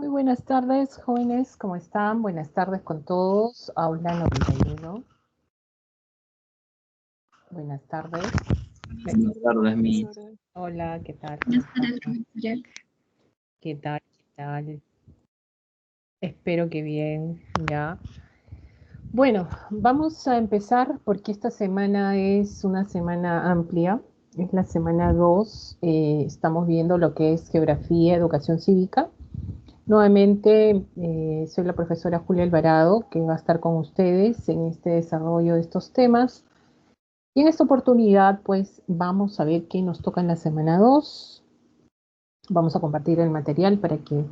Muy buenas tardes, jóvenes, ¿cómo están? Buenas tardes con todos. Aula 91. Buenas tardes. Buenas tardes, Miss. Hola, ¿qué tal? Buenas tardes, profesora. ¿Qué tal? ¿Qué tal? Espero que bien, ya. Bueno, vamos a empezar porque esta semana es una semana amplia. Es la semana 2. Estamos viendo lo que es geografía, educación cívica. Nuevamente, soy la profesora Julia Alvarado, que va a estar con ustedes en este desarrollo de estos temas. Y en esta oportunidad, pues, vamos a ver qué nos toca en la semana 2. Vamos a compartir el material para que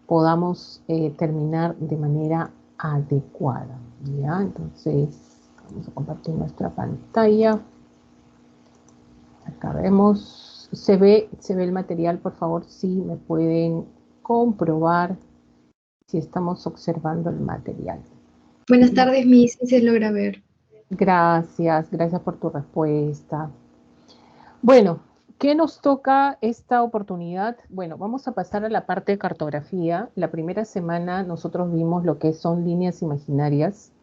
podamos terminar de manera adecuada, ¿ya? Entonces, vamos a compartir nuestra pantalla. Acá vemos, se ve el material, por favor, si me pueden comprobar si estamos observando el material. Buenas tardes, Miss, si se logra ver. Gracias por tu respuesta. Bueno, ¿qué nos toca esta oportunidad? Bueno, vamos a pasar a la parte de cartografía. La primera semana nosotros vimos lo que son líneas imaginarias.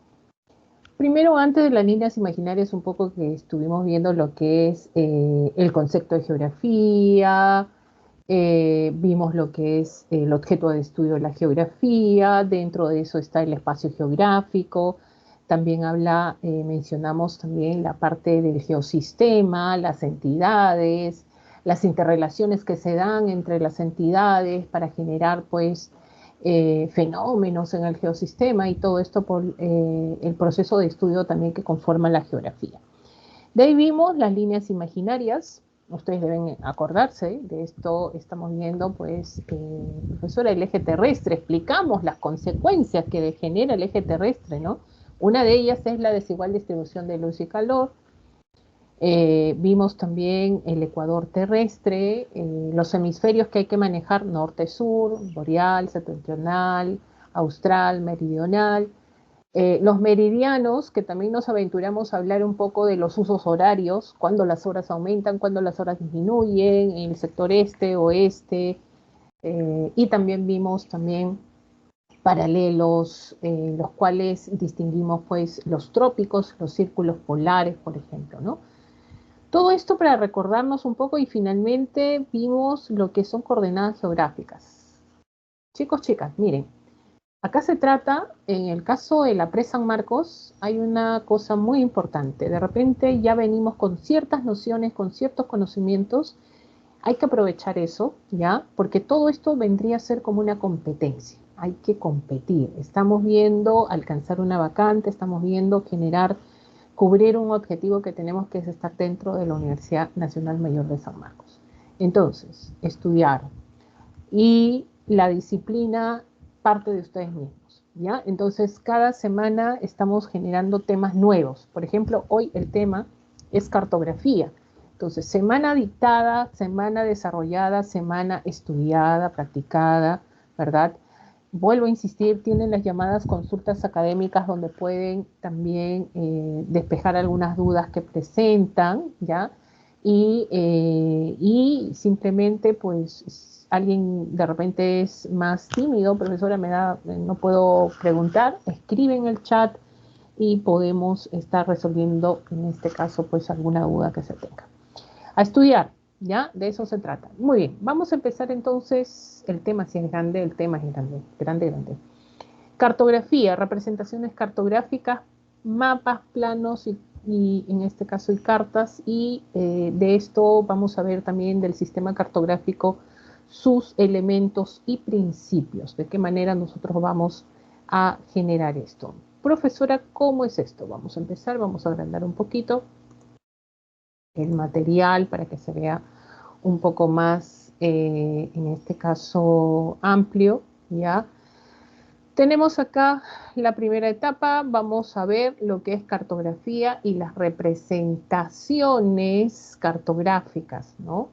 Primero, antes de las líneas imaginarias, un poco que estuvimos viendo lo que es el concepto de geografía, vimos lo que es el objeto de estudio de la geografía, dentro de eso está el espacio geográfico, también mencionamos también la parte del geosistema, las entidades, las interrelaciones que se dan entre las entidades para generar pues fenómenos en el geosistema y todo esto por el proceso de estudio también que conforma la geografía. De ahí vimos las líneas imaginarias. Ustedes deben acordarse de esto. Estamos viendo, pues, profesora, el eje terrestre. Explicamos las consecuencias que genera el eje terrestre, ¿no? Una de ellas es la desigual distribución de luz y calor. Vimos también el ecuador terrestre, los hemisferios que hay que manejar, norte-sur, boreal, septentrional, austral, meridional. Los meridianos, que también nos aventuramos a hablar un poco de los usos horarios, cuando las horas aumentan, cuando las horas disminuyen, en el sector este, oeste, y también vimos también paralelos, los cuales distinguimos pues los trópicos, los círculos polares, por ejemplo, ¿no? Todo esto para recordarnos un poco y finalmente vimos lo que son coordenadas geográficas. Chicos, chicas, miren, acá se trata, en el caso de la presa San Marcos, hay una cosa muy importante. De repente ya venimos con ciertas nociones, con ciertos conocimientos. Hay que aprovechar eso, ¿ya? Porque todo esto vendría a ser como una competencia. Hay que competir. Estamos viendo alcanzar una vacante, estamos viendo cubrir un objetivo que tenemos, que es estar dentro de la Universidad Nacional Mayor de San Marcos. Entonces, estudiar. Y la disciplina parte de ustedes mismos, ¿ya? Entonces, cada semana estamos generando temas nuevos. Por ejemplo, hoy el tema es cartografía. Entonces, semana dictada, semana desarrollada, semana estudiada, practicada, ¿verdad? Vuelvo a insistir, tienen las llamadas consultas académicas donde pueden también despejar algunas dudas que presentan, ¿ya? Y simplemente, pues, alguien de repente es más tímido, profesora, no puedo preguntar, escribe en el chat y podemos estar resolviendo, en este caso, pues, alguna duda que se tenga. A estudiar, ¿ya? De eso se trata. Muy bien, vamos a empezar entonces. El tema si es grande, el tema es grande, grande, grande. Cartografía, representaciones cartográficas, mapas, planos y en este caso y cartas, y de esto vamos a ver también del sistema cartográfico sus elementos y principios, de qué manera nosotros vamos a generar esto. Profesora, ¿cómo es esto? Vamos a empezar, vamos a agrandar un poquito el material para que se vea un poco más, en este caso, amplio, ¿ya? Tenemos acá la primera etapa, vamos a ver lo que es cartografía y las representaciones cartográficas, ¿no?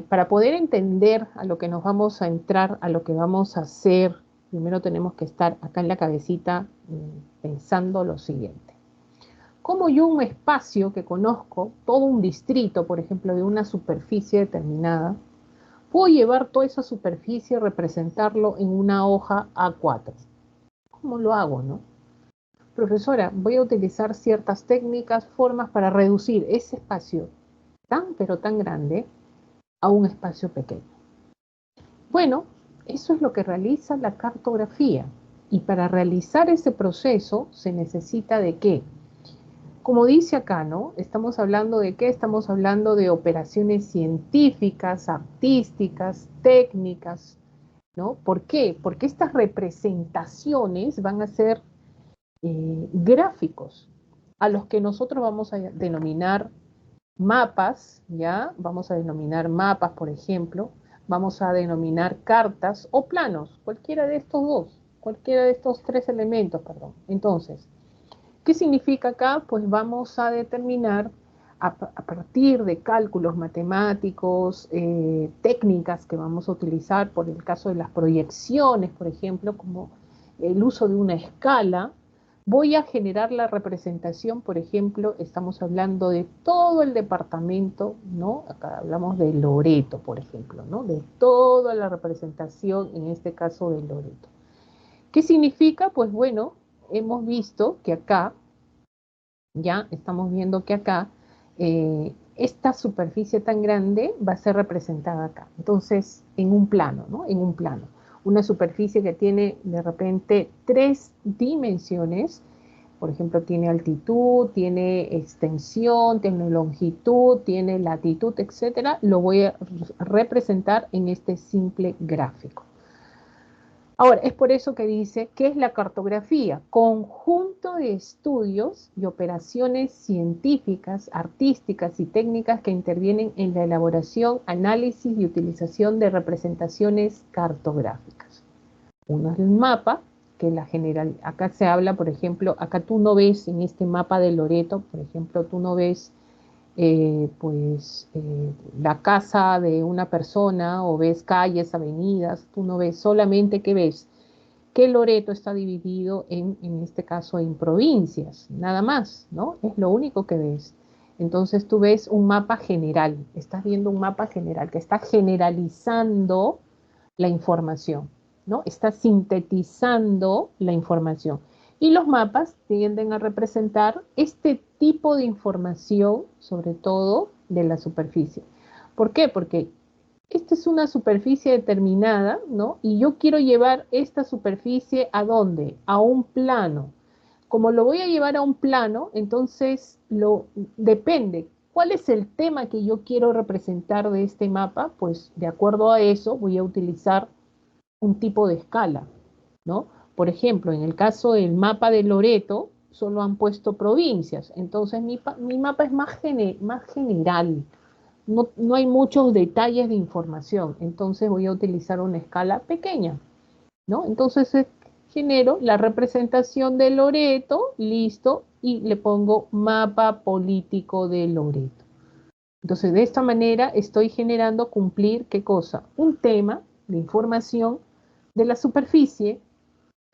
Para poder entender a lo que nos vamos a entrar, a lo que vamos a hacer, primero tenemos que estar acá en la cabecita pensando lo siguiente. Como yo un espacio que conozco, todo un distrito, por ejemplo, de una superficie determinada, puedo llevar toda esa superficie y representarlo en una hoja A4. ¿Cómo lo hago, no? Profesora, voy a utilizar ciertas técnicas, formas para reducir ese espacio tan, pero tan grande a un espacio pequeño. Bueno, eso es lo que realiza la cartografía. Y para realizar ese proceso se necesita de qué? Como dice acá, ¿no? Estamos hablando de qué? Estamos hablando de operaciones científicas, artísticas, técnicas, ¿no? ¿Por qué? Porque estas representaciones van a ser gráficos a los que nosotros vamos a denominar mapas, ¿ya? Vamos a denominar mapas, por ejemplo, vamos a denominar cartas o planos, cualquiera de estos dos, cualquiera de estos tres elementos, perdón. Entonces, ¿qué significa acá? Pues vamos a determinar a partir de cálculos matemáticos, técnicas que vamos a utilizar, por el caso de las proyecciones, por ejemplo, como el uso de una escala, voy a generar la representación, por ejemplo, estamos hablando de todo el departamento, ¿no? Acá hablamos de Loreto, por ejemplo, ¿no? De toda la representación, en este caso de Loreto. ¿Qué significa? Pues bueno, hemos visto que acá, ya estamos viendo que acá, esta superficie tan grande va a ser representada acá. Entonces, en un plano, ¿no? En un plano. Una superficie que tiene de repente 3 dimensiones, por ejemplo, tiene altitud, tiene extensión, tiene longitud, tiene latitud, etcétera, lo voy a representar en este simple gráfico. Ahora, es por eso que dice, ¿qué es la cartografía? Conjunto de estudios y operaciones científicas, artísticas y técnicas que intervienen en la elaboración, análisis y utilización de representaciones cartográficas. Uno es el mapa, que la general, acá se habla, por ejemplo, acá tú no ves en este mapa de Loreto, por ejemplo, tú no ves la casa de una persona o ves calles, avenidas, tú no ves solamente que ves que Loreto está dividido en este caso en provincias, nada más, ¿no? Es lo único que ves. Entonces tú ves un mapa general, estás viendo un mapa general que está generalizando la información, ¿no? Está sintetizando la información. Y los mapas tienden a representar este tipo de información, sobre todo de la superficie. ¿Por qué? Porque esta es una superficie determinada, ¿no? Y yo quiero llevar esta superficie ¿a dónde? A un plano. Como lo voy a llevar a un plano, entonces depende. ¿Cuál es el tema que yo quiero representar de este mapa? Pues de acuerdo a eso voy a utilizar un tipo de escala, ¿no? Por ejemplo, en el caso del mapa de Loreto, solo han puesto provincias, entonces mi mapa es más general, no hay muchos detalles de información, entonces voy a utilizar una escala pequeña, ¿no? Entonces genero la representación de Loreto, listo, y le pongo mapa político de Loreto. Entonces, de esta manera estoy generando cumplir, ¿qué cosa? Un tema de información de la superficie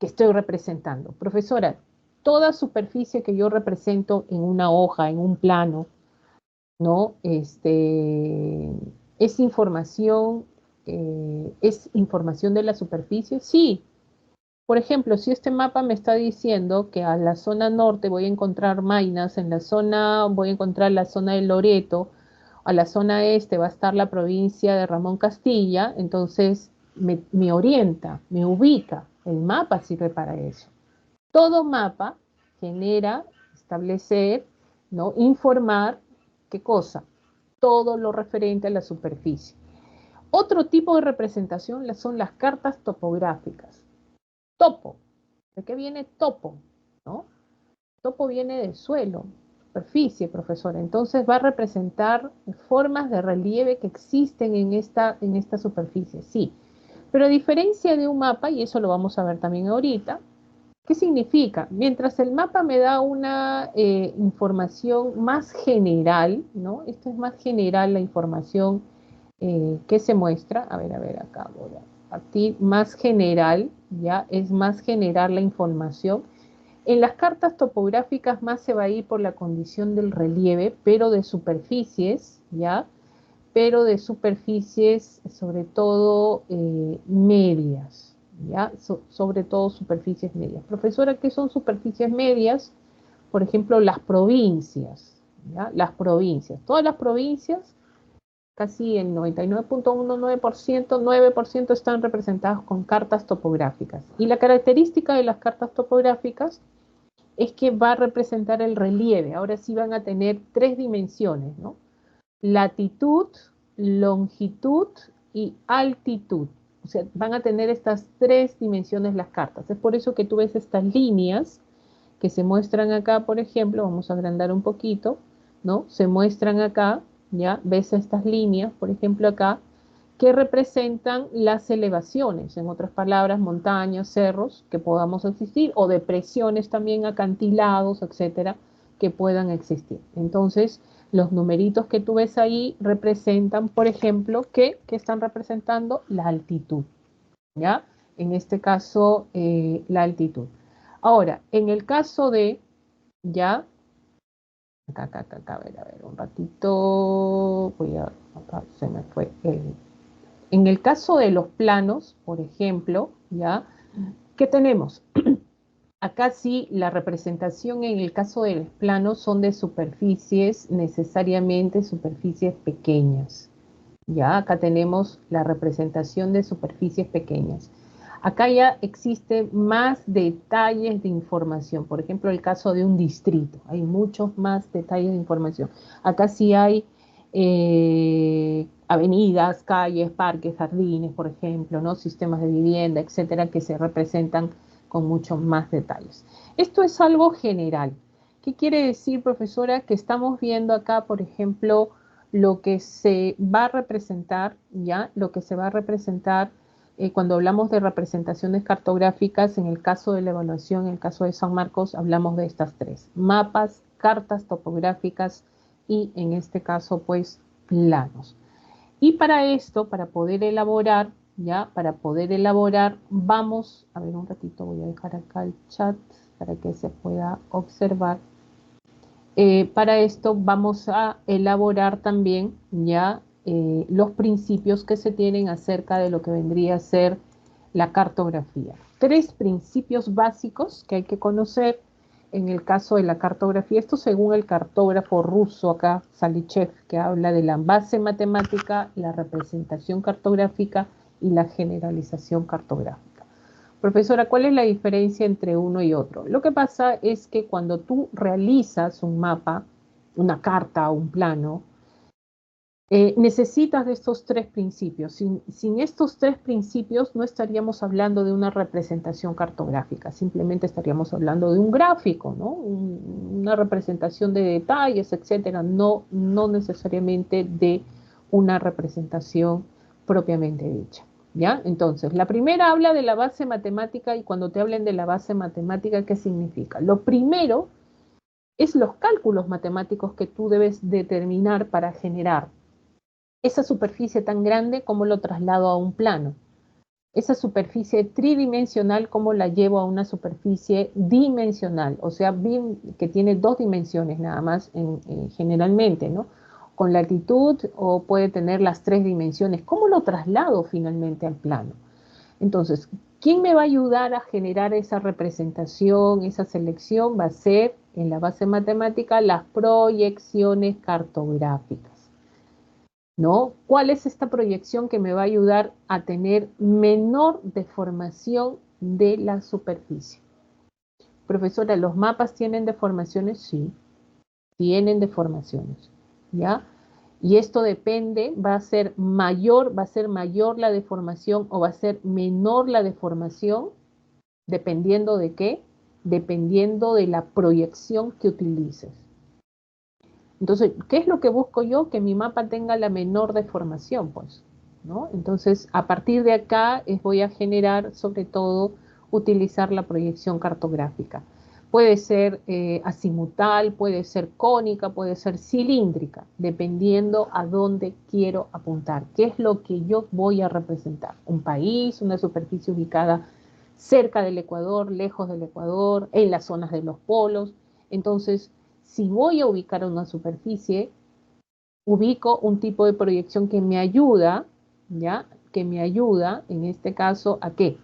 que estoy representando. Profesora, toda superficie que yo represento en una hoja, en un plano, ¿no? ¿Es información de la superficie? Sí. Por ejemplo, si este mapa me está diciendo que a la zona norte voy a encontrar Maynas, en la zona voy a encontrar la zona de Loreto, a la zona este va a estar la provincia de Ramón Castilla, entonces me orienta, me ubica. El mapa sirve para eso. Todo mapa genera, establecer, ¿no? Informar, ¿qué cosa? Todo lo referente a la superficie. Otro tipo de representación son las cartas topográficas. Topo. ¿De qué viene topo? ¿No? Topo viene del suelo, superficie, profesora. Entonces va a representar formas de relieve que existen en esta superficie, sí. Pero a diferencia de un mapa, y eso lo vamos a ver también ahorita, ¿qué significa? Mientras el mapa me da una información más general, ¿no? Esto es más general la información que se muestra. A ver, acá voy a partir más general, ya es más general la información. En las cartas topográficas más se va a ir por la condición del relieve, pero de superficies, ¿ya? pero de superficies sobre todo medias, ¿ya? Sobre todo superficies medias. Profesora, ¿qué son superficies medias? Por ejemplo, las provincias, ¿ya? Las provincias. Todas las provincias, casi el 99.19%, 9% están representadas con cartas topográficas. Y la característica de las cartas topográficas es que va a representar el relieve. Ahora sí van a tener 3 dimensiones, ¿no? Latitud, longitud y altitud. O sea, van a tener estas 3 dimensiones las cartas. Es por eso que tú ves estas líneas que se muestran acá, por ejemplo, vamos a agrandar un poquito, ¿no? Se muestran acá, ¿ya? Ves estas líneas, por ejemplo, acá, que representan las elevaciones, en otras palabras, montañas, cerros que podamos existir, o depresiones también, acantilados, etcétera, que puedan existir. Entonces, los numeritos que tú ves ahí representan, por ejemplo, ¿qué están representando? La altitud, ¿ya? En este caso, la altitud. Ahora, en el caso de, ya, acá, a ver, un ratito, acá se me fue en el caso de los planos, por ejemplo, ¿ya? ¿Qué tenemos? Acá sí, la representación en el caso de los planos son de superficies, necesariamente superficies pequeñas. Ya, acá tenemos la representación de superficies pequeñas. Acá ya existen más detalles de información. Por ejemplo, el caso de un distrito. Hay muchos más detalles de información. Acá sí hay avenidas, calles, parques, jardines, por ejemplo, ¿no? Sistemas de vivienda, etcétera, que se representan con muchos más detalles. Esto es algo general. ¿Qué quiere decir, profesora? Que estamos viendo acá, por ejemplo, lo que se va a representar, ¿ya? Lo que se va a representar cuando hablamos de representaciones cartográficas, en el caso de la evaluación, en el caso de San Marcos, hablamos de estas 3. Mapas, cartas topográficas y, en este caso, pues, planos. Y para esto, para poder elaborar, ¿ya? Para poder elaborar, vamos, a ver un ratito, voy a dejar acá el chat para que se pueda observar. Para esto vamos a elaborar también ya los principios que se tienen acerca de lo que vendría a ser la cartografía. 3 principios básicos que hay que conocer en el caso de la cartografía. Esto según el cartógrafo ruso acá, Salichev, que habla de la base matemática, la representación cartográfica y la generalización cartográfica. Profesora, ¿cuál es la diferencia entre uno y otro? Lo que pasa es que cuando tú realizas un mapa, una carta o un plano, necesitas de estos 3 principios. Sin estos 3 principios no estaríamos hablando de una representación cartográfica, simplemente estaríamos hablando de un gráfico, ¿no? Una representación de detalles, etcétera, no necesariamente de una representación propiamente dicha. ¿Ya? Entonces, la primera habla de la base matemática y cuando te hablen de la base matemática, ¿qué significa? Lo primero es los cálculos matemáticos que tú debes determinar para generar esa superficie tan grande, como lo traslado a un plano. Esa superficie tridimensional, como la llevo a una superficie dimensional, o sea, que tiene 2 dimensiones nada más generalmente, ¿no? Con latitud o puede tener las 3 dimensiones. ¿Cómo lo traslado finalmente al plano? Entonces, ¿quién me va a ayudar a generar esa representación, esa selección? Va a ser, en la base matemática, las proyecciones cartográficas, ¿no? ¿Cuál es esta proyección que me va a ayudar a tener menor deformación de la superficie? Profesora, ¿los mapas tienen deformaciones? Sí, tienen deformaciones, ¿ya? Y esto depende, va a ser mayor la deformación o va a ser menor la deformación, dependiendo de qué, dependiendo de la proyección que utilices. Entonces, ¿qué es lo que busco yo? Que mi mapa tenga la menor deformación, pues, ¿no? Entonces, a partir de acá voy a generar, sobre todo, utilizar la proyección cartográfica. Puede ser azimutal, puede ser cónica, puede ser cilíndrica, dependiendo a dónde quiero apuntar. ¿Qué es lo que yo voy a representar? Un país, una superficie ubicada cerca del Ecuador, lejos del Ecuador, en las zonas de los polos. Entonces, si voy a ubicar una superficie, ubico un tipo de proyección que me ayuda, ¿ya? Que me ayuda, en este caso, ¿a qué?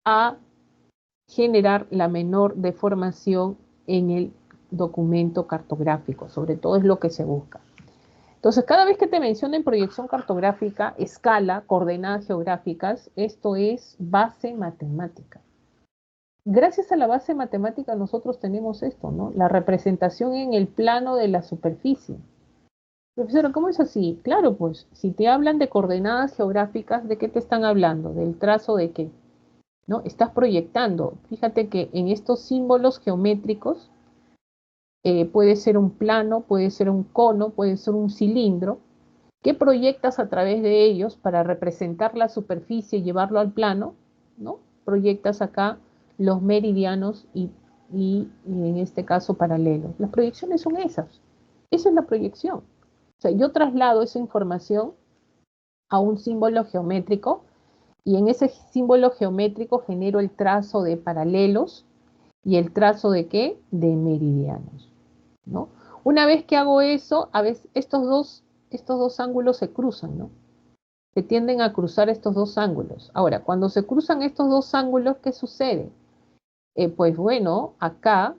A generar la menor deformación en el documento cartográfico, sobre todo es lo que se busca. Entonces, cada vez que te mencionen proyección cartográfica, escala, coordenadas geográficas, esto es base matemática. Gracias a la base matemática nosotros tenemos esto, ¿no? La representación en el plano de la superficie. Profesora, ¿cómo es así? Claro, pues, si te hablan de coordenadas geográficas, ¿de qué te están hablando? ¿Del trazo de qué? ¿No? Estás proyectando. Fíjate que en estos símbolos geométricos, puede ser un plano, puede ser un cono, puede ser un cilindro, ¿qué proyectas a través de ellos para representar la superficie y llevarlo al plano? ¿No? Proyectas acá los meridianos y en este caso paralelos. Las proyecciones son esas. Esa es la proyección. O sea, yo traslado esa información a un símbolo geométrico y en ese símbolo geométrico genero el trazo de paralelos y el trazo de ¿qué? De meridianos, ¿no? Una vez que hago eso, a veces estos dos ángulos se cruzan, ¿no? Se tienden a cruzar estos dos ángulos. Ahora, cuando se cruzan estos dos ángulos, ¿qué sucede? Pues bueno, acá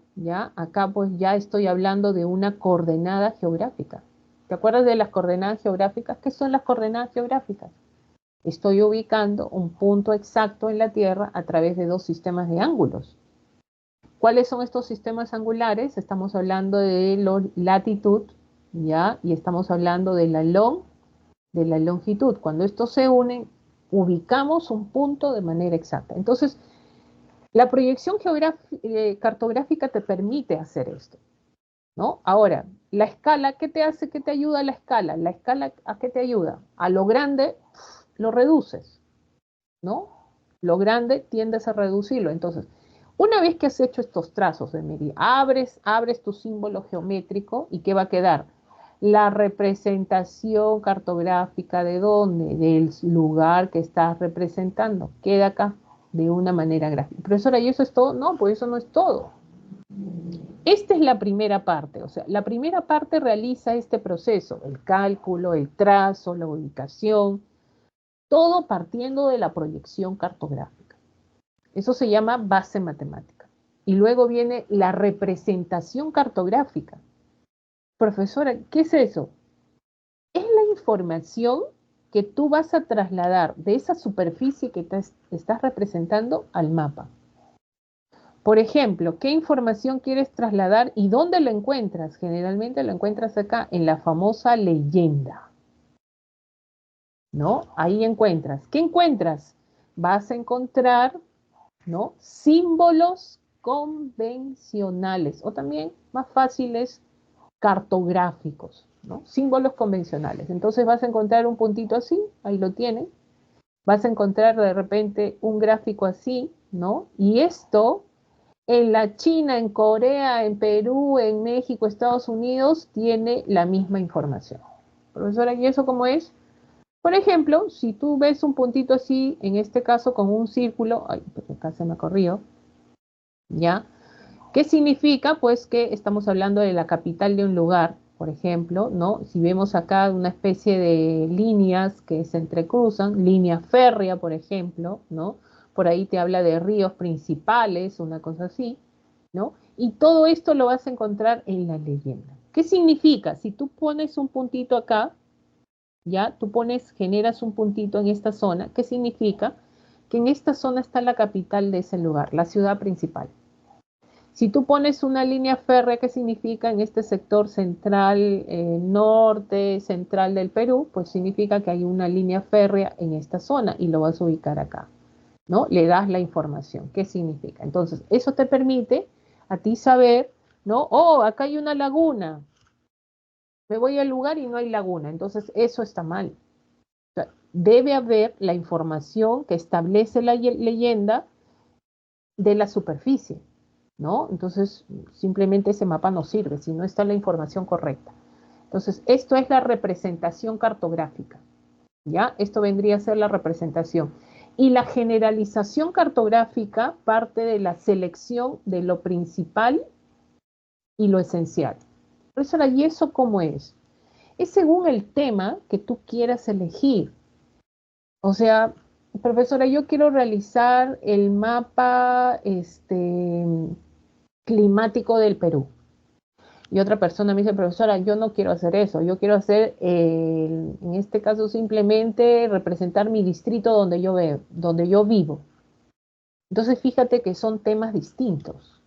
pues ya estoy hablando de una coordenada geográfica. ¿Te acuerdas de las coordenadas geográficas? ¿Qué son las coordenadas geográficas? Estoy ubicando un punto exacto en la Tierra a través de dos sistemas de ángulos. ¿Cuáles son estos sistemas angulares? Estamos hablando de la latitud, ¿ya? Y estamos hablando de de la longitud. Cuando estos se unen, ubicamos un punto de manera exacta. Entonces, la proyección cartográfica te permite hacer esto, ¿no? Ahora, la escala, ¿qué te hace? ¿Qué te ayuda la escala? La escala, ¿a qué te ayuda? A lo grande, lo reduces, ¿no? Lo grande tiendes a reducirlo. Entonces, una vez que has hecho estos trazos de medida, abres tu símbolo geométrico y ¿qué va a quedar? La representación cartográfica de dónde, del lugar que estás representando. Queda acá de una manera gráfica. Profesora, ¿y eso es todo? No, pues eso no es todo. Esta es la primera parte, o sea, la primera parte realiza este proceso, el cálculo, el trazo, la ubicación, todo partiendo de la proyección cartográfica. Eso se llama base matemática. Y luego viene la representación cartográfica. Profesora, ¿qué es eso? Es la información que tú vas a trasladar de esa superficie que te estás representando al mapa. Por ejemplo, ¿qué información quieres trasladar y dónde lo encuentras? Generalmente lo encuentras acá en la famosa leyenda, ¿no? Ahí encuentras. ¿Qué encuentras? Vas a encontrar, ¿no? Símbolos convencionales o también más fáciles, cartográficos, ¿no? Símbolos convencionales. Entonces vas a encontrar un puntito así, ahí lo tienen. Vas a encontrar de repente un gráfico así, ¿no? Y esto en la China, en Corea, en Perú, en México, Estados Unidos, tiene la misma información. Profesora, ¿y eso cómo es? Por ejemplo, si tú ves un puntito así, en este caso con un círculo, ay, pero acá se me corrió, ¿ya? ¿Qué significa? Pues que estamos hablando de la capital de un lugar, por ejemplo, ¿no? Si vemos acá una especie de líneas que se entrecruzan, línea férrea, por ejemplo, ¿no? Por ahí te habla de ríos principales, una cosa así, ¿no? Y todo esto lo vas a encontrar en la leyenda. ¿Qué significa? Si tú pones un puntito acá, ya, generas un puntito en esta zona, ¿qué significa? Que en esta zona está la capital de ese lugar, la ciudad principal. Si tú pones una línea férrea, ¿qué significa en este sector central, norte, central del Perú? Pues significa que hay una línea férrea en esta zona y lo vas a ubicar acá, ¿no? Le das la información. ¿Qué significa? Entonces, eso te permite a ti saber, ¿no? Oh, acá hay una laguna. Me voy al lugar y no hay laguna. Entonces, eso está mal. O sea, debe haber la información que establece la leyenda de la superficie, ¿no? Entonces, simplemente ese mapa no sirve si no está la información correcta. Entonces, esto es la representación cartográfica, ¿ya? Esto vendría a ser la representación. Y la generalización cartográfica parte de la selección de lo principal y lo esencial. Profesora, ¿y eso cómo es? Es según el tema que tú quieras elegir. O sea, profesora, yo quiero realizar el mapa climático del Perú. Y otra persona me dice, profesora, yo no quiero hacer eso, yo quiero hacer, en este caso, simplemente representar mi distrito donde yo vivo. Entonces, fíjate que son temas distintos.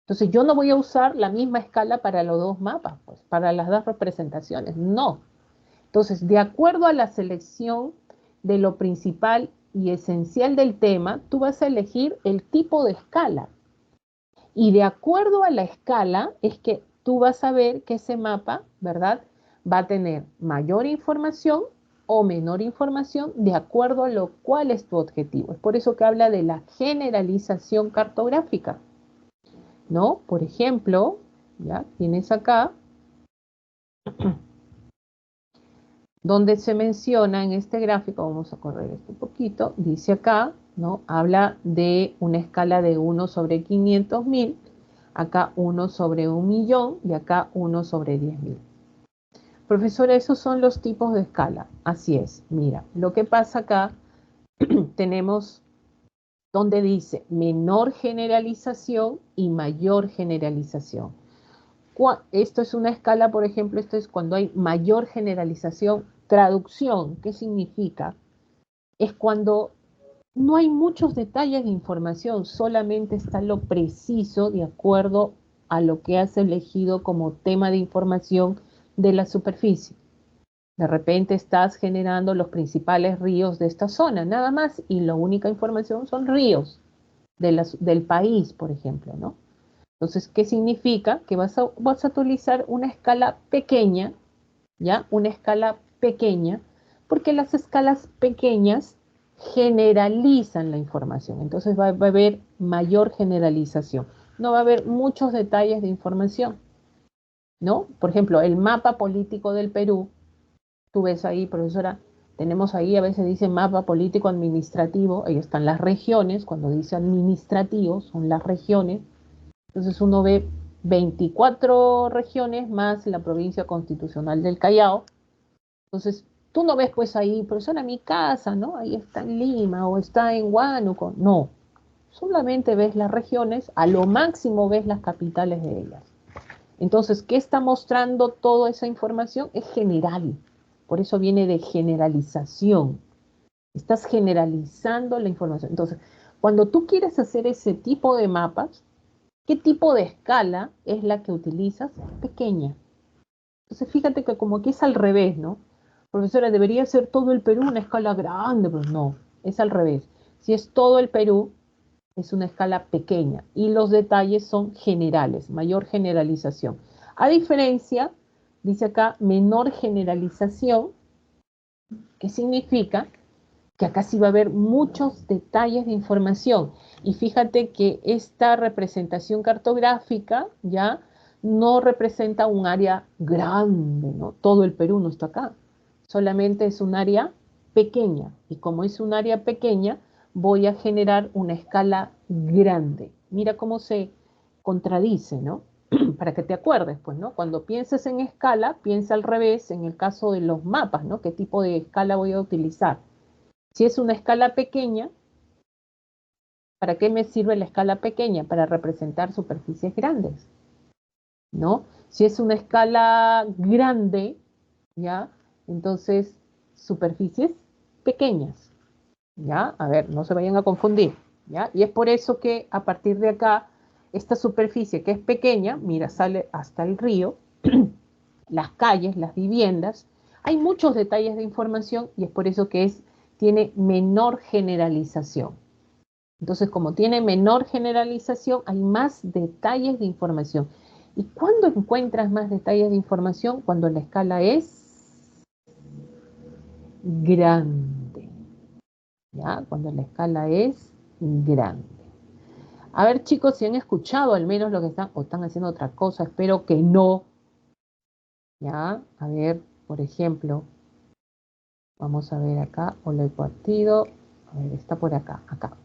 Entonces, yo no voy a usar la misma escala para los dos mapas, pues, para las dos representaciones, no. Entonces, de acuerdo a la selección de lo principal y esencial del tema, tú vas a elegir el tipo de escala. Y de acuerdo a la escala es que tú vas a ver que ese mapa, ¿verdad? Va a tener mayor información o menor información de acuerdo a lo cual es tu objetivo. Es por eso que habla de la generalización cartográfica, ¿no? Por ejemplo, ya tienes acá donde se menciona en este gráfico, vamos a correr esto un poquito, dice acá, ¿no? Habla de una escala de 1 sobre 500.000, acá 1 sobre 1.000.000 y acá 1 sobre 10.000. Profesora, esos son los tipos de escala. Así es, mira, lo que pasa acá, tenemos donde dice menor generalización y mayor generalización. Esto es una escala, por ejemplo, esto es cuando hay mayor generalización. Traducción, ¿qué significa? Es cuando no hay muchos detalles de información, solamente está lo preciso de acuerdo a lo que has elegido como tema de información de la superficie. De repente estás generando los principales ríos de esta zona, nada más, y la única información son ríos del país, por ejemplo, ¿no? Entonces, ¿qué significa? Que vas a utilizar una escala pequeña, ¿ya? Una escala pequeña, porque las escalas pequeñas generalizan la información. Entonces va a haber mayor generalización. No va a haber muchos detalles de información, ¿no? Por ejemplo, el mapa político del Perú, tú ves ahí, profesora, tenemos ahí, a veces dice mapa político administrativo, ahí están las regiones, cuando dice administrativo, son las regiones. Entonces uno ve 24 regiones más la provincia constitucional del Callao. Entonces tú no ves pues ahí, profesora, mi casa, ¿no? Ahí está en Lima o está en Huánuco. No, solamente ves las regiones, a lo máximo ves las capitales de ellas. Entonces, ¿qué está mostrando toda esa información? Es general. Por eso viene de generalización. Estás generalizando la información. Entonces, cuando tú quieres hacer ese tipo de mapas, ¿qué tipo de escala es la que utilizas? Pequeña. Entonces, fíjate que como que es al revés, ¿no? Profesora, debería ser todo el Perú una escala grande, pero no, es al revés. Si es todo el Perú, es una escala pequeña y los detalles son generales, mayor generalización. A diferencia, dice acá, menor generalización, que significa que acá sí va a haber muchos detalles de información. Y fíjate que esta representación cartográfica ya no representa un área grande, ¿no? Todo el Perú no está acá. Solamente es un área pequeña. Y como es un área pequeña, voy a generar una escala grande. Mira cómo se contradice, ¿no? Para que te acuerdes, pues, ¿no? Cuando pienses en escala, piensa al revés en el caso de los mapas, ¿no? ¿Qué tipo de escala voy a utilizar? Si es una escala pequeña, ¿para qué me sirve la escala pequeña? Para representar superficies grandes, ¿no? Si es una escala grande, ¿ya? Entonces, superficies pequeñas, ¿ya? A ver, no se vayan a confundir, ¿ya? Y es por eso que a partir de acá, esta superficie que es pequeña, mira, sale hasta el río, las calles, las viviendas, hay muchos detalles de información y es por eso que tiene menor generalización. Entonces, como tiene menor generalización, hay más detalles de información. ¿Y cuándo encuentras más detalles de información? Cuando la escala es grande. ¿Ya? Cuando la escala es grande. A ver, chicos, si han escuchado al menos lo que están, o están haciendo otra cosa, espero que no. ¿Ya? A ver, por ejemplo, vamos a ver acá, hola el partido. A ver, está por acá, acá.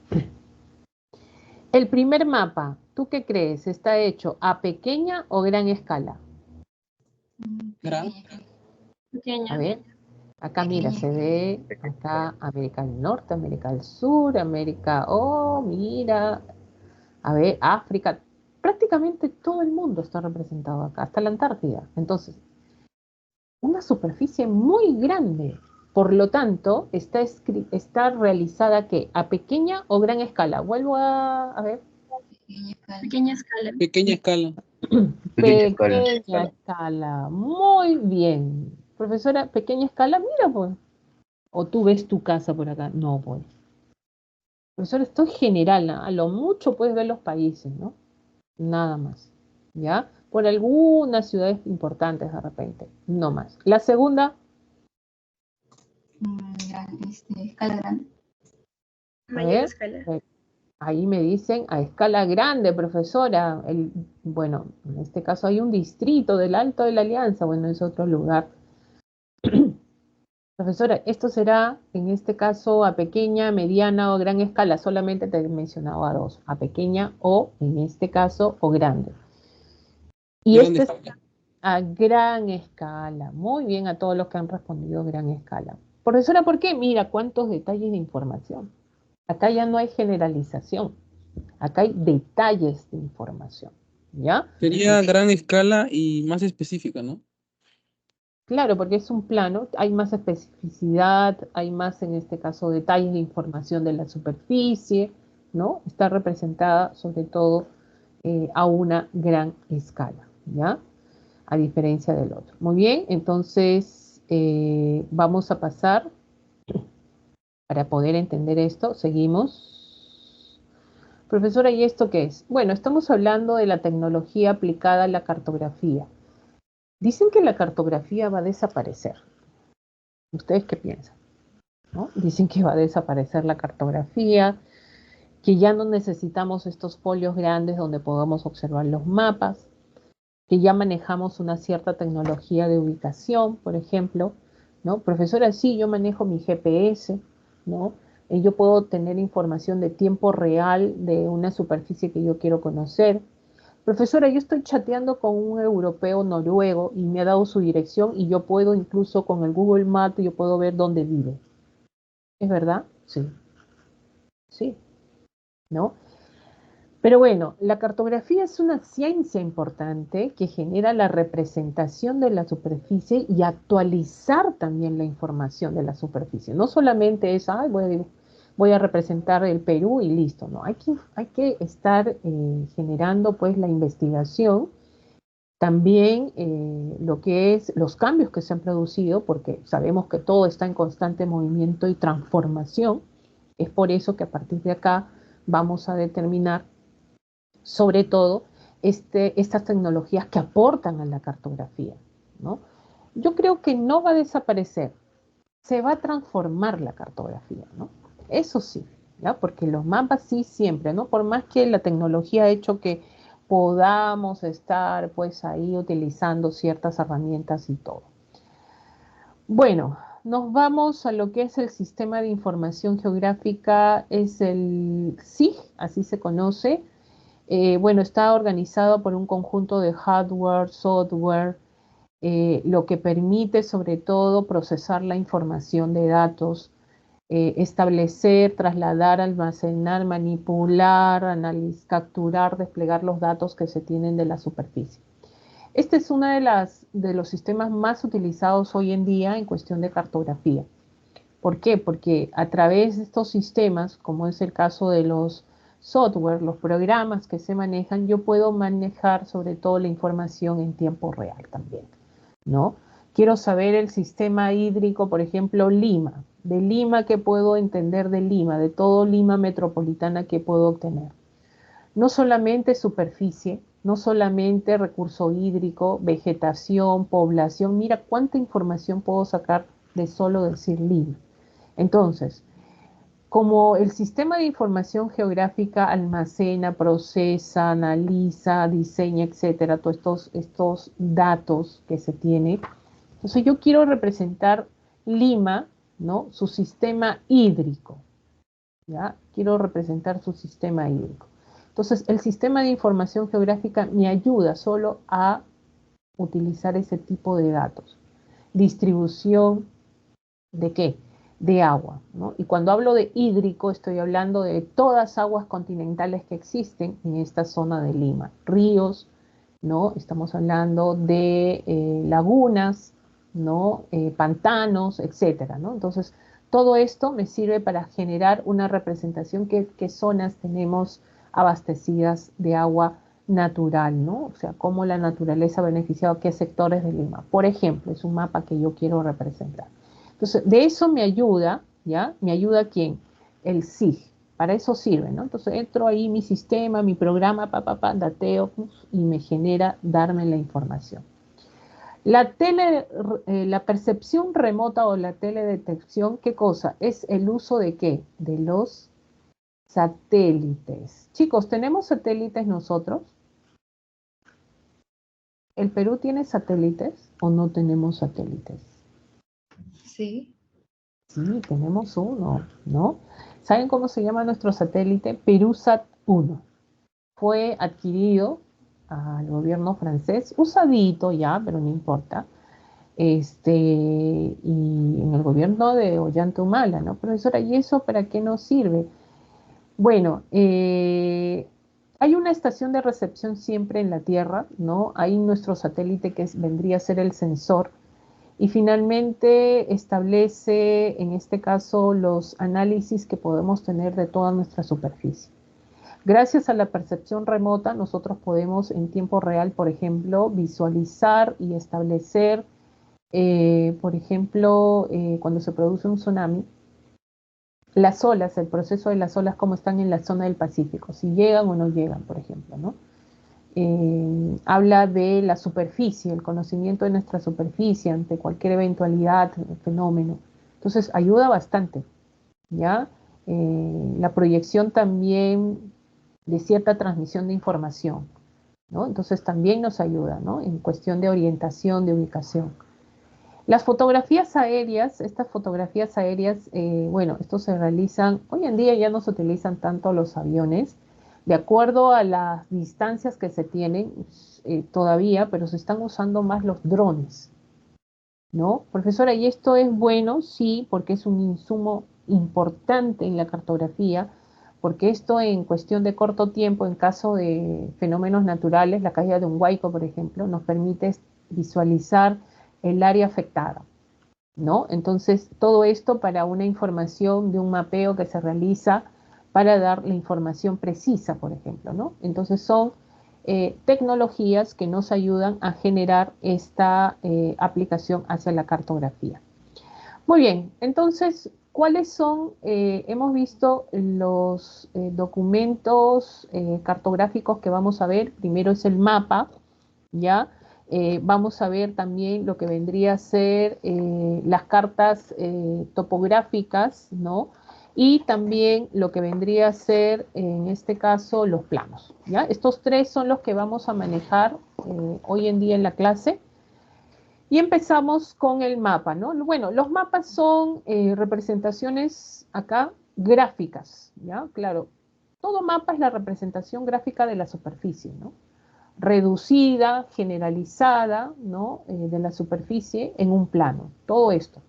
El primer mapa, ¿tú qué crees? ¿Está hecho a pequeña o gran escala? Gran. A Pequeña. ver, acá mira, se ve acá América del Norte, América del Sur, América, oh, mira, a ver, África, prácticamente todo el mundo está representado acá, hasta la Antártida. Entonces, una superficie muy grande. Por lo tanto, está realizada ¿qué? ¿A pequeña o gran escala? Vuelvo a ver. Pequeña escala. Pequeña escala. Pequeña escala. Pequeña escala. Muy bien. Profesora, pequeña escala, mira pues. O tú ves tu casa por acá. No, pues. Profesor, esto es general, ¿no? A lo mucho puedes ver los países, ¿no? Nada más. ¿Ya? Por algunas ciudades importantes de repente. No más. La segunda, Escala grande. a Mayor ver. escala. Ahí me dicen a escala grande, profesora. Bueno, en este caso hay un distrito del Alto de la Alianza. Bueno, es otro lugar. Profesora, esto será en este caso a pequeña, mediana o gran escala. Solamente te he mencionado a dos. A pequeña o, en este caso, o grande. Y Grande este es escala. a gran escala. Muy bien a todos los que han respondido gran escala. Profesora, ¿por qué? Mira cuántos detalles de información. Acá ya no hay generalización. Acá hay detalles de información. ¿Ya? Sería gran escala y más específica, ¿no? Claro, porque es un plano, hay más especificidad, hay más en este caso detalles de información de la superficie, ¿no? Está representada sobre todo a una gran escala, ¿ya? A diferencia del otro. Muy bien, entonces vamos a pasar, para poder entender esto, seguimos. Profesora, ¿y esto qué es? Bueno, estamos hablando de la tecnología aplicada a la cartografía. Dicen que la cartografía va a desaparecer. ¿Ustedes qué piensan? ¿No? Dicen que va a desaparecer la cartografía, que ya no necesitamos estos folios grandes donde podamos observar los mapas, que ya manejamos una cierta tecnología de ubicación, por ejemplo, ¿no? Profesora, sí, yo manejo mi GPS, ¿no? Yo puedo tener información de tiempo real de una superficie que yo quiero conocer. Profesora, yo estoy chateando con un europeo noruego y me ha dado su dirección y yo puedo incluso con el Google Maps, yo puedo ver dónde vive. ¿Es verdad? Sí, sí, ¿no? Pero bueno, la cartografía es una ciencia importante que genera la representación de la superficie y actualizar también la información de la superficie. No solamente es, ay, voy a representar el Perú y listo, no, hay que estar generando pues la investigación, también lo que es los cambios que se han producido, porque sabemos que todo está en constante movimiento y transformación. Es por eso que a partir de acá vamos a determinar sobre todo estas tecnologías que aportan a la cartografía, ¿no? Yo creo que no va a desaparecer, se va a transformar la cartografía, ¿no? Eso sí, ¿ya? Porque los mapas sí siempre, ¿no? Por más que la tecnología ha hecho que podamos estar pues ahí utilizando ciertas herramientas y todo. Bueno, nos vamos a lo que es el sistema de información geográfica, es el SIG, así se conoce. Bueno, está organizado por un conjunto de hardware, software, lo que permite sobre todo procesar la información de datos, establecer, trasladar, almacenar, manipular, capturar, desplegar los datos que se tienen de la superficie. Este es uno de los sistemas más utilizados hoy en día en cuestión de cartografía. ¿Por qué? Porque a través de estos sistemas, como es el caso de los software, los programas que se manejan, yo puedo manejar sobre todo la información en tiempo real también, ¿no? Quiero saber el sistema hídrico, por ejemplo, Lima. De Lima, ¿qué puedo entender de Lima? De todo Lima metropolitana, ¿qué puedo obtener? No solamente superficie, no solamente recurso hídrico, vegetación, población. Mira cuánta información puedo sacar de solo decir Lima. Entonces, como el sistema de información geográfica almacena, procesa, analiza, diseña, etcétera, todos estos datos que se tiene, entonces yo quiero representar Lima, ¿no? Su sistema hídrico, ¿ya? Quiero representar su sistema hídrico. Entonces, el sistema de información geográfica me ayuda solo a utilizar ese tipo de datos. distribución ¿de qué? De agua, ¿no? Y cuando hablo de hídrico, estoy hablando de todas aguas continentales que existen en esta zona de Lima. Ríos, ¿no? Estamos hablando de lagunas, ¿no? Pantanos, etcétera, ¿no? Entonces, todo esto me sirve para generar una representación qué zonas tenemos abastecidas de agua natural, ¿no? O sea, cómo la naturaleza ha beneficiado a qué sectores de Lima. Por ejemplo, es un mapa que yo quiero representar. Entonces, de eso me ayuda, ¿ya? ¿Me ayuda quién? El SIG. Para eso sirve, ¿no? Entonces, entro ahí mi sistema, mi programa, dateo, y me genera darme la información. La percepción remota o la teledetección, ¿qué cosa? Es el uso de ¿qué? De los satélites. Chicos, ¿tenemos satélites nosotros? ¿El Perú tiene satélites o no tenemos satélites? Sí. Sí, tenemos uno, ¿no? ¿Saben cómo se llama nuestro satélite? Perusat 1. Fue adquirido al gobierno francés, usadito ya, pero no importa. Y en el gobierno de Ollanta Humala, ¿no? Profesora, ¿y eso para qué nos sirve? Bueno, hay una estación de recepción siempre en la Tierra, ¿no? Hay nuestro satélite que vendría a ser el sensor y finalmente establece, en este caso, los análisis que podemos tener de toda nuestra superficie. Gracias a la percepción remota, nosotros podemos en tiempo real, por ejemplo, visualizar y establecer, por ejemplo, cuando se produce un tsunami, las olas, el proceso de las olas, cómo están en la zona del Pacífico, si llegan o no llegan, por ejemplo, ¿no? Habla de la superficie, el conocimiento de nuestra superficie ante cualquier eventualidad, fenómeno. Entonces, ayuda bastante, ¿ya? La proyección también de cierta transmisión de información, ¿no? Entonces, también nos ayuda, ¿no? En cuestión de orientación, de ubicación. Las fotografías aéreas, estas fotografías aéreas, bueno, estos se realizan, hoy en día ya no se utilizan tanto los aviones, de acuerdo a las distancias que se tienen todavía, pero se están usando más los drones, ¿no? Profesora, ¿y esto es bueno? Sí, porque es un insumo importante en la cartografía, porque esto en cuestión de corto tiempo, en caso de fenómenos naturales, la caída de un huaico, por ejemplo, nos permite visualizar el área afectada, ¿no? Entonces, todo esto para una información de un mapeo que se realiza para dar la información precisa, por ejemplo, ¿no? Entonces, son tecnologías que nos ayudan a generar esta aplicación hacia la cartografía. Muy bien, entonces, ¿cuáles son? Hemos visto los documentos cartográficos que vamos a ver. Primero es el mapa, ¿ya? Vamos a ver también lo que vendría a ser las cartas topográficas, ¿no? Y también lo que vendría a ser, en este caso, los planos, ¿ya? Estos tres son los que vamos a manejar hoy en día en la clase. Y empezamos con el mapa, ¿no? Bueno, los mapas son representaciones acá gráficas, ¿ya? Claro, todo mapa es la representación gráfica de la superficie, ¿no? Reducida, generalizada, ¿no? De la superficie en un plano, todo esto.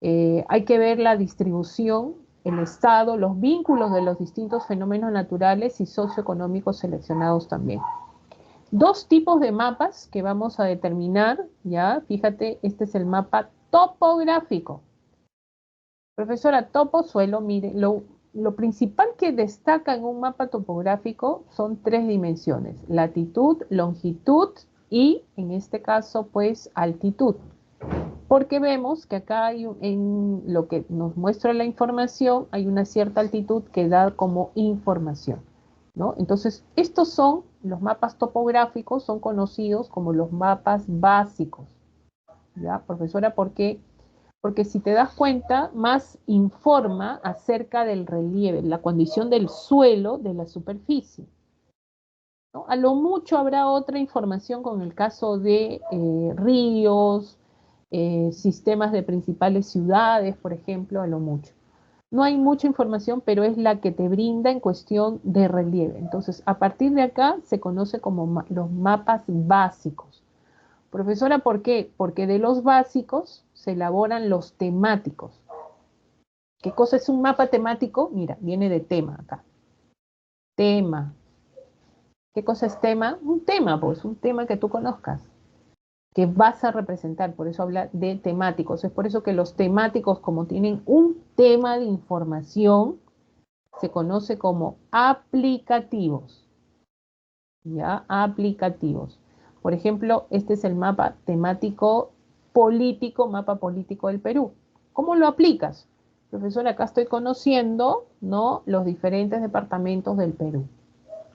Hay que ver la distribución, el estado, los vínculos de los distintos fenómenos naturales y socioeconómicos seleccionados también. Dos tipos de mapas que vamos a determinar, ¿ya? Fíjate, este es el mapa topográfico. Profesora, topo, suelo, mire, lo principal que destaca en un mapa topográfico son tres dimensiones: latitud, longitud y, en este caso, pues, altitud. Porque vemos que acá hay, en lo que nos muestra la información, hay una cierta altitud que da como información, ¿no? Entonces, estos son los mapas topográficos, son conocidos como los mapas básicos, ¿ya, profesora? Porque si te das cuenta, más informa acerca del relieve, la condición del suelo, de la superficie, ¿no? A lo mucho habrá otra información con el caso de ríos, sistemas de principales ciudades, por ejemplo, a lo mucho. No hay mucha información, pero es la que te brinda en cuestión de relieve. Entonces, a partir de acá se conoce como los mapas básicos. Profesora, ¿por qué? Porque de los básicos se elaboran los temáticos. ¿Qué cosa es un mapa temático? Mira, viene de tema acá. Tema. ¿Qué cosa es tema? Un tema, pues, un tema que tú conozcas, que vas a representar, por eso habla de temáticos. Es por eso que los temáticos, como tienen un tema de información, se conoce como aplicativos. ¿Ya? Aplicativos. Por ejemplo, este es el mapa temático político, mapa político del Perú. ¿Cómo lo aplicas? Profesor, acá estoy conociendo, ¿no?, los diferentes departamentos del Perú.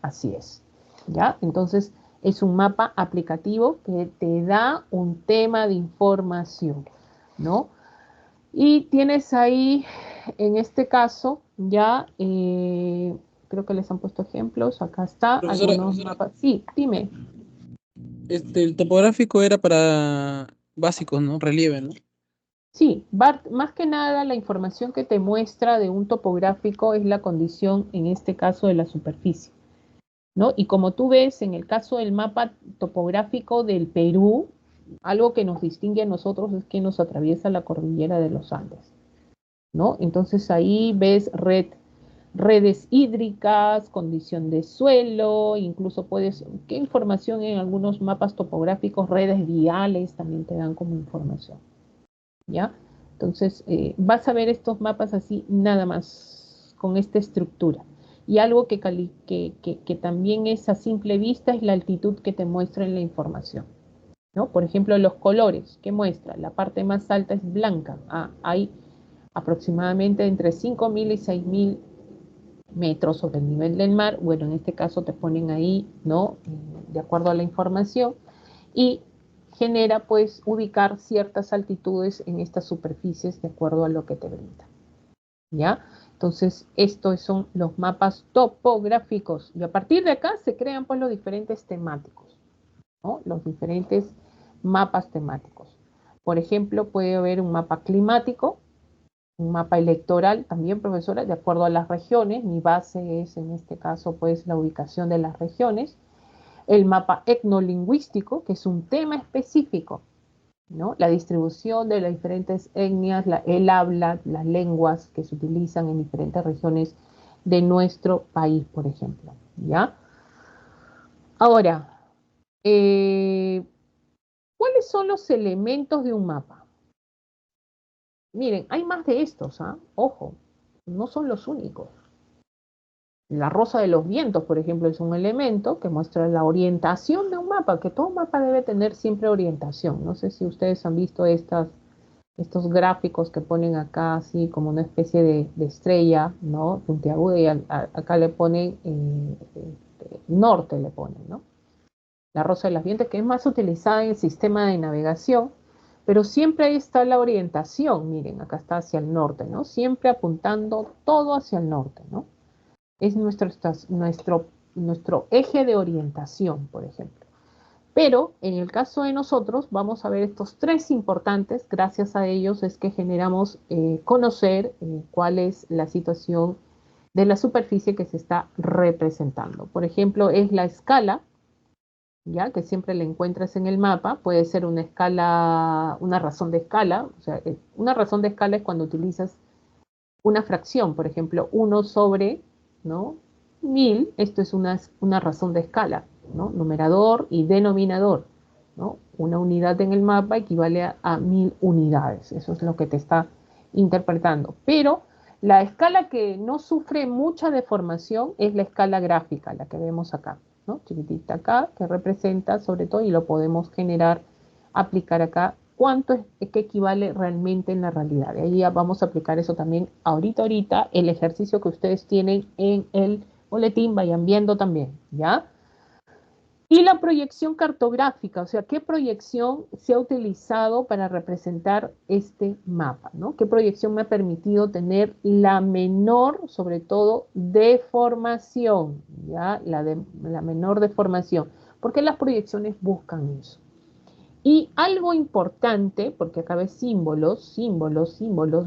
Así es. ¿Ya? Entonces, es un mapa aplicativo que te da un tema de información, ¿no? Y tienes ahí, en este caso, ya, creo que les han puesto ejemplos, acá está, Profesora, algunos mapas. Sí, dime. el topográfico era para básicos, ¿no? Relieve, ¿no? Sí, más que nada la información que te muestra de un topográfico es la condición, en este caso, de la superficie, ¿no? Y como tú ves, en el caso del mapa topográfico del Perú, algo que nos distingue a nosotros es que nos atraviesa la cordillera de los Andes, ¿no? Entonces ahí ves redes hídricas, condición de suelo, incluso ¿qué información en algunos mapas topográficos? Redes viales también te dan como información, ¿ya? Entonces, vas a ver estos mapas así nada más, con esta estructura. Y algo que también es a simple vista es la altitud que te muestra en la información, ¿no? Por ejemplo, los colores que muestra, la parte más alta es blanca. Hay aproximadamente entre 5.000 y 6.000 metros sobre el nivel del mar. Bueno, en este caso te ponen ahí, ¿no?, de acuerdo a la información, y genera pues ubicar ciertas altitudes en estas superficies de acuerdo a lo que te brinda, ¿ya? Entonces, estos son los mapas topográficos y a partir de acá se crean pues los diferentes temáticos, ¿no? Los diferentes mapas temáticos. Por ejemplo, puede haber un mapa climático, un mapa electoral también, profesora, de acuerdo a las regiones. Mi base es en este caso pues la ubicación de las regiones. El mapa etnolingüístico, que es un tema específico, ¿no? La distribución de las diferentes etnias, el habla, las lenguas que se utilizan en diferentes regiones de nuestro país, por ejemplo, ¿ya? Ahora, ¿cuáles son los elementos de un mapa? Miren, hay más de estos, ¿ah? Ojo, no son los únicos. La rosa de los vientos, por ejemplo, es un elemento que muestra la orientación de un mapa, que todo mapa debe tener siempre orientación. No sé si ustedes han visto estos gráficos que ponen acá así como una especie de estrella, ¿no?, puntiaguda, y acá le ponen norte, le ponen, ¿no? La rosa de los vientos, que es más utilizada en el sistema de navegación, pero siempre ahí está la orientación. Miren, acá está hacia el norte, ¿no? Siempre apuntando todo hacia el norte, ¿no? Es nuestro eje de orientación, por ejemplo. Pero en el caso de nosotros, vamos a ver estos tres importantes. Gracias a ellos es que generamos conocer cuál es la situación de la superficie que se está representando. Por ejemplo, es la escala, ya que siempre la encuentras en el mapa. Puede ser una escala, una razón de escala. O sea, una razón de escala es cuando utilizas una fracción, por ejemplo, 1 sobre, ¿no?, 1000. Esto es una razón de escala, ¿no? Numerador y denominador, ¿no? Una unidad en el mapa equivale a 1000 unidades. Eso es lo que te está interpretando. Pero la escala que no sufre mucha deformación es la escala gráfica, la que vemos acá, ¿no? Chiquitita acá, que representa sobre todo, y lo podemos generar, aplicar acá, cuánto es que equivale realmente en la realidad. Y ahí ya vamos a aplicar eso también ahorita, el ejercicio que ustedes tienen en el boletín, vayan viendo también, ¿ya? Y la proyección cartográfica, o sea, ¿qué proyección se ha utilizado para representar este mapa, ¿no? ¿Qué proyección me ha permitido tener la menor, sobre todo, deformación, ¿ya? La menor deformación. ¿Por qué las proyecciones buscan eso? Y algo importante, porque acá ves símbolos,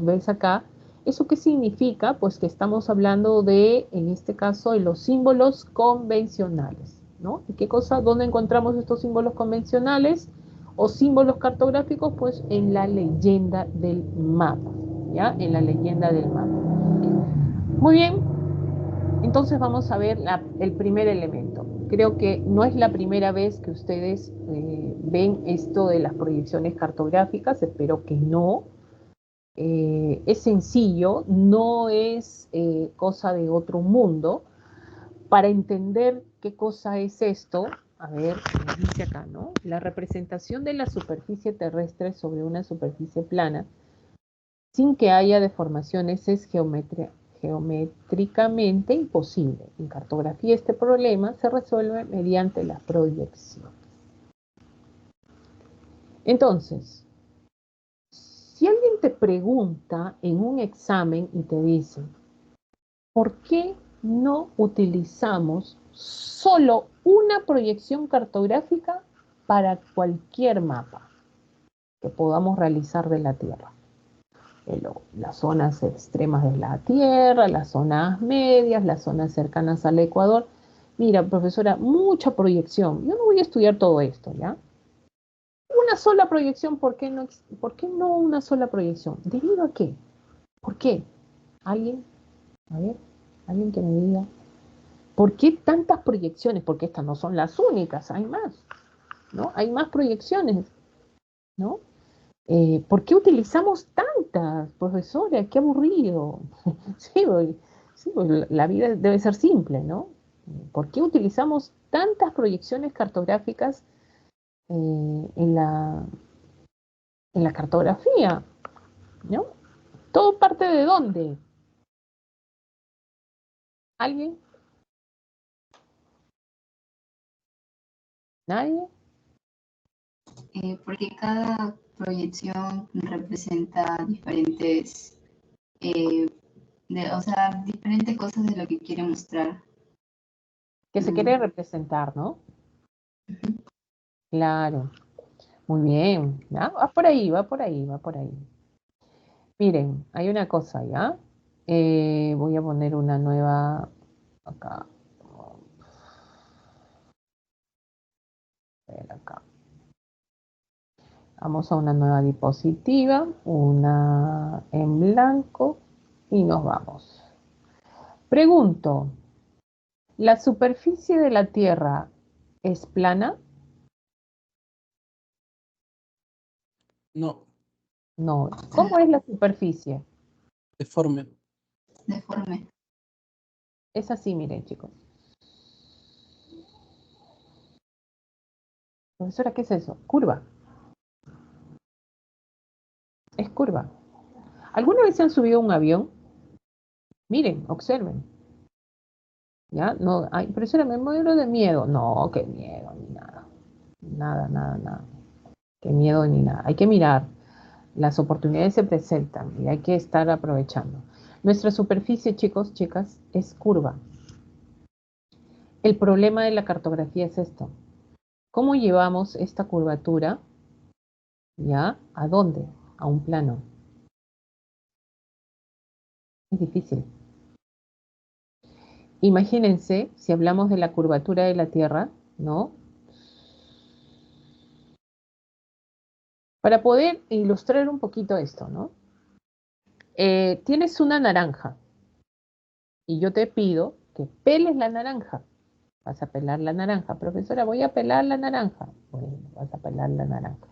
ves acá, ¿eso qué significa? Pues que estamos hablando de, en este caso, de los símbolos convencionales, ¿no? ¿Y qué cosa? ¿Dónde encontramos estos símbolos convencionales? o símbolos cartográficos, pues en la leyenda del mapa, ¿ya? En la leyenda del mapa. Muy bien, entonces vamos a ver el primer elemento. Creo que no es la primera vez que ustedes ven esto de las proyecciones cartográficas, espero que no. Es sencillo, no es cosa de otro mundo. Para entender qué cosa es esto, a ver, dice acá, ¿no? La representación de la superficie terrestre sobre una superficie plana sin que haya deformaciones es geométricamente imposible. En cartografía este problema se resuelve mediante la proyección. Entonces, si alguien te pregunta en un examen y te dice, ¿por qué no utilizamos solo una proyección cartográfica para cualquier mapa que podamos realizar de la Tierra? Las zonas extremas de la Tierra, las zonas medias, las zonas cercanas al Ecuador. Mira, profesora, mucha proyección. Yo no voy a estudiar todo esto, ¿ya? Una sola proyección, ¿por qué no una sola proyección? ¿Debido a qué? ¿Por qué? ¿Alguien? A ver, alguien que me diga. ¿Por qué tantas proyecciones? Porque estas no son las únicas, hay más, ¿no? Hay más proyecciones, ¿no? ¿Por qué utilizamos tantas, profesora? Qué aburrido. Sí, la vida debe ser simple, ¿no? ¿Por qué utilizamos tantas proyecciones cartográficas en la cartografía? ¿No? ¿Todo parte de dónde? ¿Alguien? ¿Nadie? Porque cada proyección representa diferentes, eh, o sea, diferentes cosas de lo que quiere mostrar. Que se quiere representar, ¿no? Claro. Muy bien, ¿ya? Va por ahí, va por ahí, va por ahí. Miren, hay una cosa, ¿ya? Voy a poner una nueva acá. A ver, acá. Vamos a una nueva diapositiva, una en blanco y nos vamos. Pregunto, ¿la superficie de la Tierra es plana? No, No. ¿Cómo es la superficie? deforme. Deforme. Es así, miren, chicos. Profesora, ¿qué es eso? Curva. Es curva. ¿Alguna vez se han subido a un avión? Miren, observen. ¿Ya? No, ay, profesora, me muero de miedo. No, qué miedo, ni nada. Nada, nada, nada. Qué miedo ni nada. Hay que mirar. Las oportunidades se presentan y hay que estar aprovechando. Nuestra superficie, chicos, chicas, es curva. El problema de la cartografía es esto. ¿Cómo llevamos esta curvatura? ¿Ya? ¿A dónde? A un plano. Es difícil. Imagínense si hablamos de la curvatura de la Tierra, ¿no? Para poder ilustrar un poquito esto, ¿no? Tienes una naranja y yo te pido que peles la naranja. Vas a pelar la naranja. Profesora, voy a pelar la naranja. Bueno, vas a pelar la naranja.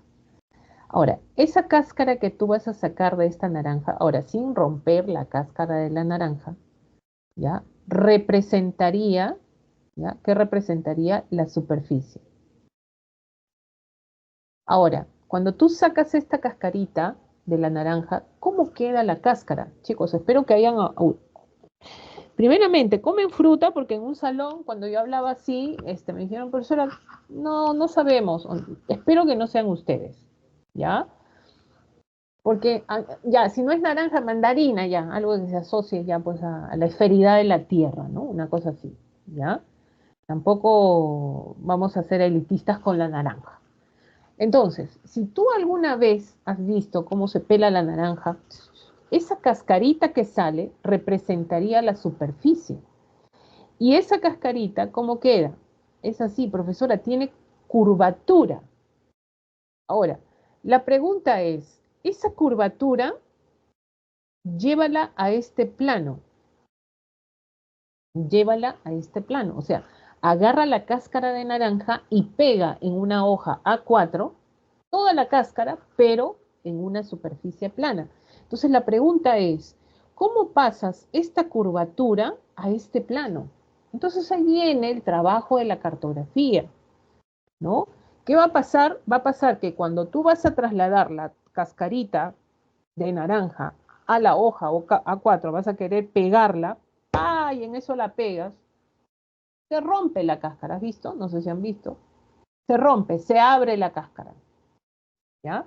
Ahora, esa cáscara que tú vas a sacar de esta naranja, ahora sin romper la cáscara de la naranja, ¿ya? Representaría, ¿ya? ¿Qué representaría la superficie? Ahora, cuando tú sacas esta cascarita de la naranja, ¿cómo queda la cáscara? Chicos, espero que hayan... Primeramente, comen fruta porque en un salón, cuando yo hablaba así, me dijeron, profesora, no sabemos. Espero que no sean ustedes, ¿ya? Porque ya, si no es naranja, mandarina, ya, algo que se asocie ya pues a la esferidad de la tierra, ¿no? Una cosa así, ¿ya? Tampoco vamos a ser elitistas con la naranja. Entonces, si tú alguna vez has visto cómo se pela la naranja, esa cascarita que sale representaría la superficie. Y esa cascarita, ¿cómo queda? Es así, profesora, tiene curvatura. Ahora, la pregunta es, esa curvatura, llévala a este plano. Llévala a este plano. O sea, agarra la cáscara de naranja y pega en una hoja A4 toda la cáscara, pero en una superficie plana. Entonces la pregunta es, ¿cómo pasas esta curvatura a este plano? Entonces ahí viene el trabajo de la cartografía, ¿no? ¿Qué va a pasar? Va a pasar que cuando tú vas a trasladar la cascarita de naranja a la hoja o A4, vas a querer pegarla, ¡ah! Y en eso la pegas, se rompe la cáscara, ¿has visto? No sé si han visto. Se rompe, se abre la cáscara, ¿ya?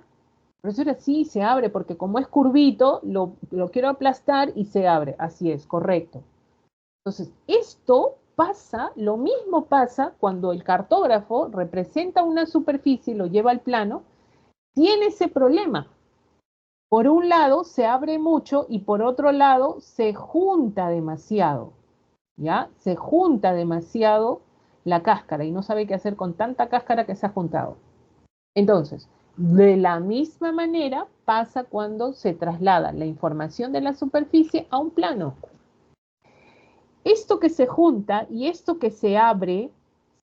Profesora, sí, se abre porque como es curvito, lo quiero aplastar y se abre. Así es, correcto. Entonces, esto pasa, lo mismo pasa cuando el cartógrafo representa una superficie y lo lleva al plano, tiene ese problema. Por un lado se abre mucho y por otro lado se junta demasiado, ¿ya? Se junta demasiado la cáscara y no sabe qué hacer con tanta cáscara que se ha juntado. Entonces, de la misma manera pasa cuando se traslada la información de la superficie a un plano. Esto que se junta y esto que se abre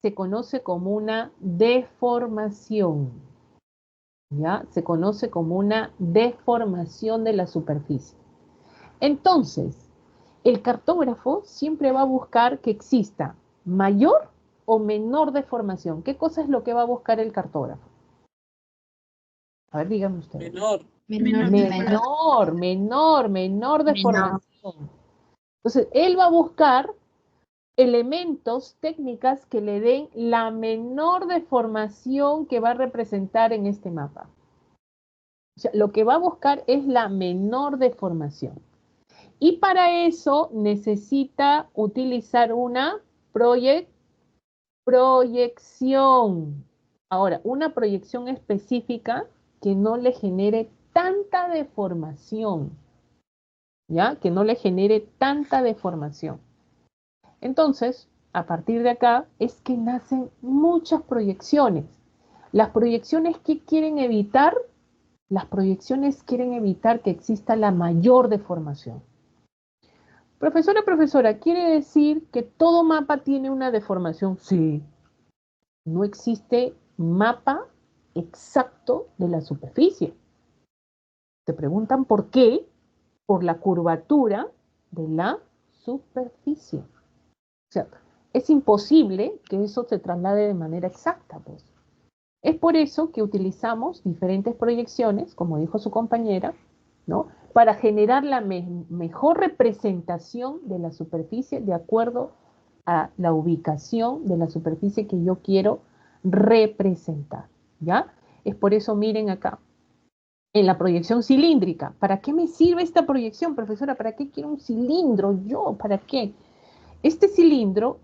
se conoce como una deformación, ¿ya? Se conoce como una deformación de la superficie. Entonces, el cartógrafo siempre va a buscar que exista mayor o menor deformación. ¿Qué cosa es lo que va a buscar el cartógrafo? A ver, díganme ustedes. Menor. Menor deformación. Entonces, él va a buscar elementos, técnicas que le den la menor deformación que va a representar en este mapa. O sea, lo que va a buscar es la menor deformación. Y para eso necesita utilizar una proyección. Ahora, una proyección específica que no le genere tanta deformación, ¿ya? Que no le genere tanta deformación. Entonces, a partir de acá es que nacen muchas proyecciones. Las proyecciones que quieren evitar, las proyecciones quieren evitar que exista la mayor deformación. Profesora, ¿quiere decir que todo mapa tiene una deformación? Sí. No existe mapa exacto de la superficie. Te preguntan por qué, por la curvatura de la superficie. O sea, es imposible que eso se traslade de manera exacta, pues. Es por eso que utilizamos diferentes proyecciones, como dijo su compañera, ¿no? Para generar la mejor representación de la superficie de acuerdo a la ubicación de la superficie que yo quiero representar, ¿ya? Es por eso, miren acá, en la proyección cilíndrica. ¿Para qué me sirve esta proyección, profesora? ¿Para qué quiero un cilindro yo? ¿Para qué? Este cilindro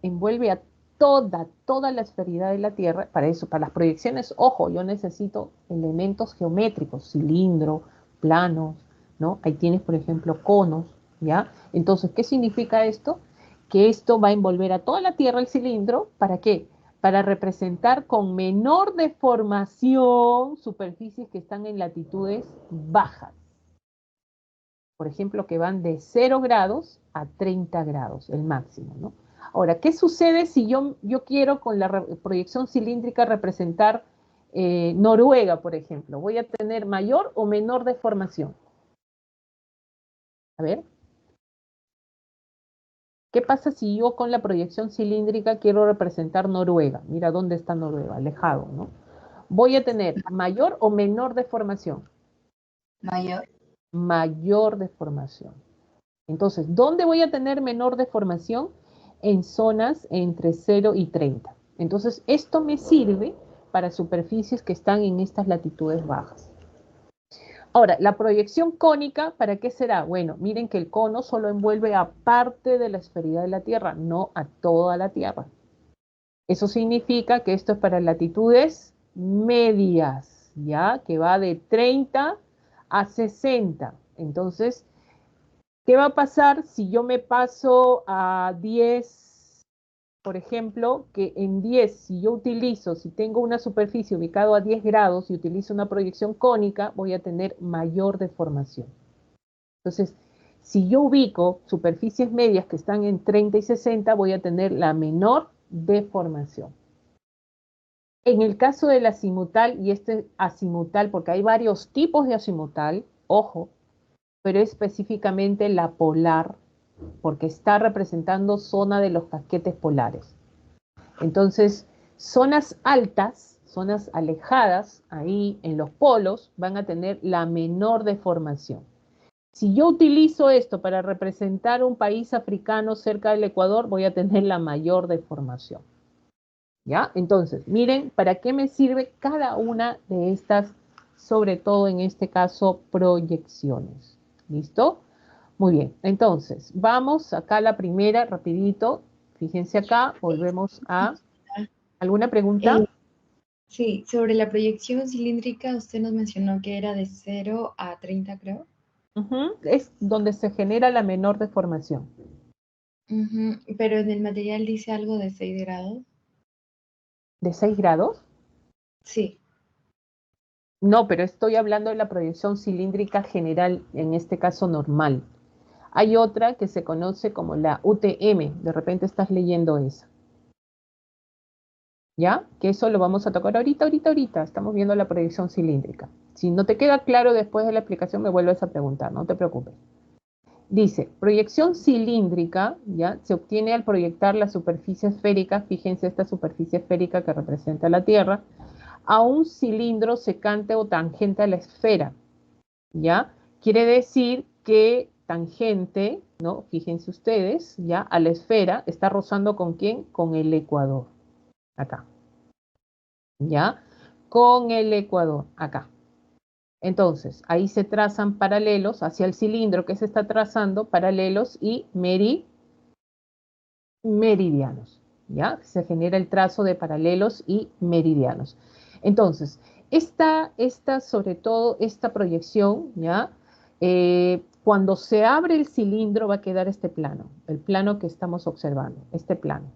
envuelve a toda la esferidad de la Tierra. Para eso, para las proyecciones, ojo, yo necesito elementos geométricos, cilindro, planos, ¿no? Ahí tienes, por ejemplo, conos, ¿ya? Entonces, ¿qué significa esto? Que esto va a envolver a toda la Tierra el cilindro, ¿para qué? Para representar con menor deformación superficies que están en latitudes bajas. Por ejemplo, que van de 0 grados a 30 grados, el máximo, ¿no? Ahora, ¿qué sucede si yo quiero con la proyección cilíndrica representar Noruega, por ejemplo? ¿Voy a tener mayor o menor deformación? A ver. ¿Qué pasa si yo con la proyección cilíndrica quiero representar Noruega? Mira dónde está Noruega, alejado, ¿no? ¿Voy a tener mayor o menor deformación? Mayor. Mayor deformación. Entonces, ¿dónde voy a tener menor deformación? En zonas entre 0 y 30. Entonces, esto me sirve para superficies que están en estas latitudes bajas. Ahora, la proyección cónica, ¿para qué será? Bueno, miren que el cono solo envuelve a parte de la esferidad de la Tierra, no a toda la Tierra. Eso significa que esto es para latitudes medias, ¿ya? Que va de 30 a 60. Entonces, ¿qué va a pasar si yo me paso a 10 por ejemplo, que en 10, si tengo una superficie ubicada a 10 grados y utilizo una proyección cónica, voy a tener mayor deformación. Entonces, si yo ubico superficies medias que están en 30 y 60, voy a tener la menor deformación. En el caso del azimutal, y este azimutal, porque hay varios tipos de azimutal, ojo, pero específicamente la polar, porque está representando zona de los casquetes polares. Entonces, zonas altas, zonas alejadas, ahí en los polos, van a tener la menor deformación. Si yo utilizo esto para representar un país africano cerca del Ecuador, voy a tener la mayor deformación. ¿Ya? Entonces, miren, ¿para qué me sirve cada una de estas, sobre todo en este caso, proyecciones? ¿Listo? Muy bien, entonces, vamos acá a la primera, rapidito. Fíjense acá, volvemos a... ¿Alguna pregunta? Sí, sobre la proyección cilíndrica, usted nos mencionó que era de 0 a 30, creo. Es donde se genera la menor deformación. Pero en el material dice algo de 6 grados. ¿De 6 grados? Sí. No, pero estoy hablando de la proyección cilíndrica general, en este caso normal. Hay otra que se conoce como la UTM, de repente estás leyendo esa. ¿Ya? Que eso lo vamos a tocar ahorita, estamos viendo la proyección cilíndrica. Si no te queda claro después de la explicación, me vuelves a preguntar, no te preocupes. Dice, proyección cilíndrica, ¿ya? Se obtiene al proyectar la superficie esférica, fíjense esta superficie esférica que representa la Tierra, a un cilindro secante o tangente a la esfera, ¿ya? Quiere decir que tangente, ¿no? Fíjense ustedes, ¿ya? A la esfera está rozando ¿con quién? Con el ecuador, acá, ¿ya? Con el ecuador, acá. Entonces, ahí se trazan paralelos hacia el cilindro que se está trazando, paralelos y meridianos, ¿ya? Se genera el trazo de paralelos y meridianos. Entonces, sobre todo, esta proyección, ¿ya? Cuando se abre el cilindro va a quedar este plano, el plano que estamos observando, este plano.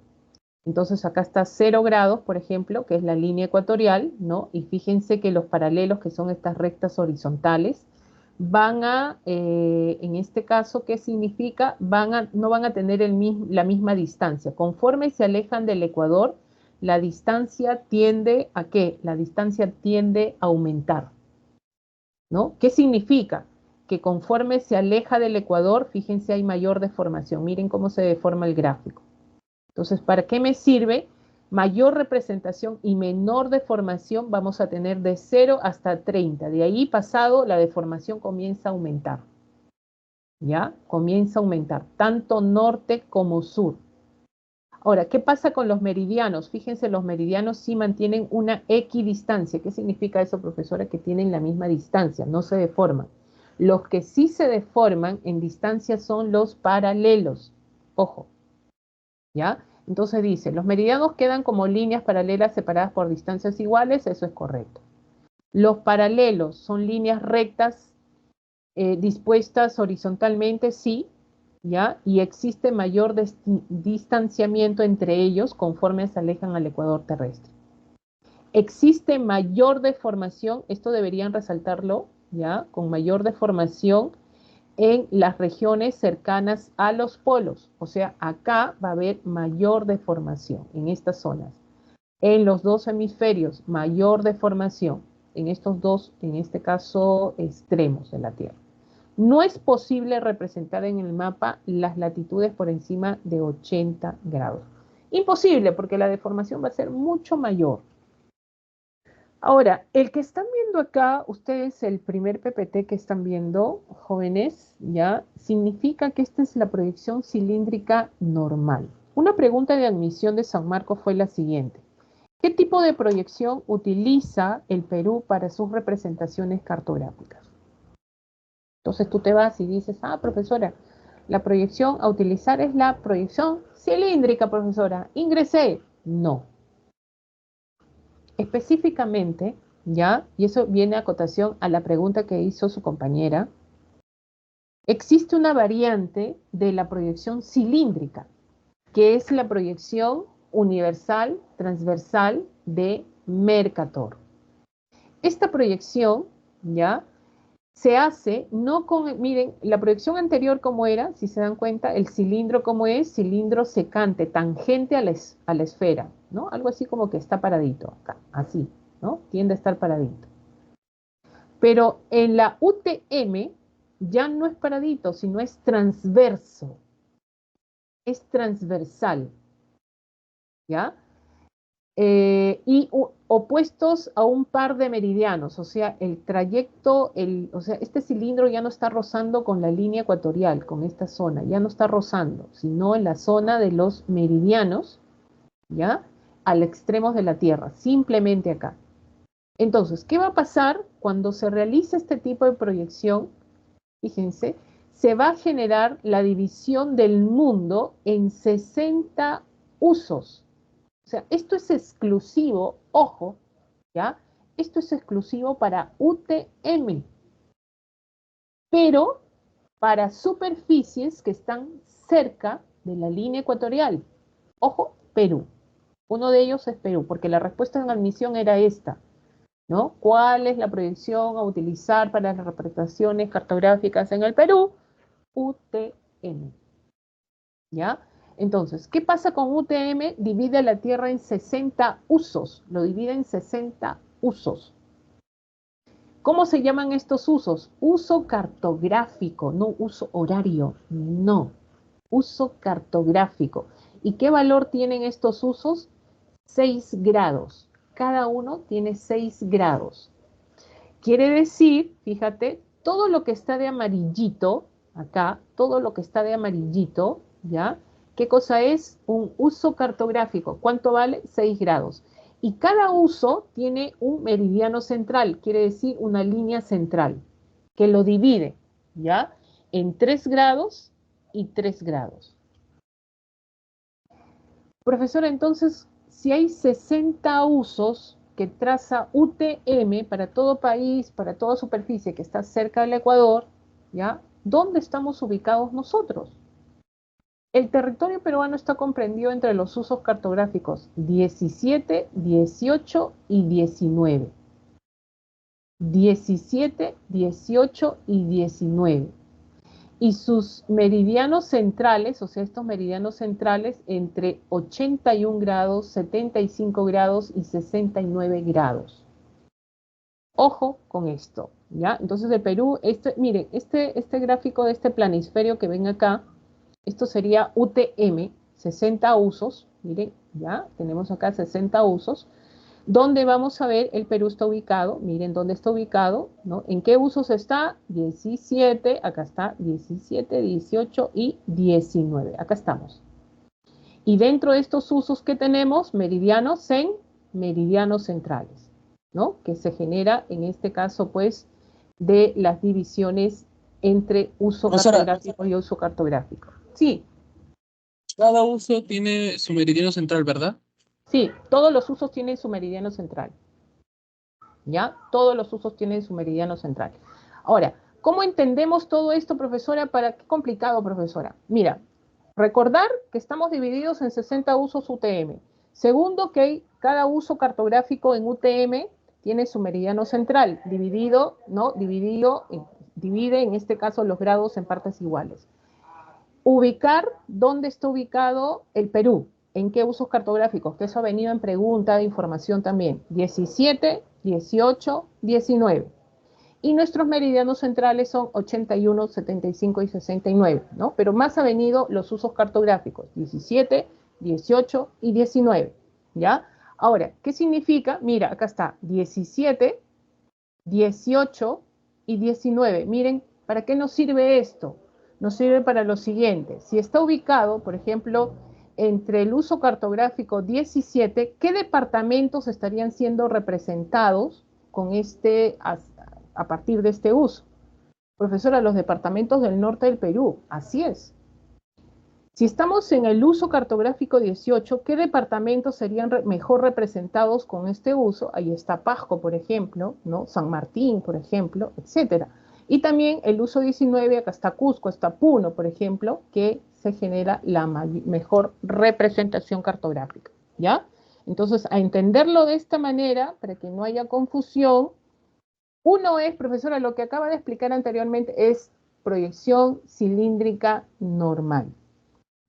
Entonces acá está 0 grados, por ejemplo, que es la línea ecuatorial, ¿no? Y fíjense que los paralelos, que son estas rectas horizontales, van a, en este caso, ¿qué significa? No van a tener la misma distancia. Conforme se alejan del ecuador, la distancia tiende ¿a qué? La distancia tiende a aumentar, ¿no? ¿Qué significa? Que conforme se aleja del ecuador, fíjense, hay mayor deformación. Miren cómo se deforma el gráfico. Entonces, ¿para qué me sirve? Mayor representación y menor deformación vamos a tener de 0 hasta 30. De ahí pasado, la deformación comienza a aumentar. ¿Ya? Comienza a aumentar, tanto norte como sur. Ahora, ¿qué pasa con los meridianos? Fíjense, los meridianos sí mantienen una equidistancia. ¿Qué significa eso, profesora? Que tienen la misma distancia, no se deforman. Los que sí se deforman en distancia son los paralelos. Ojo. ¿Ya? Entonces dice, los meridianos quedan como líneas paralelas separadas por distancias iguales, eso es correcto. Los paralelos son líneas rectas dispuestas horizontalmente, sí, ¿ya? Y existe mayor distanciamiento entre ellos conforme se alejan al ecuador terrestre. Existe mayor deformación, esto deberían resaltarlo, ¿ya? Con mayor deformación en las regiones cercanas a los polos. O sea, acá va a haber mayor deformación en estas zonas. En los dos hemisferios, mayor deformación en estos dos, en este caso, extremos de la Tierra. No es posible representar en el mapa las latitudes por encima de 80 grados. Imposible, porque la deformación va a ser mucho mayor. Ahora, el que están viendo acá, ustedes, el primer PPT que están viendo, jóvenes, ¿ya? Significa que esta es la proyección cilíndrica normal. Una pregunta de admisión de San Marcos fue la siguiente. ¿Qué tipo de proyección utiliza el Perú para sus representaciones cartográficas? Entonces tú te vas y dices, profesora, la proyección a utilizar es la proyección cilíndrica, profesora. Ingresé. No. Específicamente, ¿ya? Y eso viene a acotación a la pregunta que hizo su compañera. Existe una variante de la proyección cilíndrica, que es la proyección universal transversal de Mercator. Esta proyección, ¿ya?, se hace no con, miren, la proyección anterior como era, si se dan cuenta, el cilindro como es, cilindro secante, tangente a la esfera, ¿no? Algo así como que está paradito acá, así, ¿no? Tiende a estar paradito. Pero en la UTM ya no es paradito, sino es transverso, es transversal, ¿ya? Y opuestos a un par de meridianos, o sea, el trayecto, o sea, este cilindro ya no está rozando con la línea ecuatorial, con esta zona, ya no está rozando, sino en la zona de los meridianos, ¿ya?, al extremo de la Tierra, simplemente acá. Entonces, ¿qué va a pasar cuando se realiza este tipo de proyección? Fíjense, se va a generar la división del mundo en 60 usos. O sea, esto es exclusivo, ojo, ¿ya? Esto es exclusivo para UTM, pero para superficies que están cerca de la línea ecuatorial. Ojo, Perú. Uno de ellos es Perú, porque la respuesta en admisión era esta, ¿no? ¿Cuál es la proyección a utilizar para las representaciones cartográficas en el Perú? UTM, ¿ya? Entonces, ¿qué pasa con UTM? Divide la Tierra en 60 usos, lo divide en 60 usos. ¿Cómo se llaman estos usos? Uso cartográfico, no uso horario, no, uso cartográfico. ¿Y qué valor tienen estos usos? 6 grados, cada uno tiene 6 grados. Quiere decir, fíjate, todo lo que está de amarillito, acá, todo lo que está de amarillito, ¿ya? ¿Qué cosa es? Un uso cartográfico. ¿Cuánto vale? 6 grados. Y cada uso tiene un meridiano central, quiere decir una línea central, que lo divide, ¿ya?, en 3 grados y 3 grados. Profesora, entonces, si hay 60 usos que traza UTM para todo país, para toda superficie que está cerca del Ecuador, ¿ya?, ¿dónde estamos ubicados nosotros? El territorio peruano está comprendido entre los usos cartográficos 17, 18 y 19. 17, 18 y 19. Y sus meridianos centrales, o sea, estos meridianos centrales entre 81 grados, 75 grados y 69 grados. Ojo con esto, ¿ya? Entonces el Perú, miren, este gráfico de este planisferio que ven acá, esto sería UTM, 60 usos, miren, ya, tenemos acá 60 usos, donde vamos a ver el Perú está ubicado, miren dónde está ubicado, ¿no? ¿En qué usos está? 17, acá está 17, 18 y 19, acá estamos. Y dentro de estos usos que tenemos, meridianos centrales, ¿no? Que se genera, en este caso, pues, de las divisiones entre uso cartográfico y uso cartográfico. Sí. Cada uso tiene su meridiano central, ¿verdad? Sí, todos los usos tienen su meridiano central. ¿Ya? Todos los usos tienen su meridiano central. Ahora, ¿cómo entendemos todo esto, profesora? Qué complicado, profesora. Mira, recordar que estamos divididos en 60 usos UTM. Segundo, que cada uso cartográfico en UTM tiene su meridiano central, dividido, ¿no? Divide en este caso los grados en partes iguales. Ubicar dónde está ubicado el Perú, en qué usos cartográficos, que eso ha venido en pregunta de información también. 17, 18, 19. Y nuestros meridianos centrales son 81, 75 y 69, ¿no? Pero más ha venido los usos cartográficos, 17, 18 y 19, ¿ya? Ahora, ¿qué significa? Mira, acá está, 17, 18 y 19. Miren, ¿para qué nos sirve esto? Nos sirve para lo siguiente. Si está ubicado, por ejemplo, entre el uso cartográfico 17, ¿qué departamentos estarían siendo representados con a partir de este uso? Profesora, los departamentos del norte del Perú. Así es. Si estamos en el uso cartográfico 18, ¿qué departamentos serían mejor representados con este uso? Ahí está Pasco, por ejemplo, ¿no? San Martín, por ejemplo, etcétera. Y también el uso 19, acá está Cusco, está Puno, por ejemplo, que se genera la mejor representación cartográfica. ¿ya? Entonces, a entenderlo de esta manera, para que no haya confusión, uno es, profesora, lo que acaba de explicar anteriormente es proyección cilíndrica normal,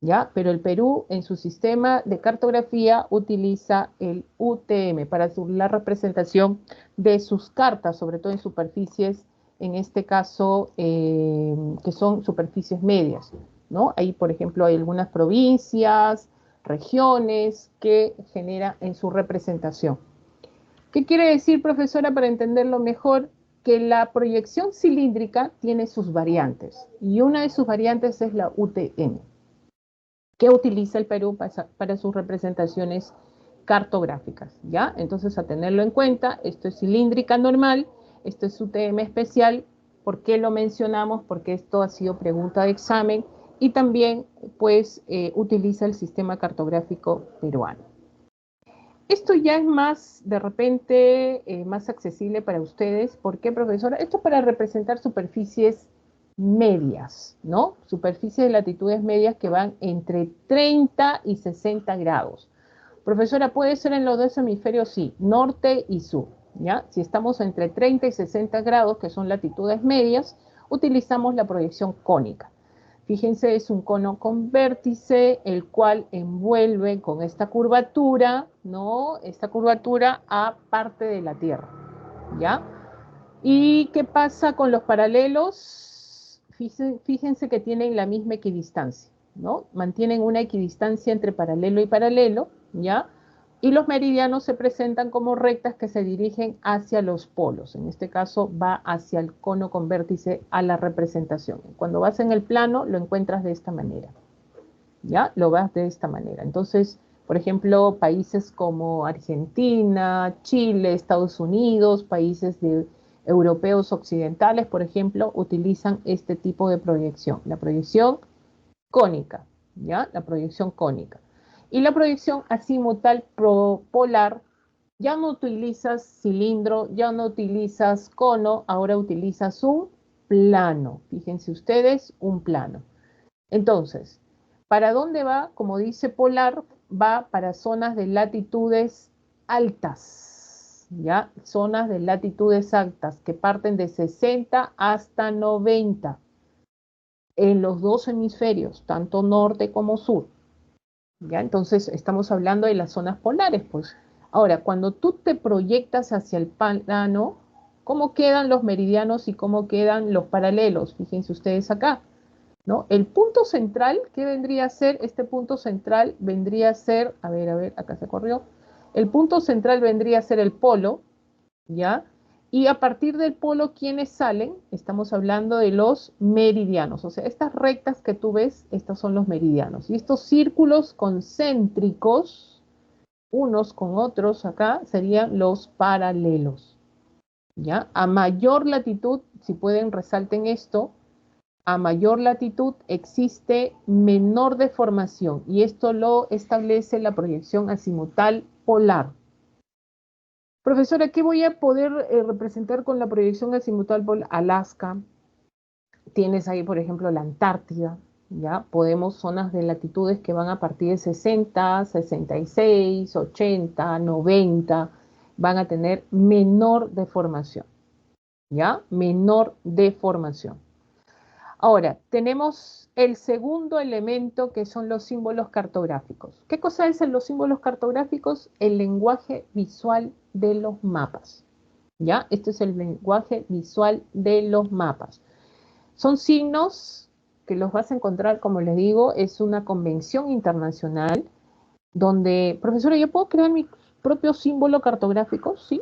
¿ya? Pero el Perú en su sistema de cartografía utiliza el UTM para la representación de sus cartas, sobre todo en superficies, en este caso, que son superficies medias, ¿no? Ahí, por ejemplo, hay algunas provincias, regiones que genera en su representación. ¿Qué quiere decir, profesora, para entenderlo mejor? Que la proyección cilíndrica tiene sus variantes, y una de sus variantes es la UTM, que utiliza el Perú para sus representaciones cartográficas, ¿ya? Entonces, a tenerlo en cuenta, esto es cilíndrica normal, esto es UTM especial. ¿Por qué lo mencionamos? Porque esto ha sido pregunta de examen y también, pues, utiliza el sistema cartográfico peruano. Esto ya es más, de repente, más accesible para ustedes. ¿Por qué, profesora? Esto es para representar superficies medias, ¿no? Superficies de latitudes medias que van entre 30 y 60 grados. Profesora, ¿puede ser en los dos hemisferios? Sí, norte y sur, ¿ya? Si estamos entre 30 y 60 grados, que son latitudes medias, utilizamos la proyección cónica. Fíjense, es un cono con vértice, el cual envuelve con esta curvatura, ¿no? Esta curvatura a parte de la Tierra, ¿ya? ¿Y qué pasa con los paralelos? Fíjense que tienen la misma equidistancia, ¿no? Mantienen una equidistancia entre paralelo y paralelo, ¿ya? Y los meridianos se presentan como rectas que se dirigen hacia los polos. En este caso va hacia el cono con vértice a la representación. Cuando vas en el plano lo encuentras de esta manera, ¿ya? Lo vas de esta manera. Entonces, por ejemplo, países como Argentina, Chile, Estados Unidos, países europeos occidentales, por ejemplo, utilizan este tipo de proyección, la proyección cónica, ¿ya? La proyección cónica. Y la proyección azimutal polar, ya no utilizas cilindro, ya no utilizas cono, ahora utilizas un plano. Fíjense ustedes, un plano. Entonces, ¿para dónde va? Como dice polar, va para zonas de latitudes altas, ¿ya? Zonas de latitudes altas que parten de 60 hasta 90 en los dos hemisferios, tanto norte como sur, ¿ya? Entonces, estamos hablando de las zonas polares, pues. Ahora, cuando tú te proyectas hacia el plano, ¿cómo quedan los meridianos y cómo quedan los paralelos? Fíjense ustedes acá, ¿no? El punto central, ¿qué vendría a ser? Este punto central vendría a ser, a ver, acá se corrió. El punto central vendría a ser el polo, ¿ya? Y a partir del polo, ¿quiénes salen? Estamos hablando de los meridianos. O sea, estas rectas que tú ves, estos son los meridianos. Y estos círculos concéntricos, unos con otros acá, serían los paralelos, ¿ya? A mayor latitud, si pueden resalten esto, a mayor latitud existe menor deformación y esto lo establece la proyección azimutal polar. Profesora, ¿qué voy a poder representar con la proyección azimutal polar? Alaska, tienes ahí, por ejemplo, la Antártida, ¿ya? Podemos zonas de latitudes que van a partir de 60, 66, 80, 90, van a tener menor deformación, ¿ya? Menor deformación. Ahora, tenemos el segundo elemento que son los símbolos cartográficos. ¿Qué cosa es los símbolos cartográficos? El lenguaje visual de los mapas, ¿ya? Este es el lenguaje visual de los mapas. Son signos que los vas a encontrar, como les digo, es una convención internacional donde, profesora, ¿yo puedo crear mi propio símbolo cartográfico? Sí.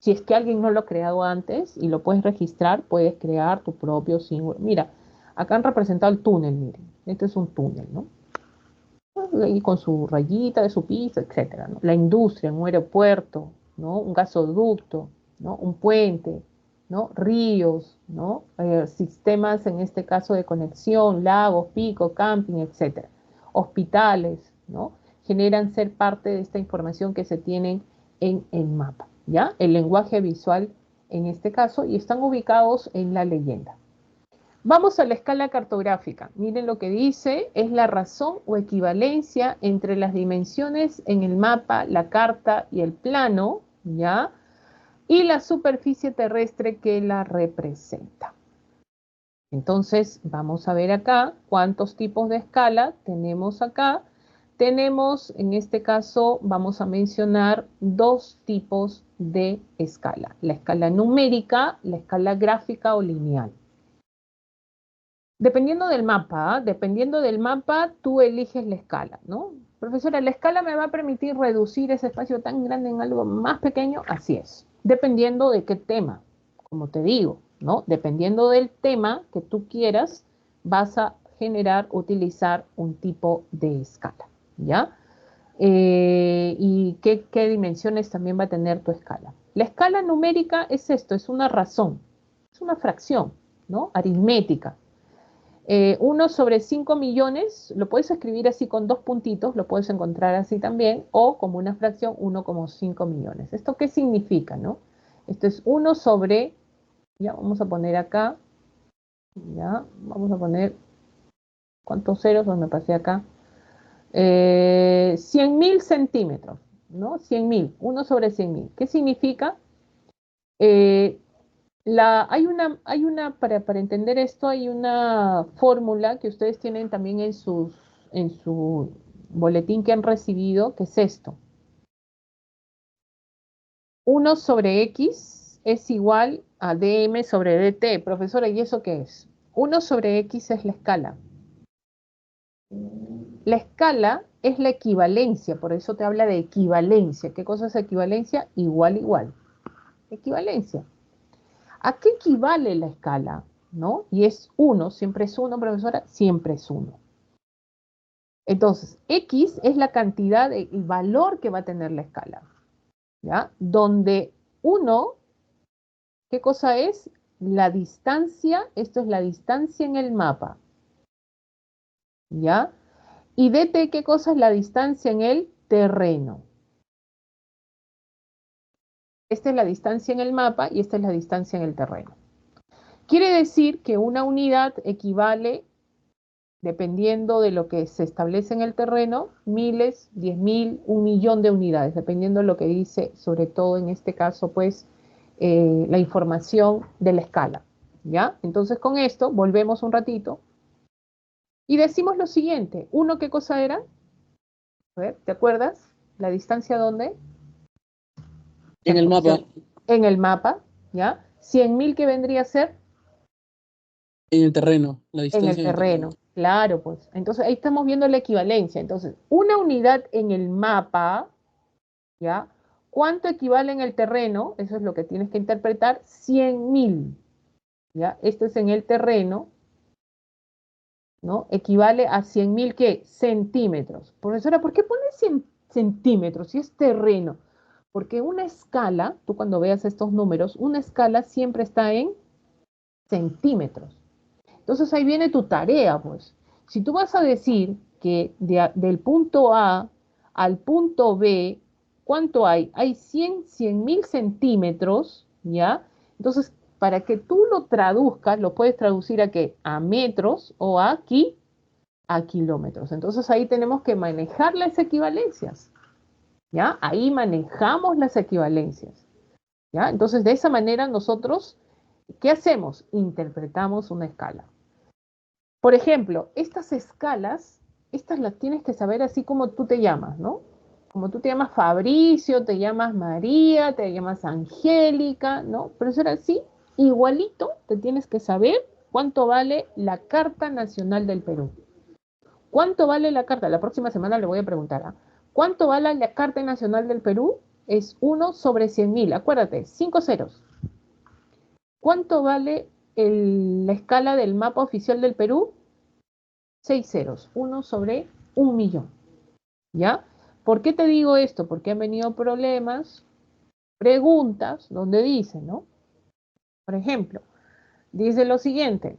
Si es que alguien no lo ha creado antes y lo puedes registrar, puedes crear tu propio símbolo. Mira, acá han representado el túnel, miren. Este es un túnel, ¿no? Y con su rayita de su piso, etcétera, ¿no? La industria, un aeropuerto, ¿no? Un gasoducto, ¿no? Un puente, ¿no? Ríos, ¿no? Sistemas, en este caso, de conexión, lagos, picos, camping, etcétera. Hospitales, ¿no? Generan ser parte de esta información que se tienen en el mapa, ¿ya? El lenguaje visual en este caso, y están ubicados en la leyenda. Vamos a la escala cartográfica. Miren lo que dice, es la razón o equivalencia entre las dimensiones en el mapa, la carta y el plano, ¿ya? Y la superficie terrestre que la representa. Entonces, vamos a ver acá cuántos tipos de escala tenemos acá. Tenemos, en este caso, vamos a mencionar 2 tipos de escala. La escala numérica, la escala gráfica o lineal. Dependiendo del mapa, tú eliges la escala, ¿no? Profesora, ¿la escala me va a permitir reducir ese espacio tan grande en algo más pequeño? Así es. Dependiendo de qué tema, como te digo, ¿no? Dependiendo del tema que tú quieras, vas a utilizar un tipo de escala, ¿ya? ¿Y qué dimensiones también va a tener tu escala? La escala numérica es esto, es una razón, es una fracción, ¿no? Aritmética. 1 sobre 5 millones, lo puedes escribir así con 2 puntitos, lo puedes encontrar así también, o como una fracción 1,5 millones. ¿Esto qué significa, no? Esto es 1 sobre, ya vamos a poner acá, ya, vamos a poner, ¿cuántos ceros? Me pasé acá. 100.000 centímetros, ¿no? 100.000, 1 sobre 100.000. ¿Qué significa? Hay una para entender esto, hay una fórmula que ustedes tienen también en su boletín que han recibido, que es esto. 1 sobre X es igual a dm sobre dt. Profesora, ¿y eso qué es? 1 sobre X es la escala. La escala es la equivalencia, por eso te habla de equivalencia. ¿Qué cosa es equivalencia? Igual, igual. Equivalencia. ¿A qué equivale la escala? ¿No? Y es 1, siempre es 1, profesora, siempre es 1. Entonces, X es la cantidad, el valor que va a tener la escala, ¿ya? Donde 1, ¿qué cosa es? La distancia, esto es la distancia en el mapa, ¿ya? Y dt, ¿qué cosa es la distancia en el terreno? Esta es la distancia en el mapa y esta es la distancia en el terreno. Quiere decir que una unidad equivale, dependiendo de lo que se establece en el terreno, miles, 10.000, 1.000.000 de unidades, dependiendo de lo que dice, sobre todo en este caso, pues, la información de la escala, ¿ya? Entonces, con esto, volvemos un ratito y decimos lo siguiente. ¿1 qué cosa era? A ver, ¿te acuerdas? ¿La distancia dónde? En el mapa. En el mapa, ¿ya? 100.000, ¿qué vendría a ser? En el terreno, la En distancia el terreno, claro, pues. Entonces ahí estamos viendo la equivalencia. Entonces, una unidad en el mapa, ¿ya? ¿Cuánto equivale en el terreno? Eso es lo que tienes que interpretar. 100.000, ¿ya? Esto es en el terreno, ¿no? Equivale a 100.000, ¿qué? Centímetros. Profesora, ¿por qué pones 100 centímetros si es terreno? Porque una escala, tú cuando veas estos números, una escala siempre está en centímetros. Entonces ahí viene tu tarea, pues. Si tú vas a decir que del punto A al punto B, ¿cuánto hay? Hay 100.000 centímetros, ¿ya? Entonces, para que tú lo traduzcas, lo puedes traducir a qué? A metros o a kilómetros. Entonces ahí tenemos que manejar las equivalencias, ¿ya? Ahí manejamos las equivalencias, ¿ya? Entonces, de esa manera nosotros, ¿qué hacemos? Interpretamos una escala. Por ejemplo, estas escalas, estas las tienes que saber así como tú te llamas, ¿no? Como tú te llamas Fabricio, te llamas María, te llamas Angélica, ¿no? Pero eso era así, igualito te tienes que saber cuánto vale la Carta Nacional del Perú. ¿Cuánto vale la carta? La próxima semana le voy a preguntar, ¿ah? ¿Cuánto vale la Carta Nacional del Perú? Es 1 sobre 100.000, acuérdate, 5 ceros. ¿Cuánto vale la escala del mapa oficial del Perú? 6 ceros, 1 sobre 1.000.000, ¿ya? ¿Por qué te digo esto? Porque han venido problemas, preguntas, donde dice, ¿no? Por ejemplo, dice lo siguiente.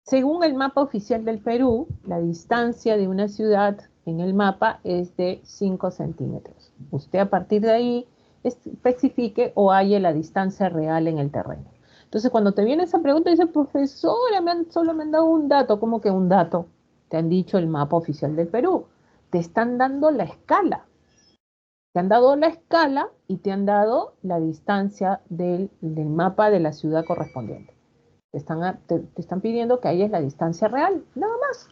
Según el mapa oficial del Perú, la distancia de una ciudad en el mapa es de 5 centímetros. Usted a partir de ahí especifique o halle la distancia real en el terreno. Entonces, cuando te viene esa pregunta, dice, profesora, solo me han dado un dato. ¿Cómo que un dato? Te han dicho el mapa oficial del Perú. Te están dando la escala. Te han dado la escala y te han dado la distancia del mapa de la ciudad correspondiente. Te están pidiendo que hayas la distancia real, nada más.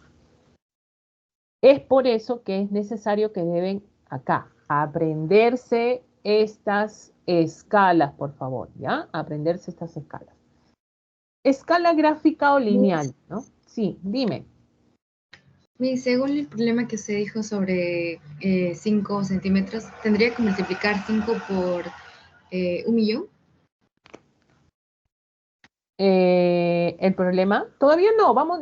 Es por eso que es necesario que deben acá aprenderse estas escalas, por favor, ¿ya? Aprenderse estas escalas. Escala gráfica o lineal, ¿no? Sí, dime. Según el problema que usted dijo sobre 5 centímetros, ¿tendría que multiplicar 5 por 1.000.000? El problema, todavía no, vamos,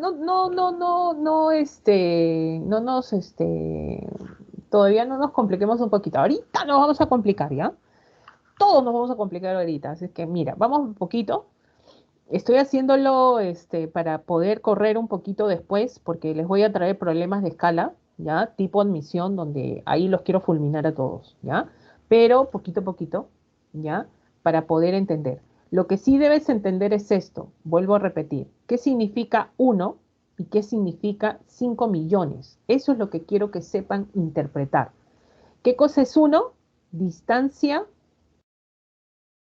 todavía no nos compliquemos un poquito. Ahorita nos vamos a complicar, ¿ya? Todos nos vamos a complicar ahorita, así que mira, vamos un poquito. Estoy haciéndolo para poder correr un poquito después, porque les voy a traer problemas de escala, ¿ya? Tipo admisión, donde ahí los quiero fulminar a todos, ¿ya? Pero poquito a poquito, ¿ya? Para poder entender. Lo que sí debes entender es esto, vuelvo a repetir, ¿qué significa 1 y qué significa 5 millones? Eso es lo que quiero que sepan interpretar. ¿Qué cosa es 1? Distancia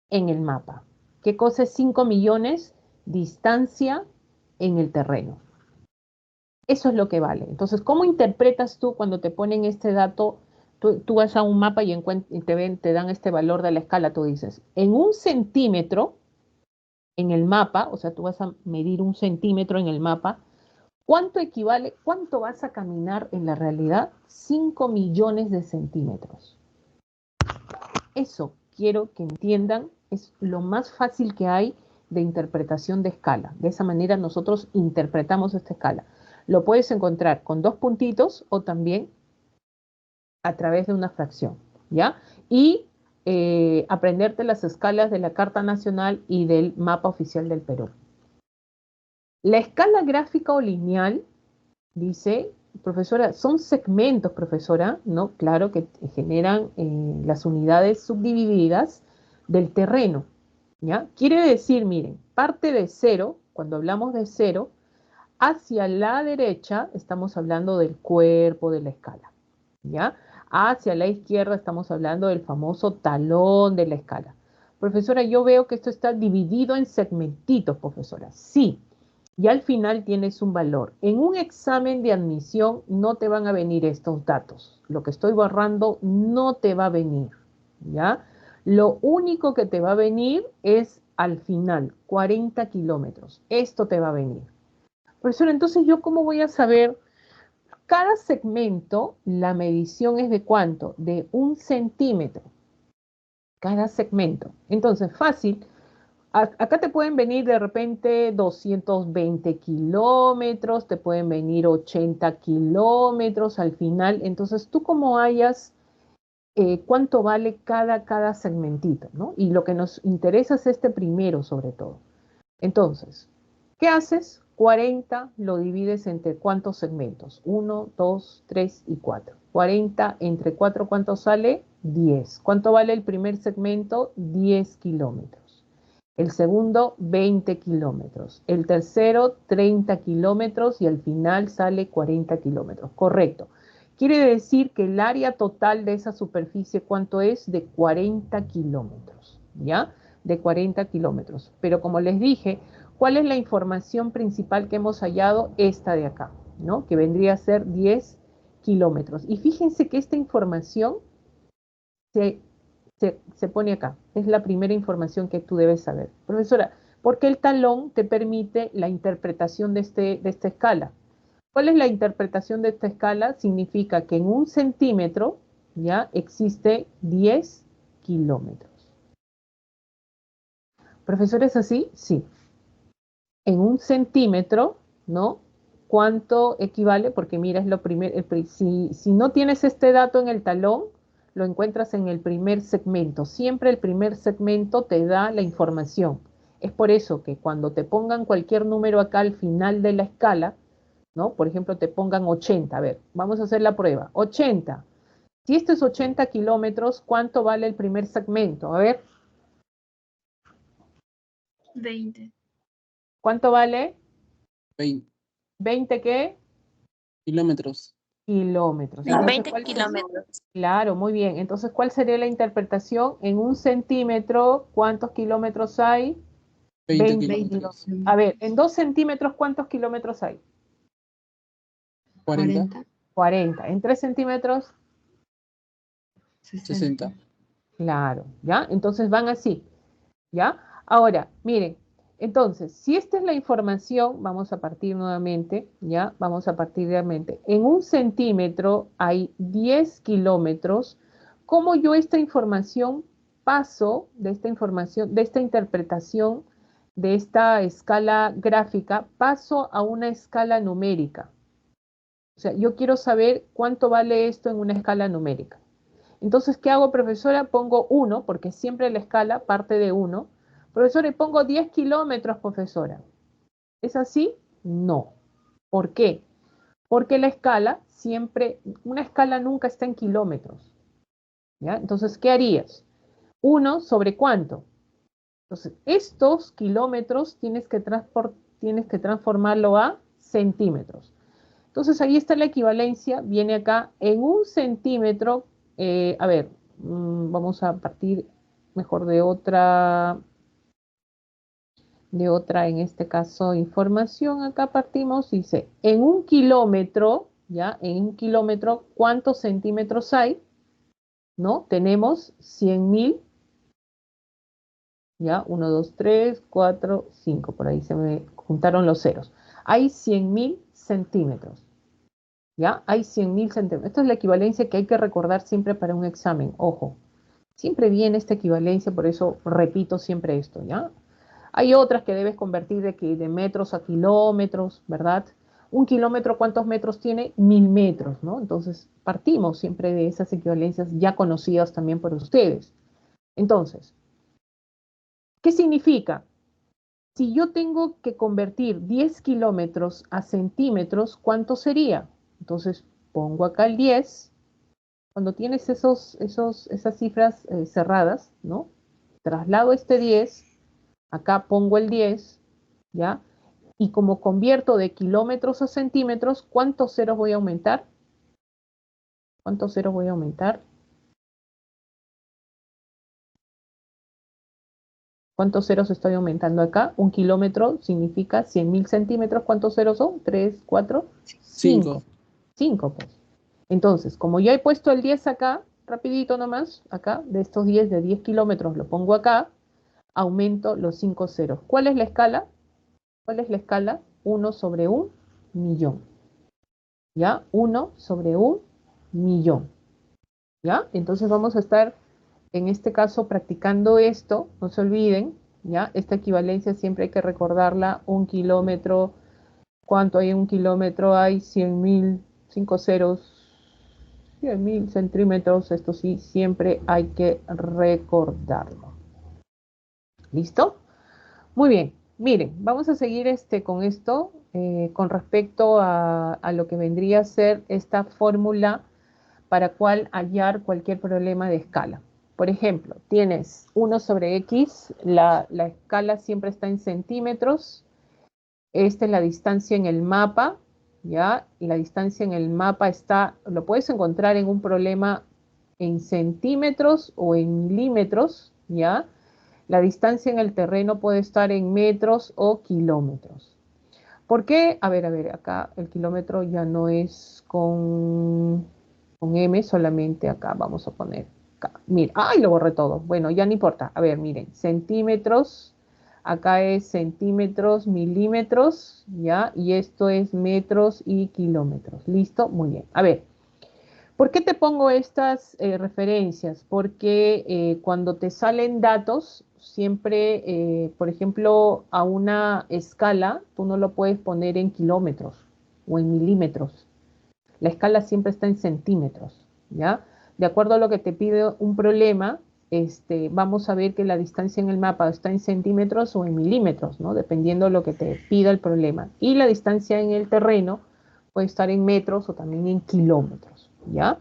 en el mapa. ¿Qué cosa es 5 millones? Distancia en el terreno. Eso es lo que vale. Entonces, ¿cómo interpretas tú cuando te ponen este dato? Tú vas a un mapa y te dan este valor de la escala, tú dices, en un centímetro en el mapa, o sea, tú vas a medir un centímetro en el mapa, ¿cuánto equivale, cuánto vas a caminar en la realidad? 5 millones de centímetros. Eso quiero que entiendan, es lo más fácil que hay de interpretación de escala. De esa manera nosotros interpretamos esta escala. Lo puedes encontrar con 2 puntitos o también a través de una fracción, ¿ya? Y aprenderte las escalas de la Carta Nacional y del mapa oficial del Perú. La escala gráfica o lineal, dice, profesora, son segmentos, profesora, ¿no? Claro que generan las unidades subdivididas del terreno, ¿ya? Quiere decir, miren, parte de cero, cuando hablamos de cero, hacia la derecha estamos hablando del cuerpo de la escala, ¿ya? Hacia la izquierda estamos hablando del famoso talón de la escala. Profesora, yo veo que esto está dividido en segmentitos, profesora. Sí, y al final tienes un valor. En un examen de admisión no te van a venir estos datos. Lo que estoy borrando no te va a venir, ¿ya? Lo único que te va a venir es al final, 40 kilómetros. Esto te va a venir. Profesor, entonces, ¿yo cómo voy a saber? Cada segmento, la medición es de ¿cuánto? De 1 centímetro. Cada segmento. Entonces, fácil. Acá te pueden venir de repente 220 kilómetros, te pueden venir 80 kilómetros al final. Entonces, tú como hayas, cuánto vale cada segmentito, ¿no? Y lo que nos interesa es este primero, sobre todo. Entonces, ¿qué haces? 40 lo divides entre ¿cuántos segmentos? 1, 2, 3 y 4. 40 entre 4, ¿cuánto sale? 10. ¿Cuánto vale el primer segmento? 10 kilómetros. El segundo, 20 kilómetros. El tercero, 30 kilómetros y al final sale 40 kilómetros. Correcto. Quiere decir que el área total de esa superficie, ¿cuánto es? De 40 kilómetros, ¿ya? De 40 kilómetros. Pero como les dije, ¿cuál es la información principal que hemos hallado? Esta de acá, ¿no? Que vendría a ser 10 kilómetros. Y fíjense que esta información se pone acá. Es la primera información que tú debes saber. Profesora, ¿por qué el talón te permite la interpretación de esta escala? ¿Cuál es la interpretación de esta escala? Significa que en 1 centímetro ya existe 10 kilómetros. Profesora, ¿es así? Sí. En 1 centímetro, ¿no? ¿Cuánto equivale? Porque mira, es lo primero. Si no tienes este dato en el talón, lo encuentras en el primer segmento. Siempre el primer segmento te da la información. Es por eso que cuando te pongan cualquier número acá al final de la escala, ¿no? Por ejemplo, te pongan 80. A ver, vamos a hacer la prueba. 80. Si esto es 80 kilómetros, ¿cuánto vale el primer segmento? A ver. 20. ¿Cuánto vale? 20 ¿20 qué? kilómetros. Kilómetros. Entonces, 20 ¿cuál sería? kilómetros. Claro, muy bien. Entonces, ¿cuál sería la interpretación? En un centímetro, ¿cuántos kilómetros hay? 20 20 kilómetros. kilómetros. A ver, en 2 centímetros, ¿cuántos kilómetros hay? 40, 40. En 3 centímetros, 60. claro, ¿ya? Entonces van así, ¿ya? Ahora, miren, entonces, si esta es la información, vamos a partir nuevamente, ¿ya? Vamos a partir nuevamente. En un centímetro hay 10 kilómetros. ¿Cómo yo esta información paso de esta información, de esta interpretación, de esta escala gráfica, paso a una escala numérica? O sea, yo quiero saber cuánto vale esto en una escala numérica. Entonces, ¿qué hago, profesora? Pongo 1, porque siempre la escala parte de 1. Profesora, y pongo 10 kilómetros, profesora. ¿Es así? No. ¿Por qué? Porque la escala siempre, una escala nunca está en kilómetros. ¿Ya? Entonces, ¿qué harías? 1 sobre cuánto. Entonces, estos kilómetros tienes que transformarlo a centímetros. Entonces, ahí está la equivalencia. Viene acá en un centímetro. A ver, vamos a partir mejor en este caso, información. Acá partimos, dice, en un kilómetro, ¿ya? En un kilómetro, ¿cuántos centímetros hay? ¿No? Tenemos 100.000, ¿ya? 1, 2, 3, 4, 5, por ahí se me juntaron los ceros. Hay 100.000 centímetros, ¿ya? Hay 100.000 centímetros. Esta es la equivalencia que hay que recordar siempre para un examen, ojo. Siempre viene esta equivalencia, por eso repito siempre esto, ¿ya? Hay otras que debes convertir de metros a kilómetros, ¿verdad? Un kilómetro, ¿cuántos metros tiene? 1.000 metros, ¿no? Entonces, partimos siempre de esas equivalencias ya conocidas también por ustedes. Entonces, ¿qué significa? Si yo tengo que convertir 10 kilómetros a centímetros, ¿cuánto sería? Entonces, pongo acá el 10. Cuando tienes esas cifras cerradas, ¿no? Traslado este 10, acá pongo el 10, ¿ya? Y como convierto de kilómetros a centímetros, ¿cuántos ceros voy a aumentar? ¿Cuántos ceros voy a aumentar? ¿Cuántos ceros estoy aumentando acá? Un kilómetro significa 100.000 centímetros. ¿Cuántos ceros son? 3, 4, 5. 5, pues. Entonces, como ya he puesto el 10 acá, rapidito nomás, acá, de estos 10, de 10 kilómetros, lo pongo acá, aumento los 5 ceros. ¿Cuál es la escala? ¿Cuál es la escala? 1 sobre 1.000.000. ¿Ya? 1 sobre 1.000.000. ¿Ya? Entonces vamos a estar, en este caso, practicando esto. No se olviden, ¿ya? Esta equivalencia siempre hay que recordarla. Un kilómetro, ¿cuánto hay en un kilómetro? Hay 100.000, 5 ceros, 100.000 centímetros. Esto sí, siempre hay que recordarlo. ¿Listo? Muy bien. Miren, vamos a seguir con esto con respecto a lo que vendría a ser esta fórmula para cual hallar cualquier problema de escala. Por ejemplo, tienes 1 sobre x, la escala siempre está en centímetros. Esta es la distancia en el mapa, ¿ya? Y la distancia en el mapa lo puedes encontrar en un problema en centímetros o en milímetros, ¿ya? La distancia en el terreno puede estar en metros o kilómetros. ¿Por qué? A ver, acá el kilómetro ya no es con M, solamente acá vamos a poner acá. Mira, ¡ay! Lo borré todo. Bueno, ya no importa. A ver, miren, centímetros. Acá es centímetros, milímetros, ¿ya? Y esto es metros y kilómetros. ¿Listo? Muy bien. A ver, ¿por qué te pongo estas referencias? Porque cuando te salen datos, siempre, por ejemplo, a una escala, tú no lo puedes poner en kilómetros o en milímetros. La escala siempre está en centímetros, ¿ya? De acuerdo a lo que te pide un problema, vamos a ver que la distancia en el mapa está en centímetros o en milímetros, ¿no? Dependiendo de lo que te pida el problema. Y la distancia en el terreno puede estar en metros o también en kilómetros, ¿ya?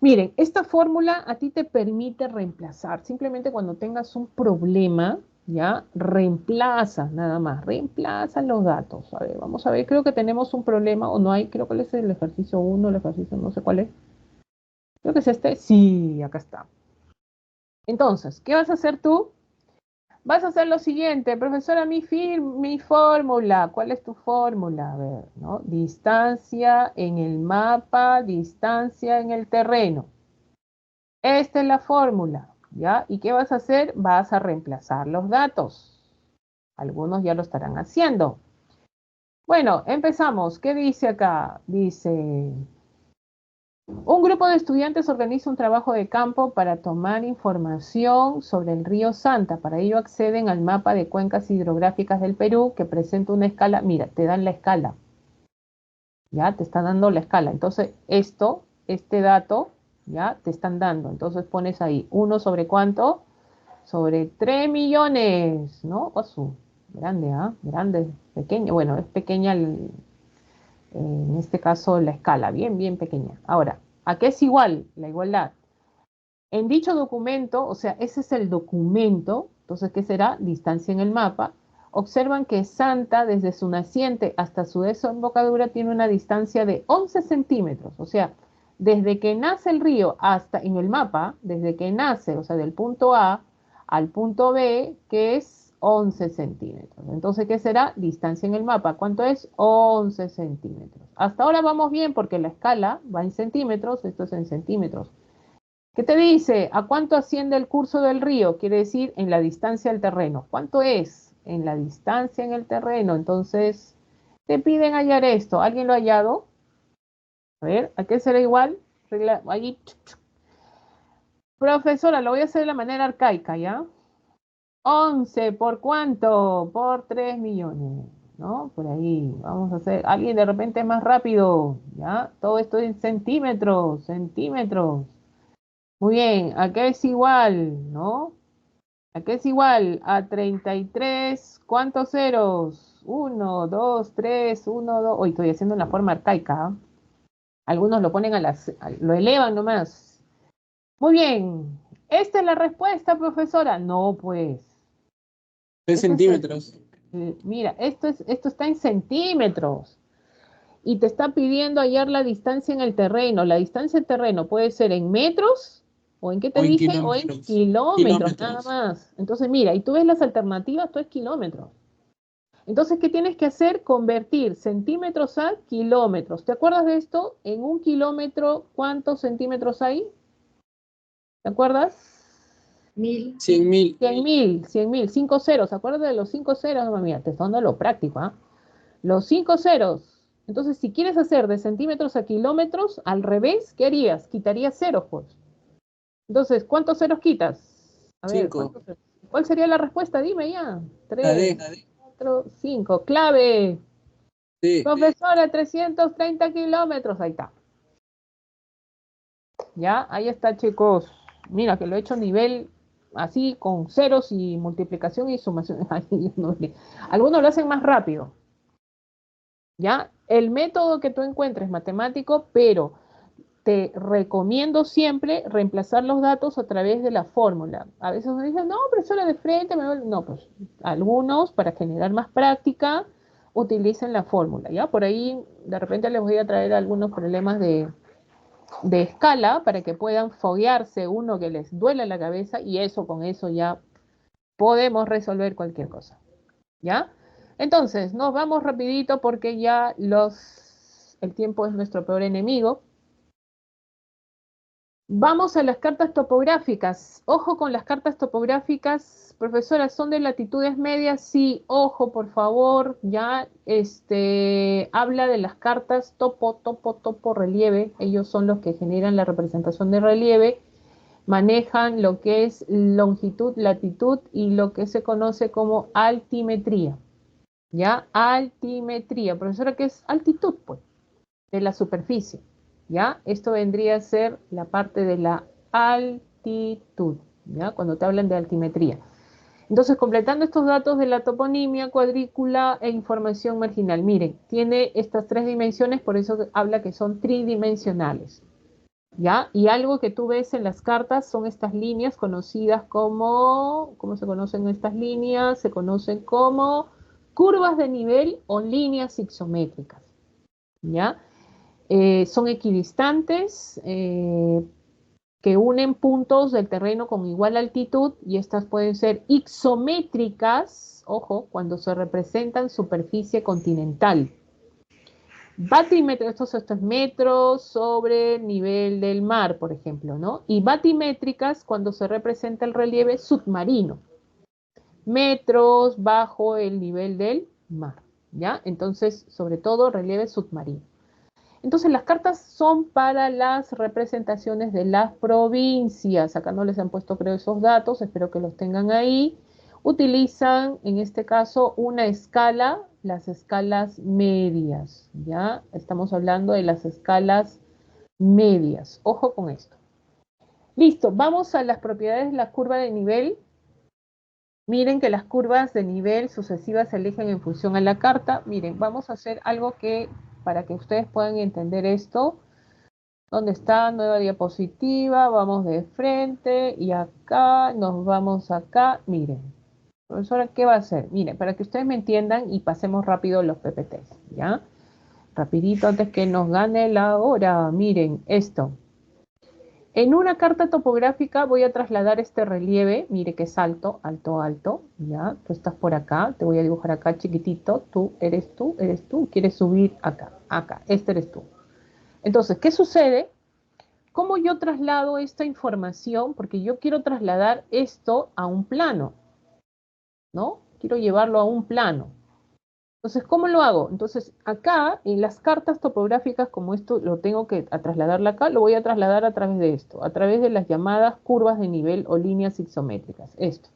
Miren, esta fórmula a ti te permite reemplazar. Simplemente cuando tengas un problema, ¿ya? Reemplaza, nada más, reemplaza los datos. A ver, vamos a ver, creo que tenemos un problema, o no hay, creo que es el ejercicio 1, el ejercicio no sé cuál es. Creo que es este. Sí, acá está. Entonces, ¿qué vas a hacer tú? Vas a hacer lo siguiente, profesora, mi fórmula. ¿Cuál es tu fórmula? A ver, ¿no? Distancia en el mapa, distancia en el terreno. Esta es la fórmula, ¿ya? ¿Y qué vas a hacer? Vas a reemplazar los datos. Algunos ya lo estarán haciendo. Bueno, empezamos. ¿Qué dice acá? Dice, un grupo de estudiantes organiza un trabajo de campo para tomar información sobre el río Santa. Para ello acceden al mapa de cuencas hidrográficas del Perú que presenta una escala. Mira, te dan la escala. Ya, te están dando la escala. Entonces, este dato, ya, te están dando. Entonces pones ahí, ¿1 sobre cuánto? Sobre 3 millones, ¿no? Osu, grande, ¿ah? Grande, pequeño. Bueno, es pequeña en este caso la escala, bien, bien pequeña. Ahora, ¿a qué es igual la igualdad? En dicho documento, o sea, ese es el documento, entonces, ¿qué será? Distancia en el mapa. Observan que Santa, desde su naciente hasta su desembocadura, tiene una distancia de 11 centímetros. O sea, desde que nace el río hasta en el mapa, desde que nace, o sea, del punto A al punto B, que es 11 centímetros. Entonces, ¿qué será? Distancia en el mapa. ¿Cuánto es? 11 centímetros. Hasta ahora vamos bien porque la escala va en centímetros, esto es en centímetros. ¿Qué te dice? ¿A cuánto asciende el curso del río? Quiere decir en la distancia al terreno. ¿Cuánto es? En la distancia en el terreno. Entonces, te piden hallar esto. ¿Alguien lo ha hallado? A ver, ¿a qué será igual? Ahí. Profesora, lo voy a hacer de la manera arcaica, ¿ya? 11, ¿por cuánto? Por 3 millones, ¿no? Por ahí, vamos a hacer, alguien de repente es más rápido, ¿ya? Todo esto en centímetros, centímetros. Muy bien, ¿a qué es igual, no? ¿A qué es igual? A 33, ¿cuántos ceros? 1, 2, 3, 1, 2. Hoy estoy haciendo en la forma arcaica, ¿ah? Algunos lo ponen lo elevan nomás. Muy bien, ¿esta es la respuesta, profesora? No, pues. 3 Ese es centímetros. Mira, esto está en centímetros y te está pidiendo hallar la distancia en el terreno. La distancia en terreno puede ser en metros o en qué te O en dije, o en kilómetros. kilómetros, nada Kilómetros. más. Entonces, mira, y tú ves las alternativas, todo es kilómetros. Entonces, ¿qué tienes que hacer? Convertir centímetros a kilómetros. ¿Te acuerdas de esto? En un kilómetro, ¿cuántos centímetros hay? ¿Te acuerdas? 1000. 100.000. 100.000, 5 ceros. Acuérdate de los 5 ceros, no, mira, te estoy dando lo práctico, ¿ah? Los 5 ceros. Entonces, si quieres hacer de centímetros a kilómetros, al revés, ¿qué harías? Quitarías ceros, pues. Entonces, ¿cuántos ceros quitas? A ver, 5. ¿cuántos ceros? ¿Cuál sería la respuesta? Dime ya. La 3, D. 4, 5. Clave. Sí. Profesora, 330 kilómetros. Ahí está. Ya, ahí está, chicos. Mira, que lo he hecho a nivel así, con ceros y multiplicación y sumación. Algunos lo hacen más rápido. ¿Ya? El método que tú encuentres matemático, pero te recomiendo siempre reemplazar los datos a través de la fórmula. A veces me dicen, no, profesora, de frente, no, pues algunos para generar más práctica utilicen la fórmula, ¿ya? Por ahí de repente les voy a traer algunos problemas de escala para que puedan foguearse uno que les duele la cabeza y eso con eso ya podemos resolver cualquier cosa, ¿ya? Entonces, nos vamos rapidito porque ya el tiempo es nuestro peor enemigo. Vamos a las cartas topográficas. Ojo con las cartas topográficas. Profesora, ¿son de latitudes medias? Sí, ojo, por favor. Ya, habla de las cartas topo, relieve. Ellos son los que generan la representación de relieve. Manejan lo que es longitud, latitud y lo que se conoce como altimetría. ¿Ya? Altimetría. Profesora, ¿qué es altitud? Pues, de la superficie. ¿Ya? Esto vendría a ser la parte de la altitud, ¿ya? Cuando te hablan de altimetría. Entonces, completando estos datos de la toponimia, cuadrícula e información marginal. Miren, tiene estas 3 dimensiones, por eso habla que son tridimensionales. ¿Ya? Y algo que tú ves en las cartas son estas líneas conocidas como, ¿cómo se conocen estas líneas? Se conocen como curvas de nivel o líneas isométricas, ¿ya? Son equidistantes, que unen puntos del terreno con igual altitud y estas pueden ser isométricas, ojo, cuando se representan superficie continental. Batímetro, estos es metros sobre el nivel del mar, por ejemplo, ¿no? Y batimétricas cuando se representa el relieve submarino, metros bajo el nivel del mar, ¿ya? Entonces, sobre todo relieve submarino. Entonces, las cartas son para las representaciones de las provincias. Acá no les han puesto, creo, esos datos, espero que los tengan ahí. Utilizan, en este caso, una escala, las escalas medias, ¿ya? Estamos hablando de las escalas medias. Ojo con esto. Listo, vamos a las propiedades de la curva de nivel. Miren que las curvas de nivel sucesivas se eligen en función a la carta. Miren, vamos a hacer algo que, para que ustedes puedan entender esto. ¿Dónde está? Nueva diapositiva, vamos de frente y acá, nos vamos acá. Miren, profesora, ¿qué va a hacer? Miren, para que ustedes me entiendan y pasemos rápido los PPTs, ¿ya? Rapidito antes que nos gane la hora. Miren, esto. En una carta topográfica voy a trasladar este relieve, mire que es alto, alto, alto, ¿ya? Tú estás por acá, te voy a dibujar acá chiquitito, tú, quieres subir acá, acá, este eres tú. Entonces, ¿qué sucede? ¿Cómo yo traslado esta información? Porque yo quiero trasladar esto a un plano, ¿no? Quiero llevarlo a un plano. Entonces, ¿cómo lo hago? Entonces, acá, en las cartas topográficas, como esto lo tengo que trasladarla acá, lo voy a trasladar a través de esto, a través de las llamadas curvas de nivel o líneas isométricas, esto.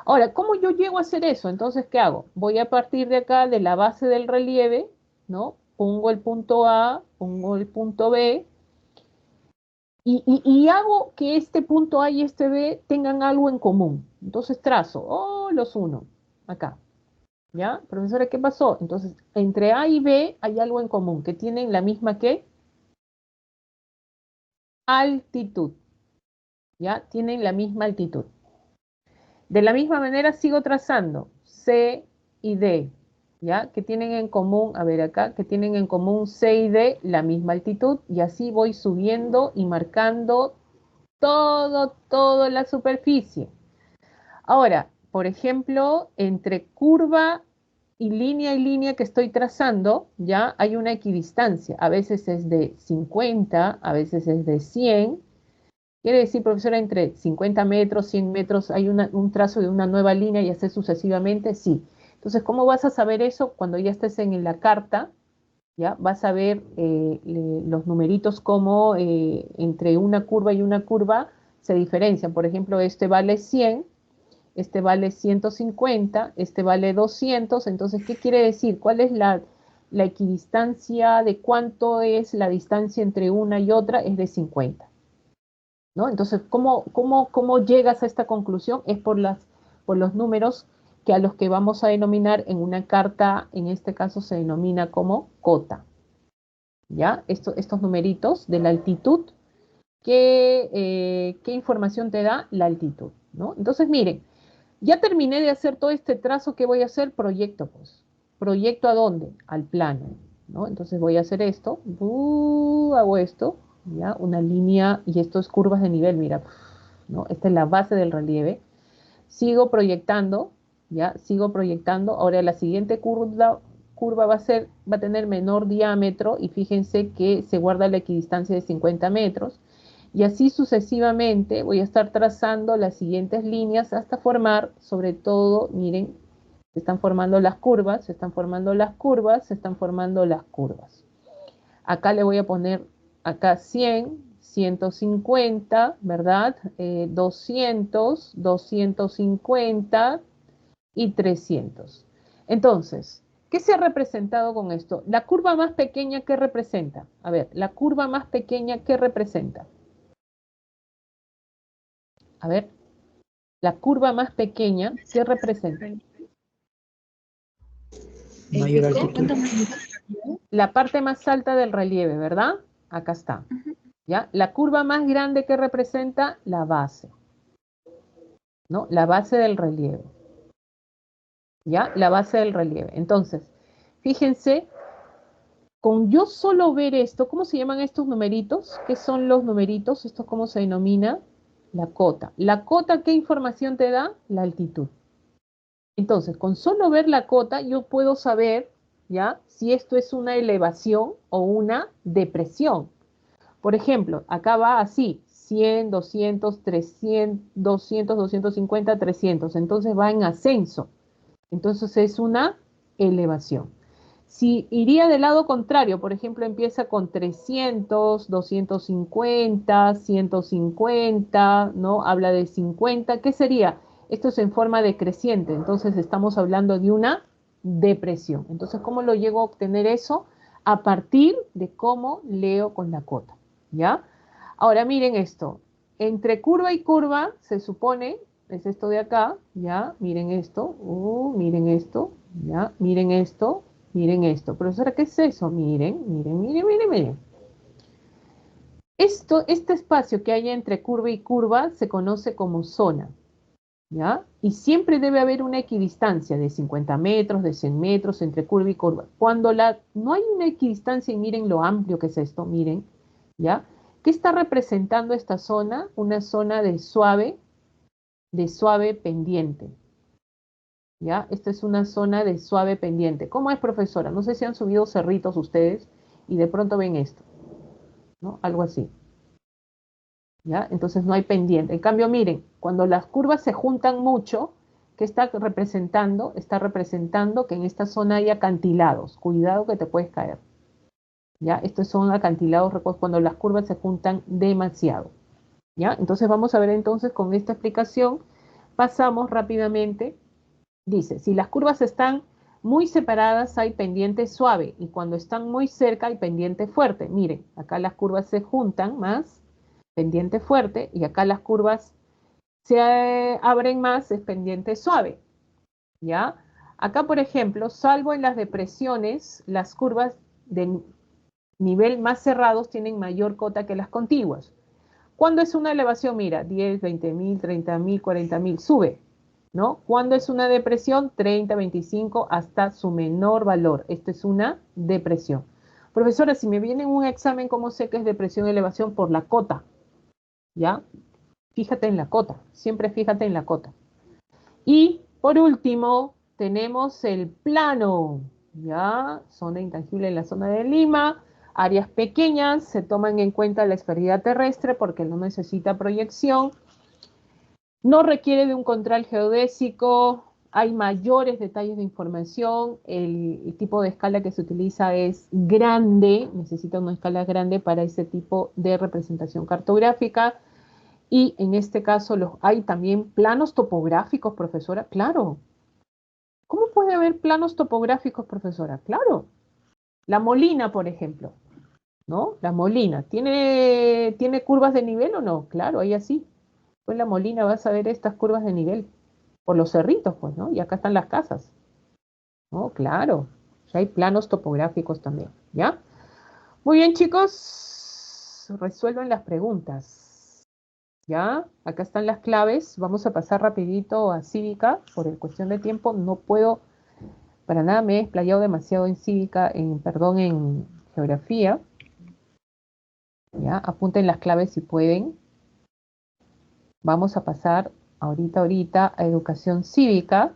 Ahora, ¿cómo yo llego a hacer eso? Entonces, ¿qué hago? Voy a partir de acá, de la base del relieve, ¿no? Pongo el punto A, pongo el punto B, y hago que este punto A y este B tengan algo en común. Entonces trazo, los uno, acá. ¿Ya? Profesora, ¿qué pasó? Entonces, entre A y B hay algo en común, que tienen la misma ¿qué? Altitud. ¿Ya? Tienen la misma altitud. De la misma manera sigo trazando C y D, ¿ya? Que tienen en común, a ver acá, que tienen en común C y D la misma altitud, y así voy subiendo y marcando toda la superficie. Ahora, por ejemplo, entre curva y línea que estoy trazando, ya hay una equidistancia. A veces es de 50, a veces es de 100. Quiere decir, profesora, entre 50 metros, 100 metros, hay un trazo de una nueva línea y así sucesivamente, sí. Entonces, ¿cómo vas a saber eso cuando ya estés en la carta? ¿Ya? Vas a ver los numeritos como entre una curva y una curva se diferencian. Por ejemplo, este vale 100, este vale 150, este vale 200. Entonces, ¿qué quiere decir? ¿Cuál es la equidistancia de cuánto es la distancia entre una y otra? Es de 50. ¿No? Entonces, ¿cómo llegas a esta conclusión? Es por los números que a los que vamos a denominar en una carta, en este caso se denomina como cota. ¿Ya? Estos numeritos de la altitud, ¿qué información te da? La altitud, ¿no? Entonces, miren, ya terminé de hacer todo este trazo, ¿qué voy a hacer? Proyecto, pues. ¿Proyecto a dónde? Al plano, ¿no? Entonces voy a hacer esto, hago esto, ¿ya? Una línea, y esto es curvas de nivel, mira, ¿no? Esta es la base del relieve. Sigo proyectando, ¿ya? Sigo proyectando. Ahora la siguiente curva va a tener menor diámetro, y fíjense que se guarda la equidistancia de 50 metros. Y así sucesivamente voy a estar trazando las siguientes líneas hasta formar, sobre todo, miren, se están formando las curvas, se están formando las curvas, se están formando las curvas. Acá le voy a poner acá 100, 150, ¿verdad? 200, 250 y 300. Entonces, ¿qué se ha representado con esto? La curva más pequeña, ¿qué representa? A ver, la curva más pequeña, ¿qué representa? A ver, la curva más pequeña, ¿qué representa? Mayor altitud. La parte más alta del relieve, ¿verdad? Acá está. ¿Ya? La curva más grande que representa la base, ¿no? La base del relieve. ¿Ya? La base del relieve. Entonces, fíjense, con yo solo ver esto, ¿cómo se llaman estos numeritos? ¿Qué son los numeritos? ¿Esto cómo se denomina? La cota. ¿La cota qué información te da? La altitud. Entonces, con solo ver la cota, yo puedo saber, ¿ya? Si esto es una elevación o una depresión. Por ejemplo, acá va así, 100, 200, 300, 200, 250, 300. Entonces va en ascenso. Entonces es una elevación. Si iría del lado contrario, por ejemplo, empieza con 300, 250, 150, ¿no? Habla de 50, ¿qué sería? Esto es en forma decreciente, entonces estamos hablando de una depresión. Entonces, ¿cómo lo llego a obtener eso? A partir de cómo leo con la cota, ¿ya? Ahora miren esto, entre curva y curva se supone, es esto de acá, ¿ya? Miren esto, miren esto, ¿ya? Miren esto, miren esto. Profesora, ¿qué es eso? Miren, miren, miren, miren, miren. Este espacio que hay entre curva y curva se conoce como zona, ¿ya? Y siempre debe haber una equidistancia de 50 metros, de 100 metros entre curva y curva. Cuando no hay una equidistancia, y miren lo amplio que es esto, miren, ¿ya? ¿Qué está representando esta zona? Una zona de suave pendiente, ¿ya? Esta es una zona de suave pendiente. ¿Cómo es, profesora? No sé si han subido cerritos ustedes y de pronto ven esto, ¿no? Algo así, ¿ya? Entonces no hay pendiente. En cambio, miren, cuando las curvas se juntan mucho, ¿qué está representando? Está representando que en esta zona hay acantilados. Cuidado que te puedes caer, ¿ya? Estos son acantilados cuando las curvas se juntan demasiado, ¿ya? Entonces vamos a ver entonces con esta explicación, pasamos rápidamente. Dice, si las curvas están muy separadas hay pendiente suave y cuando están muy cerca hay pendiente fuerte. Miren, acá las curvas se juntan más, pendiente fuerte, y acá las curvas se abren más, es pendiente suave, ¿ya? Acá, por ejemplo, salvo en las depresiones, las curvas de nivel más cerrados tienen mayor cota que las contiguas. ¿Cuándo es una elevación? Mira, 10, 20.000, 30.000, 40.000, sube, ¿no? ¿Cuándo es una depresión? 30, 25, hasta su menor valor. Esto es una depresión. Profesora, si me viene en un examen, ¿cómo sé que es depresión o elevación? Por la cota, ¿ya? Fíjate en la cota, siempre fíjate en la cota. Y, por último, tenemos el plano, ¿ya? Zona intangible en la zona de Lima. Áreas pequeñas, se toman en cuenta la esfericidad terrestre porque no necesita proyección. No requiere de un control geodésico, hay mayores detalles de información, el tipo de escala que se utiliza es grande, necesita una escala grande para ese tipo de representación cartográfica. Y en este caso hay también planos topográficos, profesora. Claro. ¿Cómo puede haber planos topográficos, profesora? Claro. La Molina, por ejemplo, ¿no? La Molina, ¿tiene curvas de nivel o no? Claro, ahí así. Pues la Molina vas a ver estas curvas de nivel por los cerritos, pues, ¿no? Y acá están las casas, ¿no? Claro. Ya hay planos topográficos también, ¿ya? Muy bien, chicos. Resuelvan las preguntas, ¿ya? Acá están las claves. Vamos a pasar rapidito a cívica. Por cuestión de tiempo no puedo, para nada me he explayado demasiado en cívica, en geografía. ¿Ya? Apunten las claves si pueden. Vamos a pasar ahorita a educación cívica.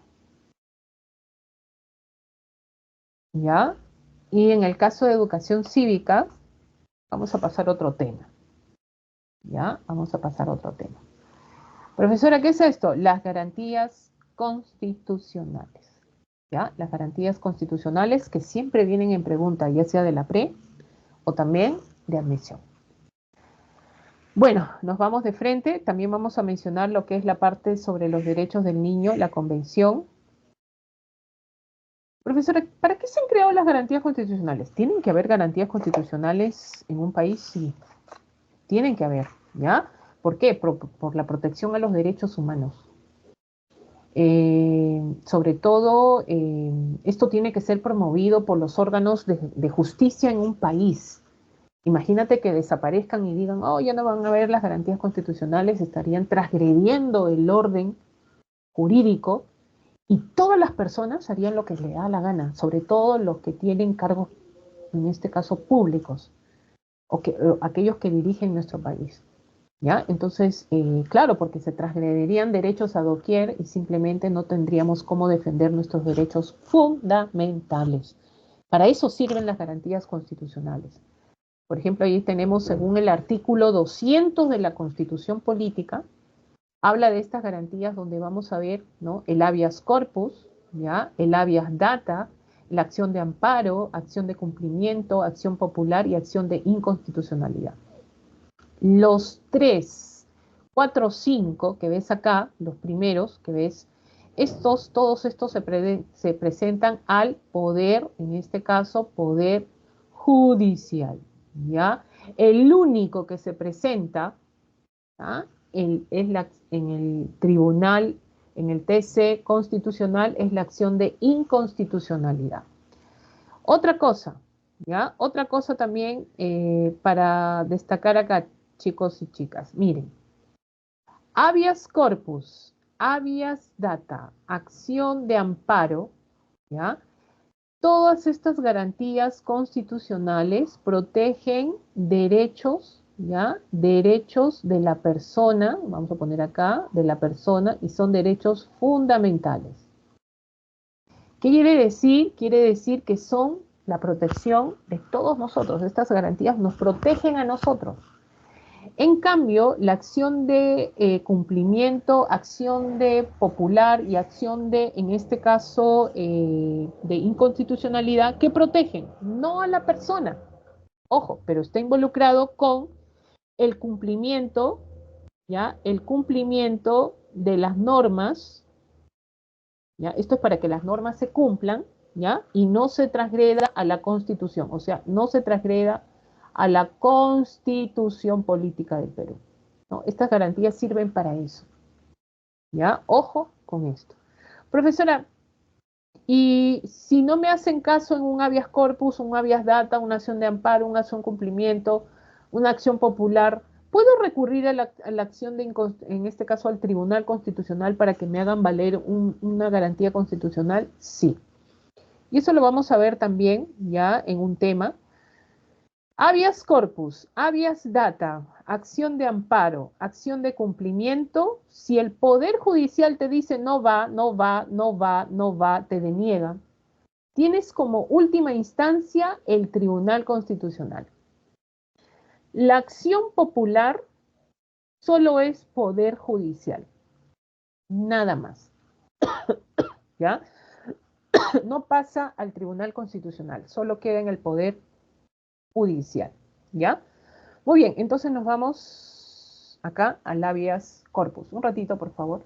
¿Ya? Y en el caso de educación cívica, vamos a pasar a otro tema. ¿Ya? Vamos a pasar a otro tema. Profesora, ¿qué es esto? Las garantías constitucionales. ¿Ya? Las garantías constitucionales que siempre vienen en pregunta, ya sea de la pre o también de admisión. Bueno, nos vamos de frente. También vamos a mencionar lo que es la parte sobre los derechos del niño, la convención. Profesora, ¿para qué se han creado las garantías constitucionales? ¿Tienen que haber garantías constitucionales en un país? Sí, tienen que haber, ¿ya? ¿Por qué? Por la protección a los derechos humanos. Sobre todo, esto tiene que ser promovido por los órganos de justicia en un país. Imagínate que desaparezcan y digan, oh, ya no van a haber las garantías constitucionales, estarían transgrediendo el orden jurídico y todas las personas harían lo que les da la gana, sobre todo los que tienen cargos, en este caso, públicos, o aquellos que dirigen nuestro país. ¿Ya? Entonces, claro, porque se transgredirían derechos a doquier y simplemente no tendríamos cómo defender nuestros derechos fundamentales. Para eso sirven las garantías constitucionales. Por ejemplo, ahí tenemos, según el artículo 200 de la Constitución Política, habla de estas garantías donde vamos a ver, ¿no?, el habeas corpus, ¿ya?, el habeas data, la acción de amparo, acción de cumplimiento, acción popular y acción de inconstitucionalidad. Los 3, 4, 5 que ves acá, los primeros que ves, todos estos se presentan al poder, en este caso, poder judicial, ¿ya? El único que se presenta, ¿ah?, en el tribunal, en el TC constitucional, es la acción de inconstitucionalidad. Otra cosa, ¿ya? Otra cosa también para destacar acá, chicos y chicas. Miren, habeas corpus, habeas data, acción de amparo, ¿ya? Todas estas garantías constitucionales protegen derechos, ¿ya? Derechos de la persona, vamos a poner acá, de la persona, y son derechos fundamentales. ¿Qué quiere decir? Quiere decir que son la protección de todos nosotros. Estas garantías nos protegen a nosotros. En cambio, la acción de cumplimiento, acción de popular y acción de, en este caso, de inconstitucionalidad, ¿qué protegen? No a la persona. Ojo, pero está involucrado con el cumplimiento, ¿ya? El cumplimiento de las normas, ¿ya? Esto es para que las normas se cumplan, ¿ya? Y no se transgreda a la Constitución, o sea, no se transgreda a la Constitución Política del Perú, ¿no? Estas garantías sirven para eso, ¿ya? Ojo con esto. Profesora, y si no me hacen caso en un habeas corpus, un habeas data, una acción de amparo, una acción de cumplimiento, una acción popular, ¿puedo recurrir a la acción en este caso al Tribunal Constitucional para que me hagan valer una garantía constitucional? Sí. Y eso lo vamos a ver también ya en un tema. Habeas corpus, habeas data, acción de amparo, acción de cumplimiento. Si el Poder Judicial te dice no va, no va, no va, no va, te deniega, tienes como última instancia el Tribunal Constitucional. La acción popular solo es Poder Judicial, nada más, ¿ya? No pasa al Tribunal Constitucional, solo queda en el Poder Judicial, ¿ya? Muy bien, entonces nos vamos acá al habeas corpus. Un ratito, por favor.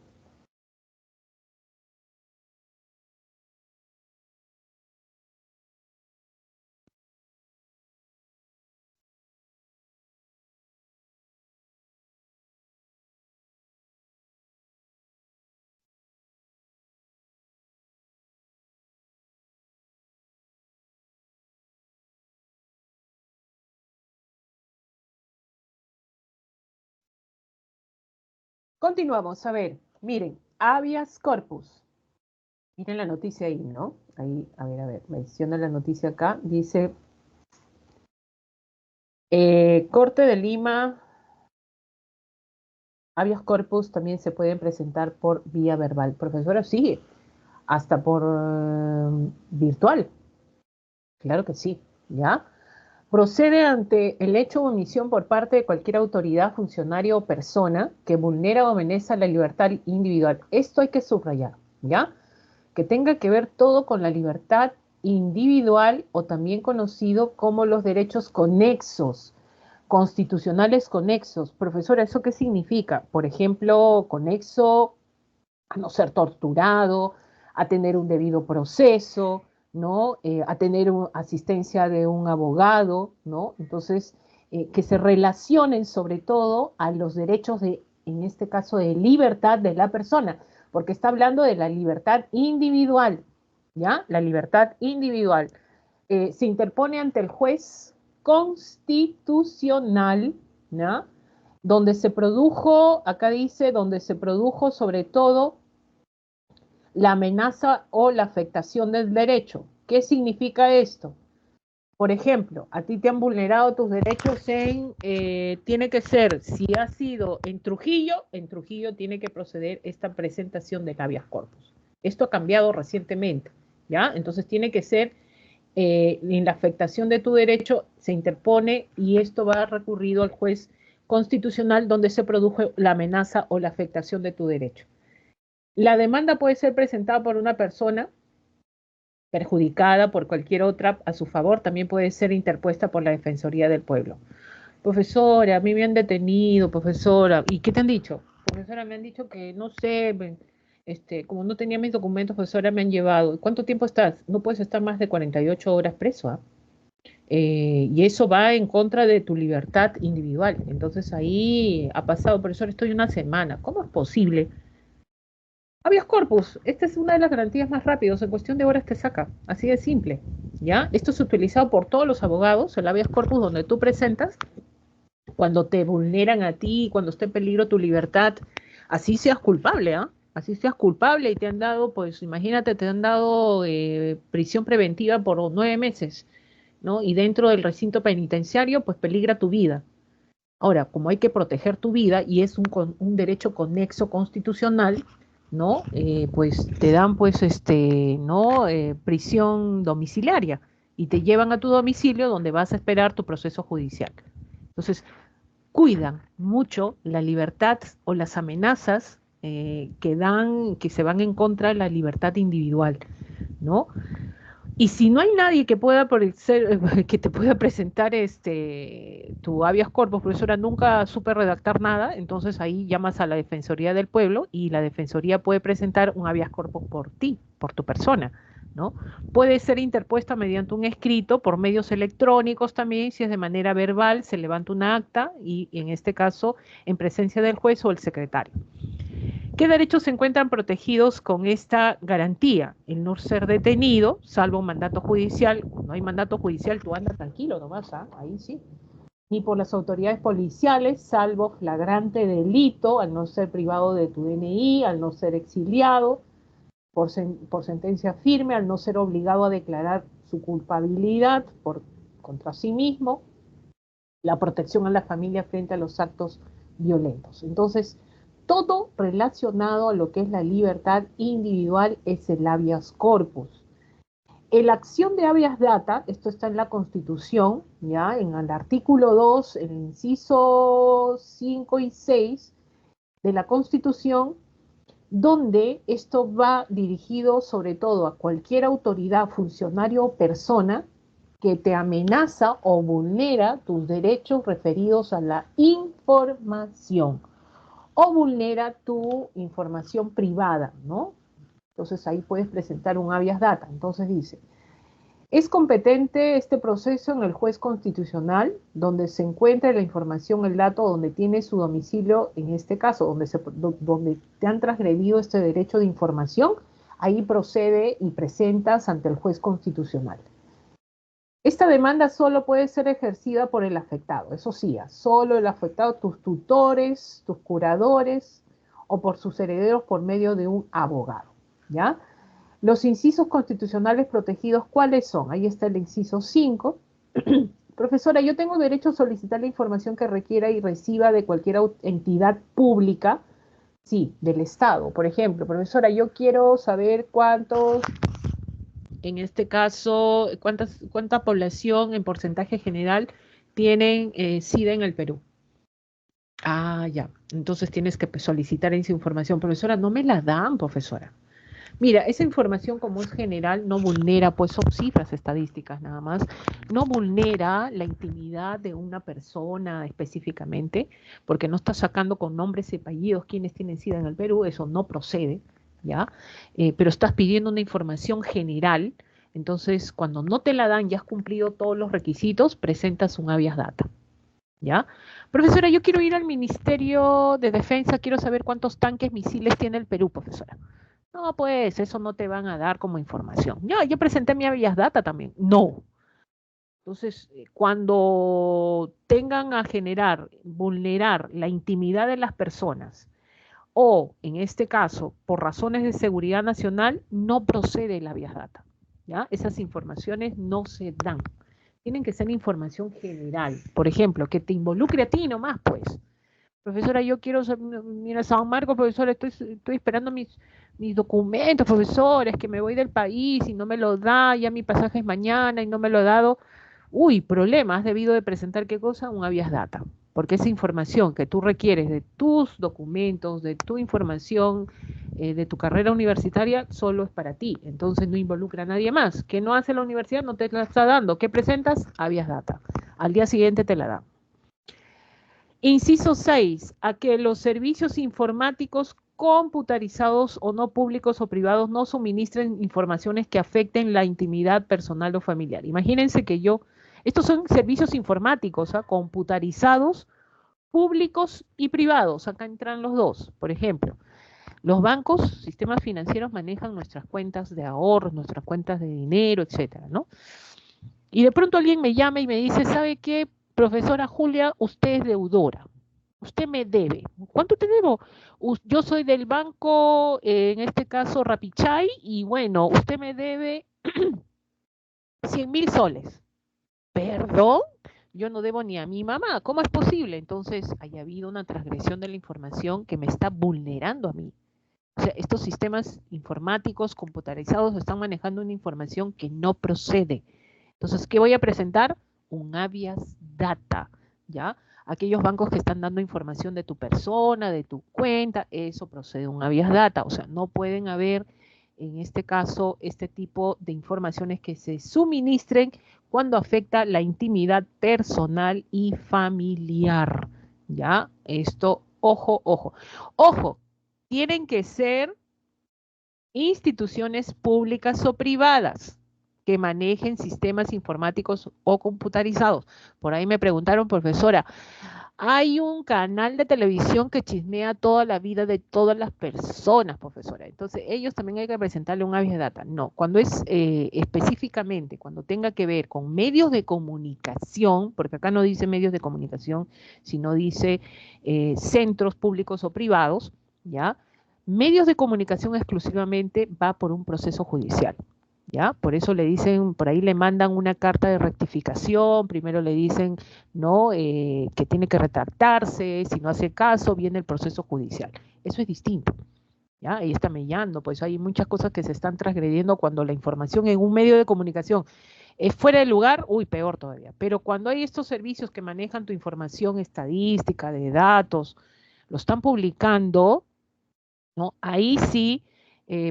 Continuamos, a ver, miren, habeas corpus. Miren la noticia ahí, ¿no? Ahí, a ver, menciona la noticia acá. Dice, Corte de Lima, habeas corpus también se pueden presentar por vía verbal. Profesora, sí, hasta por virtual. Claro que sí, ¿ya? Procede ante el hecho de omisión por parte de cualquier autoridad, funcionario o persona que vulnera o amenaza la libertad individual. Esto hay que subrayar, ¿ya? Que tenga que ver todo con la libertad individual o también conocido como los derechos conexos, constitucionales conexos. Profesora, ¿eso qué significa? Por ejemplo, conexo a no ser torturado, a tener un debido proceso, ¿no? A tener asistencia de un abogado, ¿no? Entonces, que se relacionen sobre todo a los derechos de, en este caso, de libertad de la persona, porque está hablando de la libertad individual, ¿ya? La libertad individual. Se interpone ante el juez, constitucional, ¿no? Donde se produjo, acá dice, donde se produjo sobre todo la amenaza o la afectación del derecho. ¿Qué significa esto? Por ejemplo, a ti te han vulnerado tus derechos tiene que ser, si ha sido en Trujillo tiene que proceder esta presentación de habeas corpus. Esto ha cambiado recientemente, ¿ya? Entonces tiene que ser en la afectación de tu derecho, se interpone y esto va recurrido al juez constitucional donde se produjo la amenaza o la afectación de tu derecho. La demanda puede ser presentada por una persona perjudicada por cualquier otra a su favor, también puede ser interpuesta por la Defensoría del Pueblo. Profesora, a mí me han detenido, profesora. ¿Y qué te han dicho? Profesora, me han dicho que no sé, como no tenía mis documentos, profesora, me han llevado. ¿Cuánto tiempo estás? No puedes estar más de 48 horas preso, ¿ah? Y eso va en contra de tu libertad individual. Entonces ahí ha pasado, profesor, estoy una semana. ¿Cómo es posible? Habeas corpus, esta es una de las garantías más rápidas, en cuestión de horas te saca, así de simple, ¿ya? Esto es utilizado por todos los abogados, el habeas corpus donde tú presentas, cuando te vulneran a ti, cuando está en peligro tu libertad, así seas culpable, ¿ah? Así seas culpable y te han dado, pues imagínate, te han dado prisión preventiva por 9 meses, ¿no? Y dentro del recinto penitenciario, pues peligra tu vida. Ahora, como hay que proteger tu vida y es un derecho conexo constitucional, ¿no? Pues te dan, pues, ¿no? Prisión domiciliaria y te llevan a tu domicilio donde vas a esperar tu proceso judicial. Entonces, cuidan mucho la libertad o las amenazas que se van en contra de la libertad individual, ¿no? Y si no hay nadie que pueda que te pueda presentar tu habeas corpus, profesora, nunca supe redactar nada, entonces ahí llamas a la Defensoría del Pueblo y la Defensoría puede presentar un habeas corpus por ti, por tu persona, ¿no? Puede ser interpuesta mediante un escrito, por medios electrónicos también, si es de manera verbal, se levanta una acta y en este caso en presencia del juez o el secretario. ¿Qué derechos se encuentran protegidos con esta garantía? El no ser detenido, salvo un mandato judicial. No hay mandato judicial, tú andas tranquilo nomás, ¿ah? Ahí sí. Ni por las autoridades policiales, salvo flagrante delito, al no ser privado de tu DNI, al no ser exiliado, por sentencia firme, al no ser obligado a declarar su culpabilidad contra sí mismo, la protección a la familia frente a los actos violentos. Entonces, todo relacionado a lo que es la libertad individual es el habeas corpus. La acción de habeas data, esto está en la Constitución, ¿ya? En el artículo 2, el inciso 5 y 6 de la Constitución, donde esto va dirigido sobre todo a cualquier autoridad, funcionario o persona que te amenaza o vulnera tus derechos referidos a la información o vulnera tu información privada, ¿no? Entonces ahí puedes presentar un habeas data. Entonces dice, es competente este proceso en el juez constitucional, donde se encuentra la información, el dato, donde tiene su domicilio, en este caso, donde te han transgredido este derecho de información, ahí procede y presentas ante el juez constitucional. Esta demanda solo puede ser ejercida por el afectado, eso sí, solo el afectado, tus tutores, tus curadores o por sus herederos por medio de un abogado, ¿ya? Los incisos constitucionales protegidos, ¿cuáles son? Ahí está el inciso 5. Profesora, yo tengo derecho a solicitar la información que requiera y reciba de cualquier entidad pública, sí, del Estado. Por ejemplo, profesora, yo quiero saber en este caso, cuánta población en porcentaje general tienen SIDA en el Perú. Ah, ya. Entonces tienes que solicitar esa información. Profesora, no me la dan, profesora. Mira, esa información como es general no vulnera, pues son cifras estadísticas nada más, no vulnera la intimidad de una persona específicamente, porque no está sacando con nombres y apellidos quienes tienen SIDA en el Perú, eso no procede, ¿ya? Pero estás pidiendo una información general, entonces cuando no te la dan y has cumplido todos los requisitos, presentas un habeas data, ¿ya? Profesora, yo quiero ir al Ministerio de Defensa, quiero saber cuántos tanques misiles tiene el Perú, profesora. No, pues eso no te van a dar como información. Yo presenté mi habeas data también. No. Entonces, cuando tengan a vulnerar la intimidad de las personas, o en este caso, por razones de seguridad nacional, no procede el habeas data. ¿Ya? Esas informaciones no se dan. Tienen que ser información general. Por ejemplo, que te involucre a ti nomás, pues. Profesora, yo quiero ser, mira, San Marcos, profesora, estoy esperando mis documentos, profesores, que me voy del país y no me lo da, ya mi pasaje es mañana y no me lo ha dado. Uy, problema, has debido de presentar qué cosa, un habeas data, porque esa información que tú requieres de tus documentos, de tu información, de tu carrera universitaria, solo es para ti, entonces no involucra a nadie más. ¿Qué no hace la universidad? No te la está dando. ¿Qué presentas? Habeas data. Al día siguiente te la dan. Inciso 6, a que los servicios informáticos computarizados o no públicos o privados no suministren informaciones que afecten la intimidad personal o familiar. Imagínense que estos son servicios informáticos, computarizados, públicos y privados. Acá entran los dos. Por ejemplo, los bancos, sistemas financieros manejan nuestras cuentas de ahorros, nuestras cuentas de dinero, etcétera, ¿no? Y de pronto alguien me llama y me dice, ¿sabe qué? Profesora Julia, usted es deudora, usted me debe. ¿Cuánto te debo? Yo soy del banco, en este caso Rapichay, y bueno, usted me debe 100.000 soles. ¿Perdón? Yo no debo ni a mi mamá. ¿Cómo es posible? Entonces, haya habido una transgresión de la información que me está vulnerando a mí. O sea, estos sistemas informáticos computarizados están manejando una información que no procede. Entonces, ¿qué voy a presentar? Un habeas data, ¿ya? Aquellos bancos que están dando información de tu persona, de tu cuenta, eso procede un habeas data. O sea, no pueden haber, en este caso, este tipo de informaciones que se suministren cuando afecta la intimidad personal y familiar, ¿ya? Esto, ojo, ojo. Ojo, tienen que ser instituciones públicas o privadas que manejen sistemas informáticos o computarizados. Por ahí me preguntaron, profesora, hay un canal de televisión que chismea toda la vida de todas las personas, profesora. Entonces, ellos también hay que presentarle un habeas data. No, cuando es específicamente, cuando tenga que ver con medios de comunicación, porque acá no dice medios de comunicación, sino dice centros públicos o privados, ¿ya? Medios de comunicación exclusivamente va por un proceso judicial. ¿Ya? Por eso le dicen, por ahí le mandan una carta de rectificación, primero le dicen, ¿no? Que tiene que retractarse, si no hace caso, viene el proceso judicial. Eso es distinto, ¿ya? Ahí está mellando, pues hay muchas cosas que se están transgrediendo cuando la información en un medio de comunicación es fuera de lugar, uy, peor todavía. Pero cuando hay estos servicios que manejan tu información estadística, de datos, lo están publicando, ¿no? Ahí sí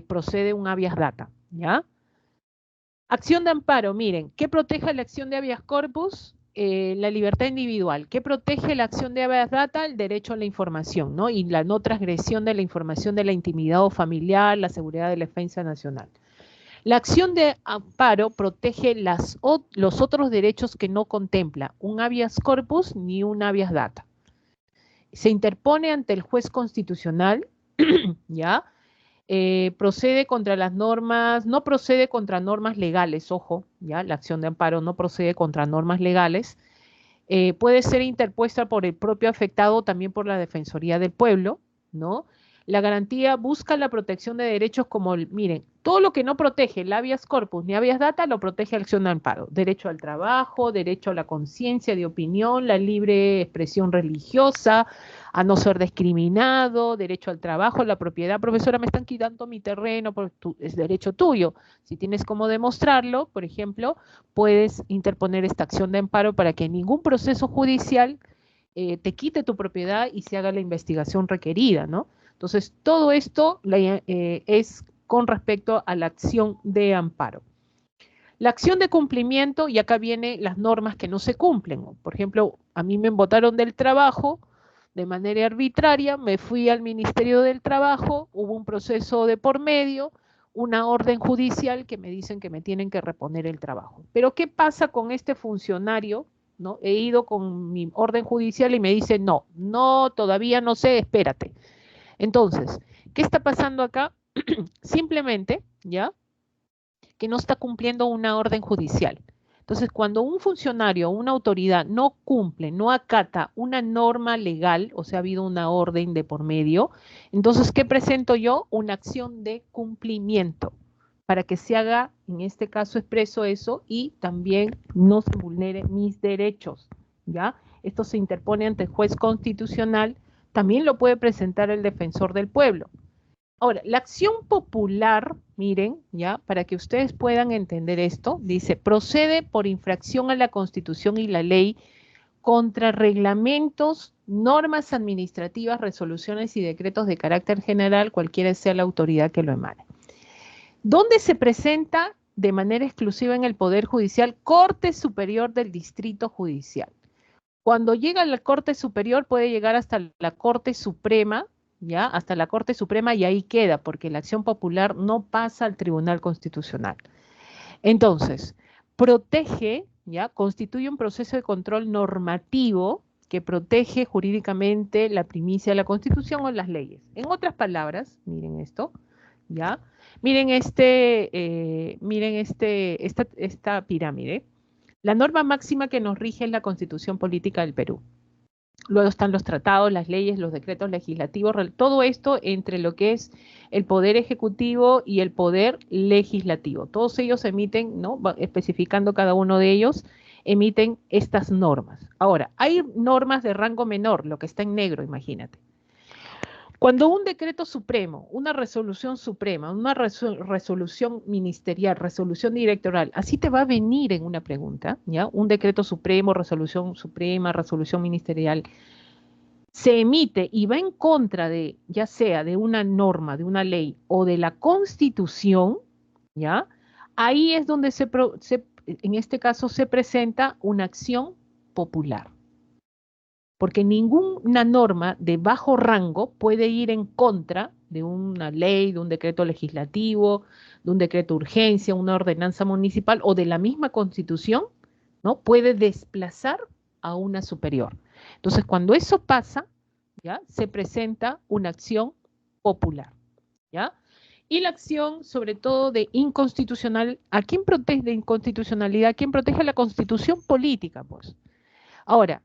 procede un habeas data, ¿ya? Acción de amparo, miren, ¿qué protege la acción de habeas corpus? La libertad individual. ¿Qué protege la acción de habeas data? El derecho a la información, ¿no? Y la no transgresión de la información de la intimidad o familiar, la seguridad de la defensa nacional. La acción de amparo protege los otros derechos que no contempla un habeas corpus ni un habeas data. Se interpone ante el juez constitucional, ¿ya? Procede contra las normas, no procede contra normas legales, ojo, ya la acción de amparo no procede contra normas legales, puede ser interpuesta por el propio afectado, también por la Defensoría del Pueblo, ¿no? La garantía busca la protección de derechos como, miren, todo lo que no protege el habeas corpus ni habeas data lo protege la acción de amparo. Derecho al trabajo, derecho a la conciencia de opinión, la libre expresión religiosa, a no ser discriminado, derecho al trabajo, la propiedad. Profesora, me están quitando mi terreno, es derecho tuyo. Si tienes cómo demostrarlo, por ejemplo, puedes interponer esta acción de amparo para que ningún proceso judicial te quite tu propiedad y se haga la investigación requerida, ¿no? Entonces, todo esto es con respecto a la acción de amparo. La acción de cumplimiento, y acá vienen las normas que no se cumplen. Por ejemplo, a mí me botaron del trabajo de manera arbitraria, me fui al Ministerio del Trabajo, hubo un proceso de por medio, una orden judicial que me dicen que me tienen que reponer el trabajo. Pero ¿qué pasa con este funcionario? ¿No? He ido con mi orden judicial y me dice, no, todavía no sé, espérate. Entonces, ¿qué está pasando acá? Simplemente, ¿ya? Que no está cumpliendo una orden judicial. Entonces, cuando un funcionario o una autoridad no cumple, no acata una norma legal, o sea, ha habido una orden de por medio, entonces, ¿qué presento yo? Una acción de cumplimiento para que se haga, en este caso expreso eso, y también no se vulneren mis derechos, ¿ya? Esto se interpone ante el juez constitucional, también lo puede presentar el defensor del pueblo. Ahora, la acción popular, miren, ya, para que ustedes puedan entender esto, dice, procede por infracción a la Constitución y la ley contra reglamentos, normas administrativas, resoluciones y decretos de carácter general, cualquiera sea la autoridad que lo emane. ¿Dónde se presenta de manera exclusiva en el Poder Judicial? Corte Superior del Distrito Judicial. Cuando llega a la Corte Superior puede llegar hasta la Corte Suprema, ¿ya? Hasta la Corte Suprema y ahí queda, porque la acción popular no pasa al Tribunal Constitucional. Entonces, protege, ¿ya? Constituye un proceso de control normativo que protege jurídicamente la primicia de la Constitución o las leyes. En otras palabras, miren esto, ¿ya? Miren esta pirámide. La norma máxima que nos rige es la Constitución Política del Perú. Luego están los tratados, las leyes, los decretos legislativos, todo esto entre lo que es el Poder Ejecutivo y el Poder Legislativo. Todos ellos emiten, ¿no? Especificando cada uno de ellos, emiten estas normas. Ahora, hay normas de rango menor, lo que está en negro, imagínate. Cuando un decreto supremo, una resolución suprema, una resolución ministerial, resolución directoral, así te va a venir en una pregunta, ¿ya? Un decreto supremo, resolución suprema, resolución ministerial, se emite y va en contra de, ya sea de una norma, de una ley o de la Constitución, ¿ya? Ahí es donde en este caso se presenta una acción popular. Porque ninguna norma de bajo rango puede ir en contra de una ley, de un decreto legislativo, de un decreto de urgencia, una ordenanza municipal o de la misma Constitución, ¿no? Puede desplazar a una superior. Entonces, cuando eso pasa, ¿ya? Se presenta una acción popular, ¿ya? Y la acción, sobre todo de inconstitucional, ¿a quién protege de inconstitucionalidad? ¿A quién protege la Constitución política, pues? Ahora,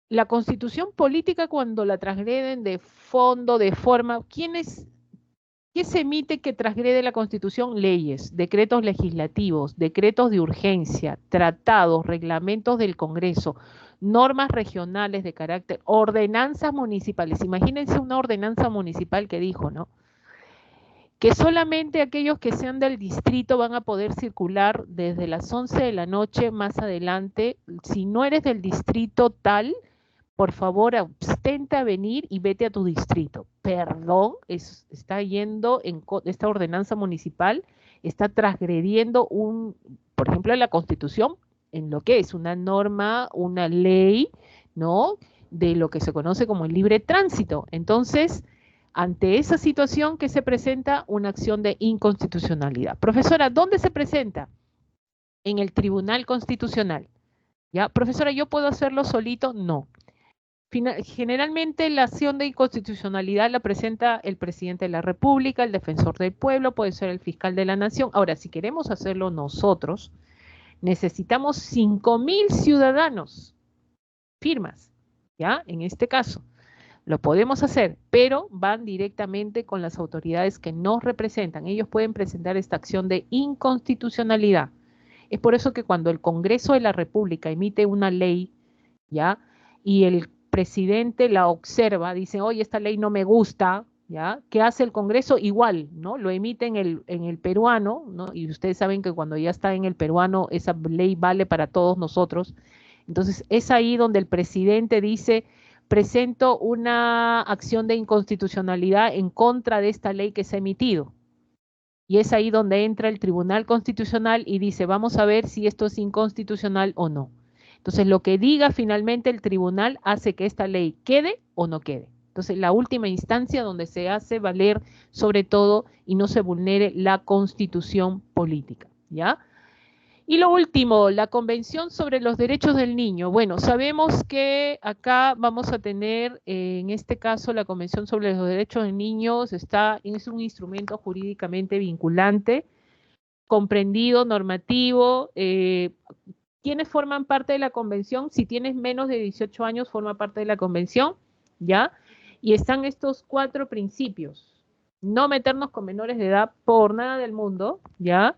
la Constitución política cuando la transgreden de fondo, de forma, ¿qué se emite que transgrede la Constitución? Leyes, decretos legislativos, decretos de urgencia, tratados, reglamentos del Congreso, normas regionales de carácter, ordenanzas municipales. Imagínense una ordenanza municipal que dijo, ¿no? Que solamente aquellos que sean del distrito van a poder circular desde las 11 de la noche más adelante. Si no eres del distrito tal, por favor, abstente a venir y vete a tu distrito. Perdón, está yendo en esta ordenanza municipal, está transgrediendo por ejemplo, la Constitución, en lo que es una norma, una ley, ¿no? De lo que se conoce como el libre tránsito. Entonces, ante esa situación que se presenta una acción de inconstitucionalidad. Profesora, ¿dónde se presenta? En el Tribunal Constitucional. ¿Ya? Profesora, ¿yo puedo hacerlo solito? No. Generalmente la acción de inconstitucionalidad la presenta el presidente de la República, el defensor del pueblo, puede ser el fiscal de la nación. Ahora, si queremos hacerlo nosotros, necesitamos 5.000 ciudadanos, firmas, ¿ya? En este caso, lo podemos hacer, pero van directamente con las autoridades que nos representan. Ellos pueden presentar esta acción de inconstitucionalidad. Es por eso que cuando el Congreso de la República emite una ley, ¿ya? Y el presidente la observa, dice, oye, esta ley no me gusta, ¿ya? ¿Qué hace el Congreso? Igual, ¿no? Lo emite en el peruano, ¿no? Y ustedes saben que cuando ya está en el peruano, esa ley vale para todos nosotros. Entonces, es ahí donde el presidente dice, presento una acción de inconstitucionalidad en contra de esta ley que se ha emitido. Y es ahí donde entra el Tribunal Constitucional y dice, vamos a ver si esto es inconstitucional o no. Entonces, lo que diga finalmente el tribunal hace que esta ley quede o no quede. Entonces, la última instancia donde se hace valer sobre todo y no se vulnere la Constitución política, ¿ya? Y lo último, la Convención sobre los Derechos del Niño. Bueno, sabemos que acá vamos a tener, en este caso, la Convención sobre los Derechos del Niño es un instrumento jurídicamente vinculante, comprendido, normativo. ¿Quiénes forman parte de la convención? Si tienes menos de 18 años, forma parte de la convención, ¿ya? Y están estos 4 principios. No meternos con menores de edad por nada del mundo, ¿ya?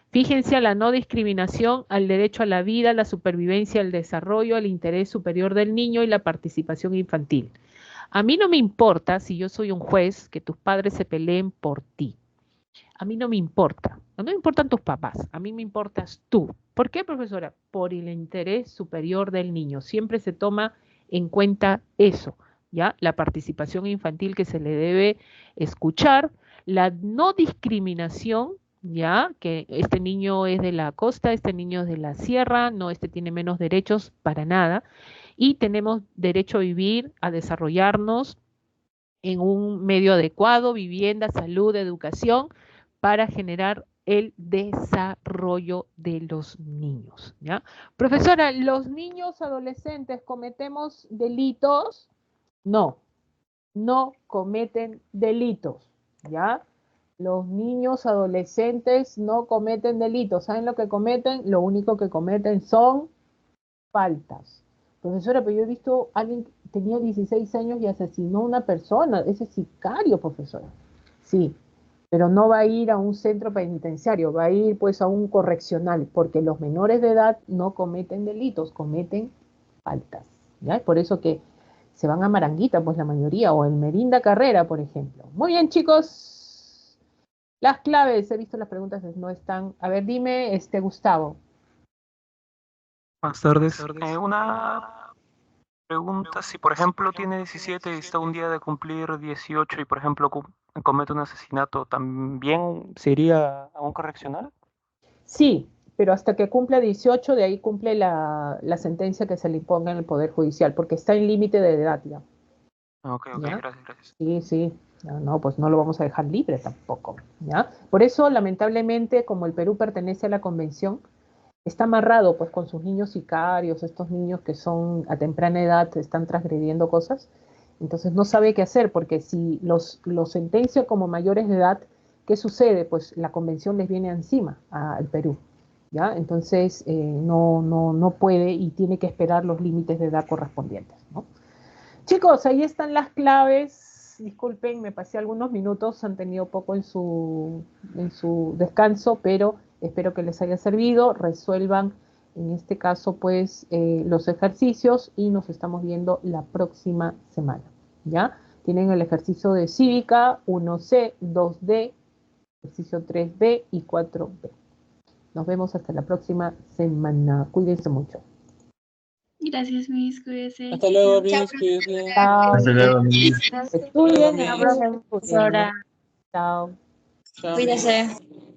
Fíjense a la no discriminación, al derecho a la vida, a la supervivencia, al desarrollo, al interés superior del niño y la participación infantil. A mí no me importa, si yo soy un juez, que tus padres se peleen por ti. A mí no me importa. No me importan tus papás, a mí me importas tú. ¿Por qué, profesora? Por el interés superior del niño. Siempre se toma en cuenta eso, ¿ya? La participación infantil que se le debe escuchar, la no discriminación, ¿ya? Que este niño es de la costa, este niño es de la sierra, no, este tiene menos derechos para nada. Y tenemos derecho a vivir, a desarrollarnos en un medio adecuado, vivienda, salud, educación, para generar el desarrollo de los niños, ¿ya? Profesora, ¿los niños adolescentes cometemos delitos? No, no cometen delitos, ¿ya? Los niños adolescentes no cometen delitos. ¿Saben lo que cometen? Lo único que cometen son faltas. Profesora, pero yo he visto a alguien que tenía 16 años y asesinó a una persona. Ese es sicario, profesora. Sí, pero no va a ir a un centro penitenciario, va a ir pues a un correccional, porque los menores de edad no cometen delitos, cometen faltas. ¿Ya? Es por eso que se van a Maranguita, pues la mayoría, o en Merinda Carrera, por ejemplo. Muy bien, chicos. Las claves, he visto las preguntas, no están. A ver, dime, Gustavo. Buenas tardes. Una pregunta, si por ejemplo tiene 17 y está un día de cumplir 18 y por ejemplo comete un asesinato, ¿también se iría a un correccional? Sí, pero hasta que cumpla 18, de ahí cumple la sentencia que se le imponga en el Poder Judicial, porque está en límite de edad ya. Ok, ¿Ya? gracias. Sí, sí. No, pues no lo vamos a dejar libre tampoco, ¿ya? Por eso, lamentablemente, como el Perú pertenece a la Convención, está amarrado pues con sus niños sicarios, estos niños que son a temprana edad, están transgrediendo cosas, entonces no sabe qué hacer, porque si los sentencia como mayores de edad, ¿qué sucede? Pues la convención les viene encima al Perú, ¿ya? Entonces no puede y tiene que esperar los límites de edad correspondientes, ¿no? Chicos, ahí están las claves. Disculpen, me pasé algunos minutos, han tenido poco en su descanso, pero espero que les haya servido. Resuelvan, en este caso, pues, los ejercicios y nos estamos viendo la próxima semana, ¿ya? Tienen el ejercicio de cívica 1C, 2D, ejercicio 3B y 4B. Nos vemos hasta la próxima semana. Cuídense mucho. Gracias, Miss, cuídese. Hasta luego, Chao, Miss, cuídense. Chao. Hasta luego, Miss. Estudien, Chao, estudien. Profesora. Chao. Chao. Cuídese.